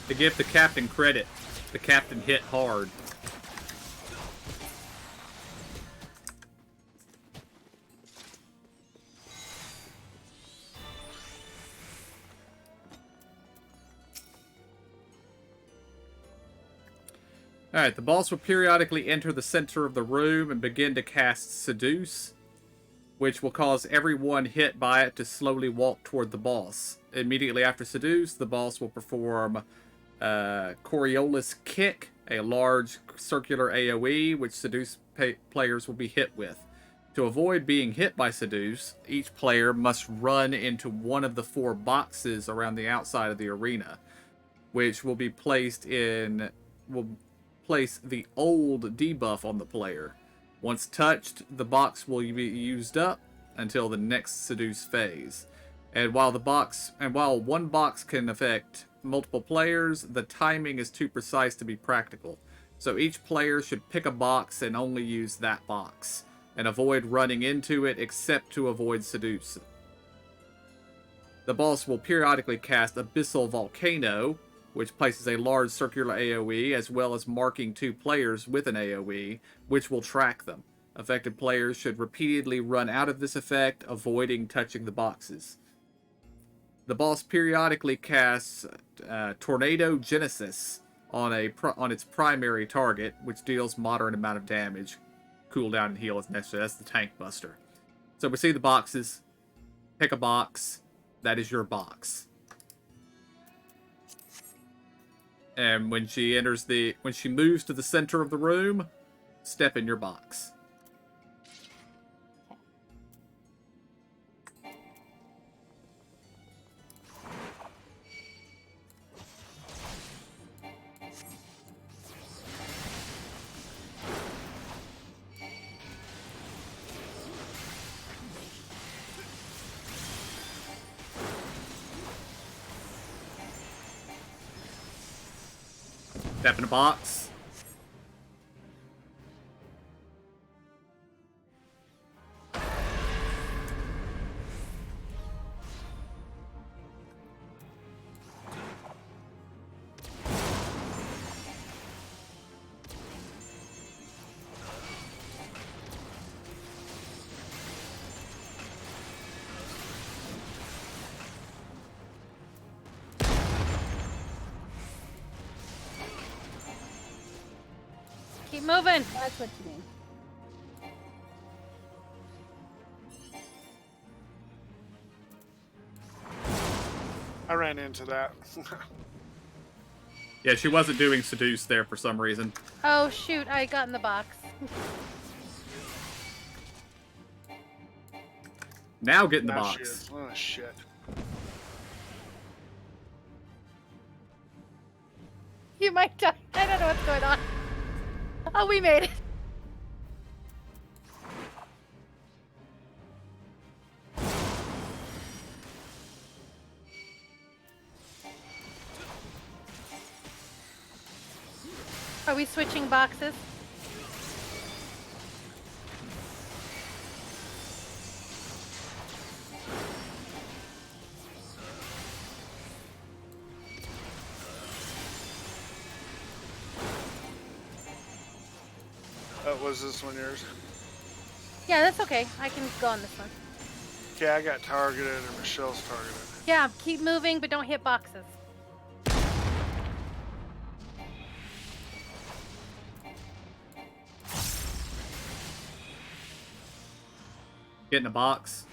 To give the captain credit, the captain hit hard. Alright, the boss will periodically enter the center of the room and begin to cast Seduce, which will cause everyone hit by it to slowly walk toward the boss. Immediately after Seduce, the boss will perform Coriolis Kick, a large circular AoE, which Seduce players will be hit with. To avoid being hit by Seduce, each player must run into one of the 4 boxes around the outside of the arena, which will be placed in... will place the old debuff on the player. Once touched, the box will be used up until the next Seduce phase. And while one box can affect multiple players, the timing is too precise to be practical. So each player should pick a box and only use that box, and avoid running into it except to avoid Seduce. The boss will periodically cast Abyssal Volcano, which places a large circular AoE, as well as marking 2 players with an AoE, which will track them. Affected players should repeatedly run out of this effect, avoiding touching the boxes. The boss periodically casts Tornado Genesis on its primary target, which deals moderate amount of damage. Cooldown and heal is necessary. That's the Tank Buster. So we see the boxes. Pick a box. That is your box. And when she moves to the center of the room, step in your box. Step in a box. Keep moving. That's what you mean. I ran into that. Yeah, she wasn't doing Seduce there for some reason. Oh shoot, I got in the box. Now get in the Now box. she is. Oh shit. You might die. I don't know what's going on. Oh, we made it. Are we switching boxes? Was this one yours? Yeah, that's okay. I can go on this one. Okay, I got targeted and Michelle's targeted. Yeah, keep moving, but don't hit boxes. Get in a box.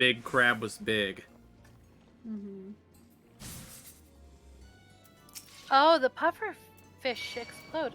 big crab was big. Mm-hmm. Oh, the puffer fish explode.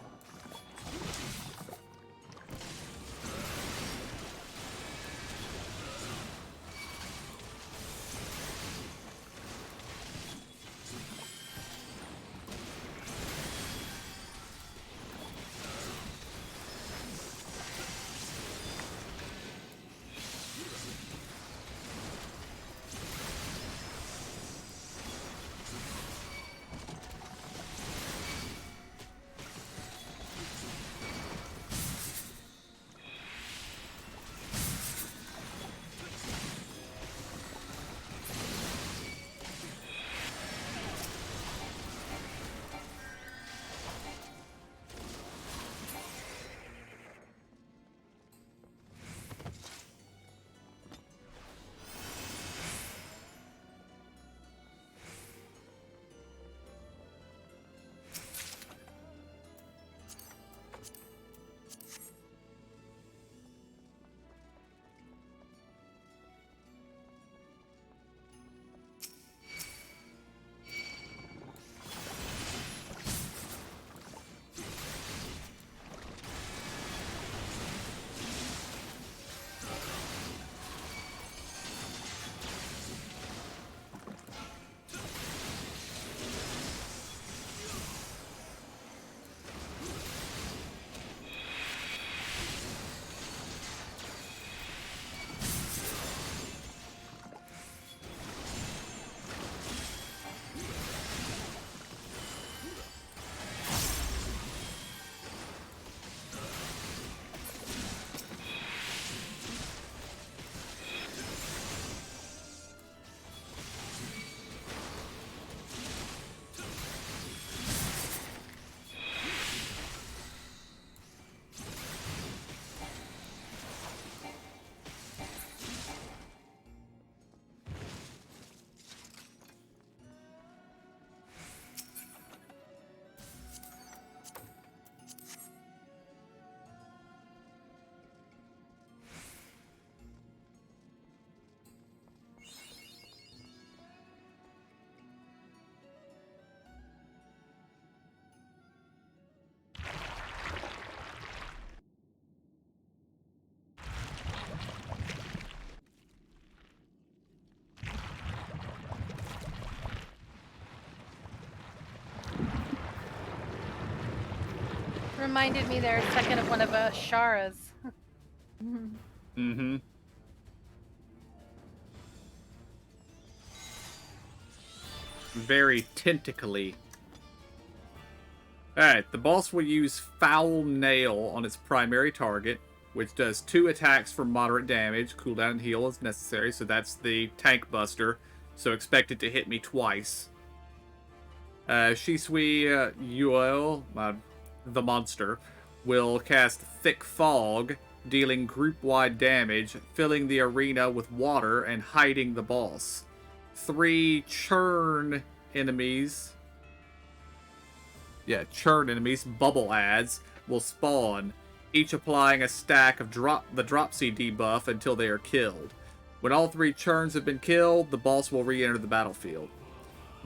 Reminded me there a second of one of Shara's. Mm-hmm. Very tentacly. Alright, the boss will use Foul Nail on its primary target, which does 2 attacks for moderate damage. Cooldown and heal is necessary, so that's the tank buster. So expect it to hit me twice. Shisui Yuel, the monster, will cast Thick Fog, dealing group-wide damage, filling the arena with water and hiding the boss. 3 churn enemies, bubble ads, will spawn, each applying a stack of the Dropsy debuff until they are killed. When all 3 churns have been killed, the boss will re-enter the battlefield.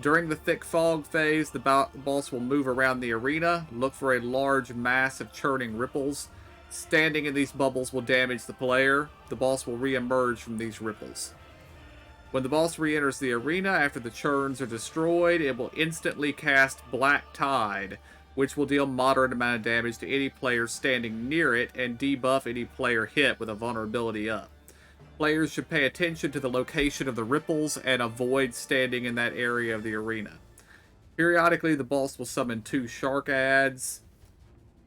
During the Thick Fog phase, the boss will move around the arena, look for a large mass of churning ripples. Standing in these bubbles will damage the player. The boss will re-emerge from these ripples. When the boss re-enters the arena after the churns are destroyed, it will instantly cast Black Tide, which will deal moderate amount of damage to any player standing near it and debuff any player hit with a vulnerability up. Players should pay attention to the location of the ripples and avoid standing in that area of the arena. Periodically, the boss will summon 2 shark ads,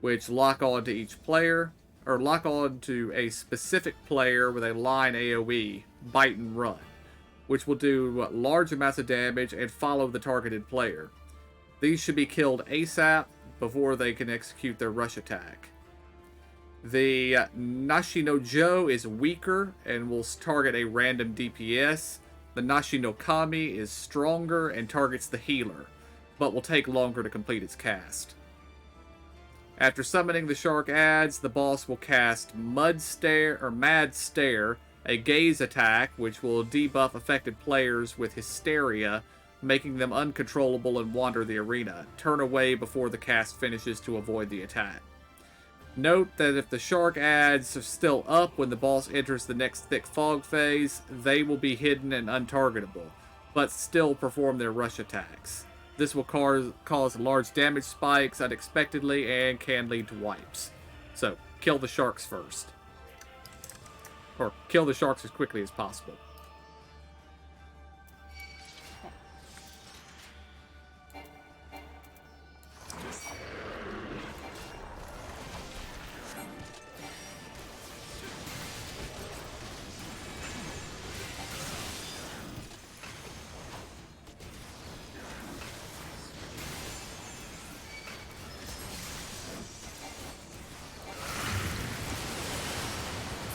which lock on to each player, or lock on to a specific player with a line AoE, Bite and Run, which will do large amounts of damage and follow the targeted player. These should be killed ASAP before they can execute their rush attack. The Nashi no Jo is weaker and will target a random DPS. The Nashi no Kami is stronger and targets the healer, but will take longer to complete its cast. After summoning the shark ads, the boss will cast Mad Stare, A gaze attack, which will debuff affected players with hysteria, making them uncontrollable and wander the arena. Turn away before the cast finishes to avoid the attack. Note that if the shark adds are still up when the boss enters the next thick fog phase, they will be hidden and untargetable, but still perform their rush attacks. This will cause large damage spikes unexpectedly and can lead to wipes. So, kill the sharks first. Or kill the sharks as quickly as possible.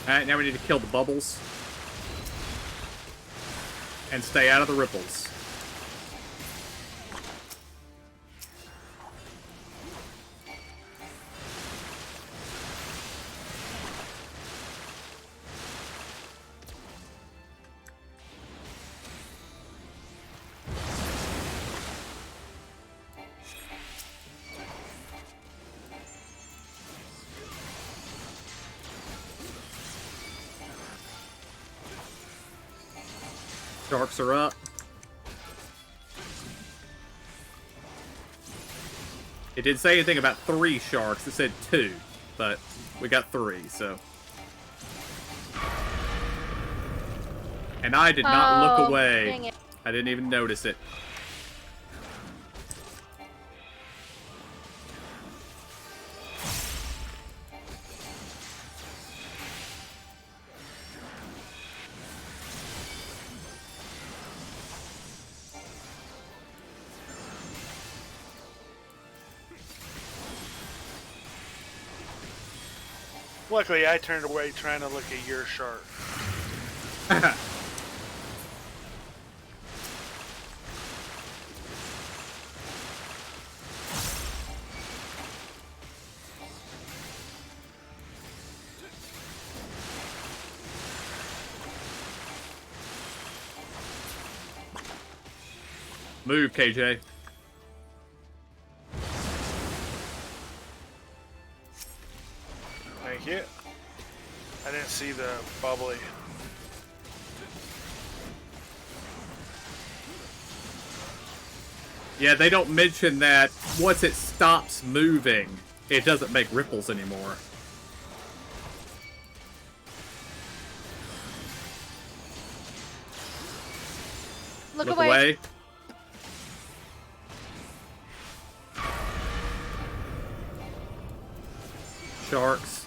Alright, now we need to kill the bubbles. And stay out of the ripples. Sharks are up. It didn't say anything about 3 sharks. It said 2, but we got 3, so. And I did not look away. Dang it. I didn't even notice it. Luckily, I turned away trying to look at your shark. Move, KJ. Thank you. I didn't see the bubbly. Yeah, they don't mention that once it stops moving, it doesn't make ripples anymore. Look away. Sharks.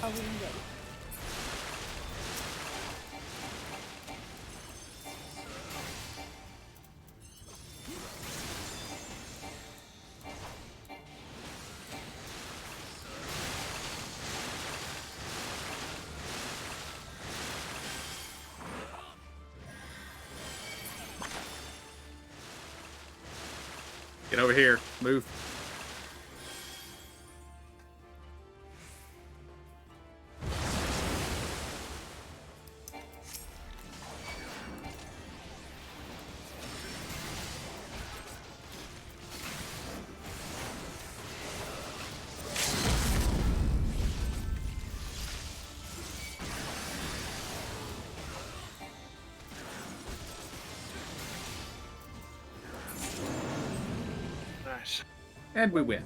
Are we ready? Get over here. Move. Nice. And we win.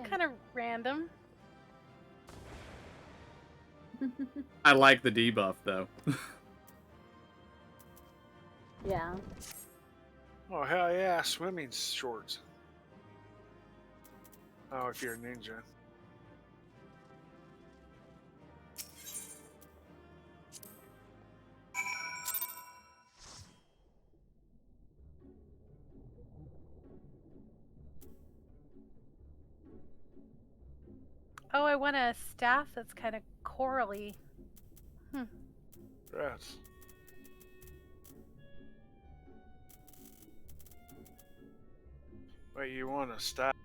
kind of random. I like the debuff though. Yeah. Oh, hell yeah, swimming shorts. Oh, if you're a ninja. Oh, I want a staff that's kind of corally. Yes. Wait, you want to stop?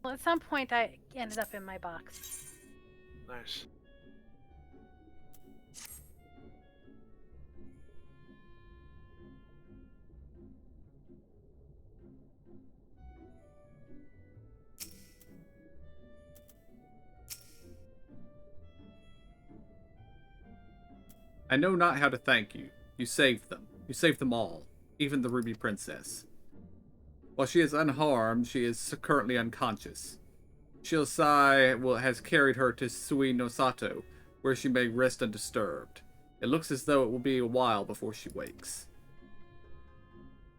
Well, at some point I ended up in my box. Nice. I know not how to thank you. You saved them. You saved them all, even the Ruby Princess. While she is unharmed, she is currently unconscious. Shiosai has carried her to Sui no Sato, where she may rest undisturbed. It looks as though it will be a while before she wakes.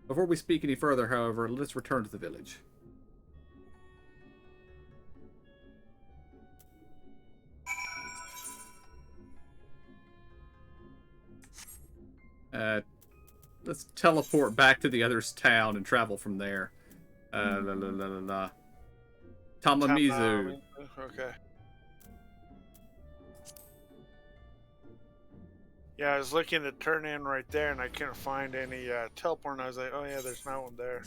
Before we speak any further, however, let us return to the village. Let's teleport back to the other's town and travel from there. Tamamizu. Okay. Yeah, I was looking to turn in right there, and I couldn't find any teleport. And I was like, oh yeah, there's not one there.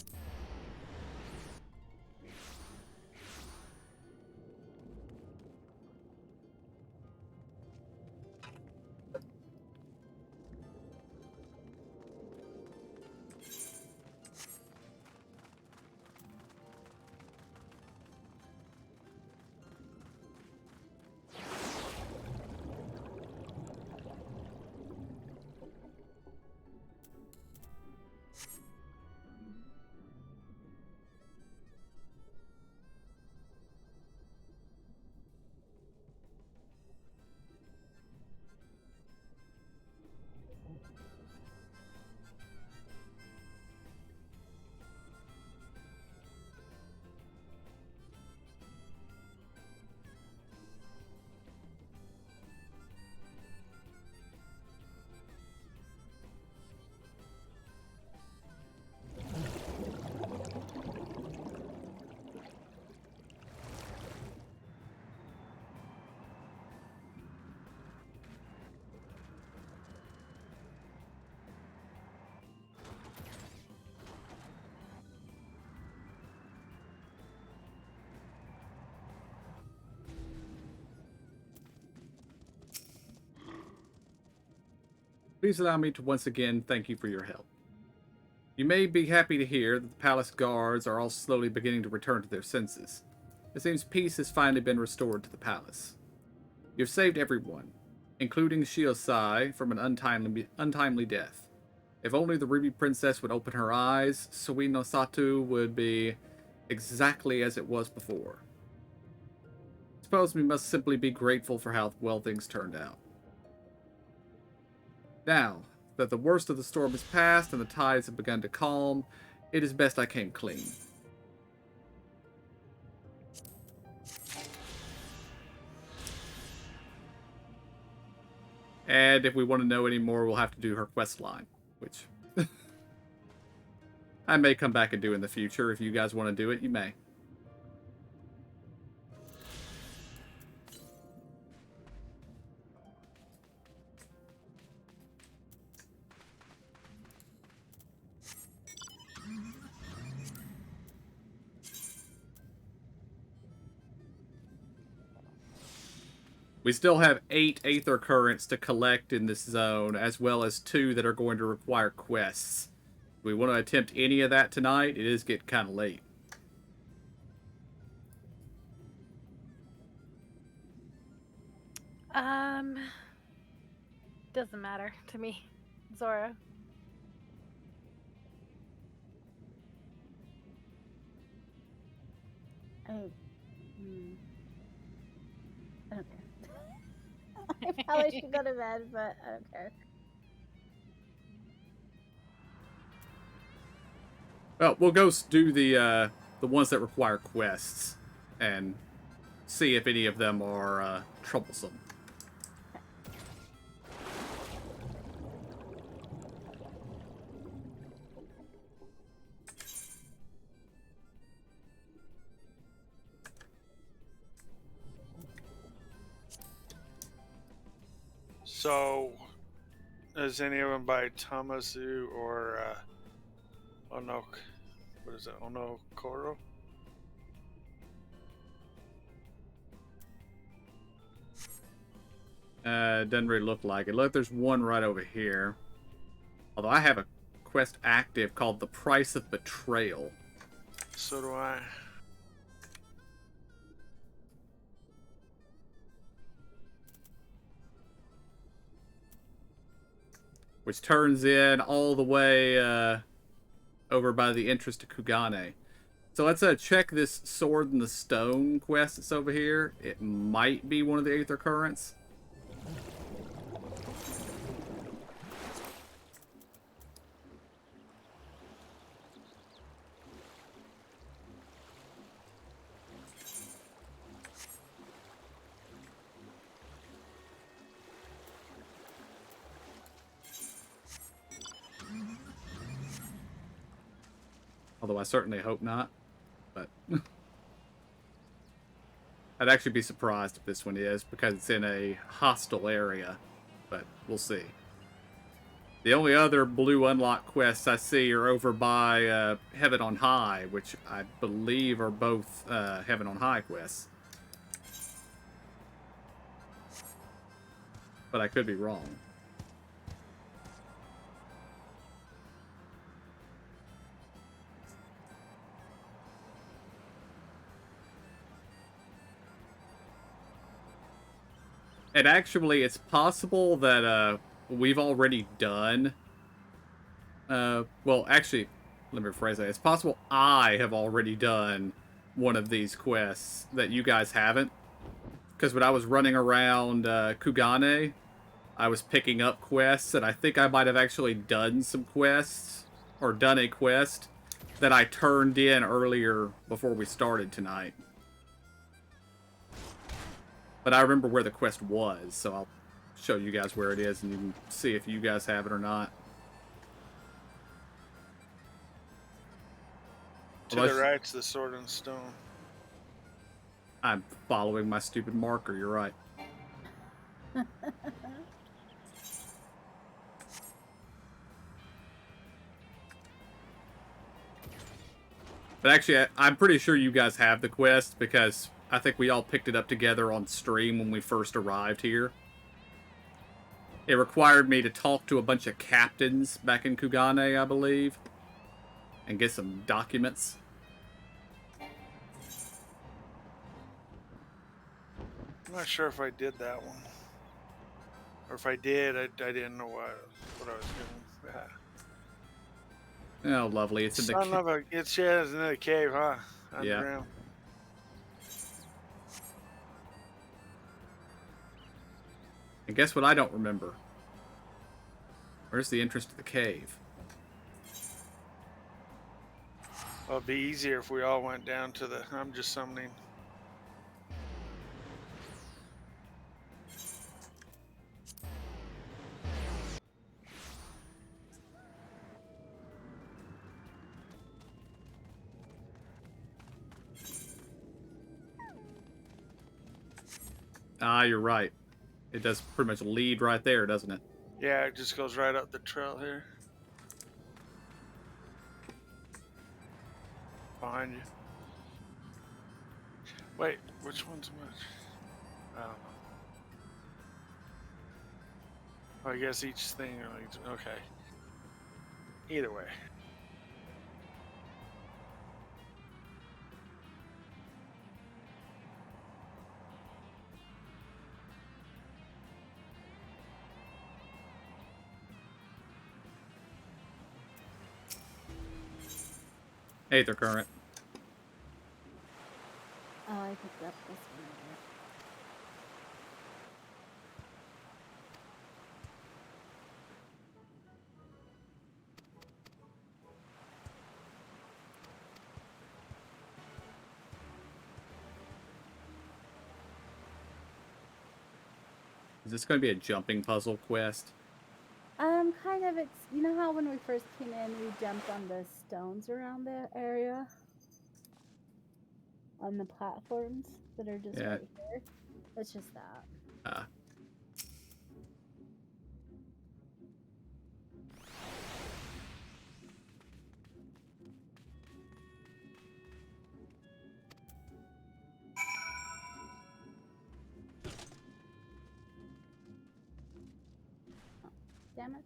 Please allow me to once again thank you for your help. You may be happy to hear that the palace guards are all slowly beginning to return to their senses. It seems peace has finally been restored to the palace. You have saved everyone, including Shiosai, from an untimely death. If only the Ruby Princess would open her eyes, Sui no Sato would be exactly as it was before. I suppose we must simply be grateful for how well things turned out. Now that the worst of the storm is past and the tides have begun to calm, it is best I came clean. And if we want to know any more, we'll have to do her quest line, which I may come back and do in the future. If you guys want to do it, you may. We still have 8 Aether Currents to collect in this zone, as well as 2 that are going to require quests. If we want to attempt any of that tonight, it is getting kind of late. Doesn't matter to me, Zora. I don't care. I probably should go to bed, but I don't care. Well, we'll go do the ones that require quests and see if any of them are troublesome. So, is any of them by Tamazu or Ono? What is it? Onokoro? Doesn't really look like it. Look, there's one right over here. Although I have a quest active called The Price of Betrayal. So do I. Which turns in all the way over by the entrance to Kugane. So let's check this Sword in the Stone quest that's over here. It might be one of the Aether Currents. Although I certainly hope not. But I'd actually be surprised if this one is, because it's in a hostile area. But we'll see. The only other blue unlock quests I see are over by Heaven on High, which I believe are both Heaven on High quests. But I could be wrong. And actually, it's possible that we've already done... well, actually, let me rephrase that. It's possible I have already done one of these quests that you guys haven't. Because when I was running around Kugane, I was picking up quests, and I think I might have actually done some quests, or done a quest, that I turned in earlier before we started tonight. But I remember where the quest was, so I'll show you guys where it is, and you can see if you guys have it or not. To the right's the Sword and Stone. I'm following my stupid marker, you're right. But actually, I'm pretty sure you guys have the quest, because I think we all picked it up together on stream when we first arrived here. It required me to talk to a bunch of captains back in Kugane, I believe, and get some documents. I'm not sure if I did that one. Or if I did, I didn't know what I was doing. Oh, lovely. It's in the cave. It's in the cave, huh? Underground. Yeah. And guess what I don't remember? Where's the entrance to the cave? Well, it'd be easier if we all went down to the... I'm just summoning. Ah, you're right. It does pretty much lead right there, doesn't it? Yeah, it just goes right up the trail here. Behind you. Wait, which one's which? I don't know. Oh, I guess each thing, okay. Either way. Aether Current. picked up this one over. Is this going to be a jumping puzzle quest? Kind of. It's, you know how when we first came in, we jumped on the stones around the area? On the platforms that are just right here? It's just that. Damn it.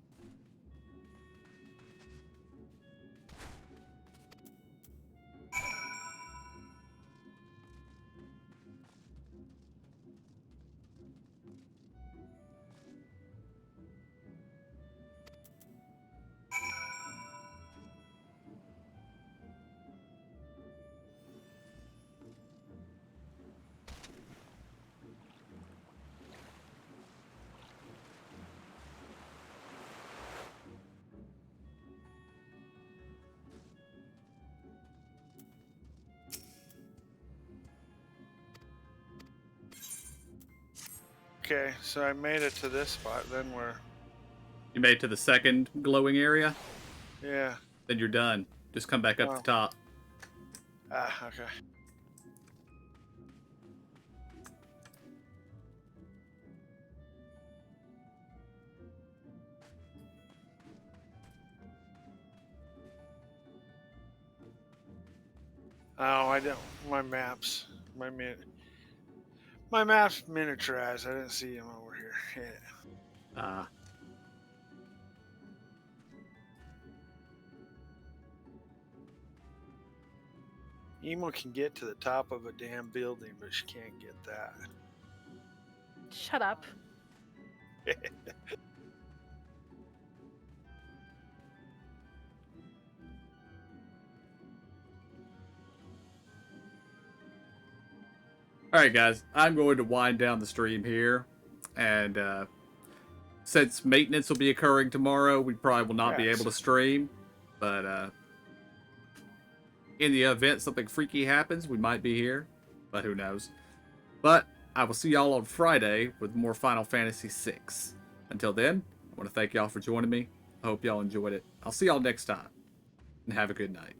Okay, so I made it to this spot. Then we're... You made it to the second glowing area? Yeah. Then you're done. Just come back up to the top. Ah, okay. Oh, I don't. My maps. My map's miniaturized. I didn't see him over here. Yeah. Emo can get to the top of a damn building, but she can't get that. Shut up. Alright guys, I'm going to wind down the stream here, and since maintenance will be occurring tomorrow, we probably will not be able to stream, but in the event something freaky happens, we might be here, but who knows. But I will see y'all on Friday with more Final Fantasy VI. Until then, I want to thank y'all for joining me. I hope y'all enjoyed it. I'll see y'all next time, and have a good night.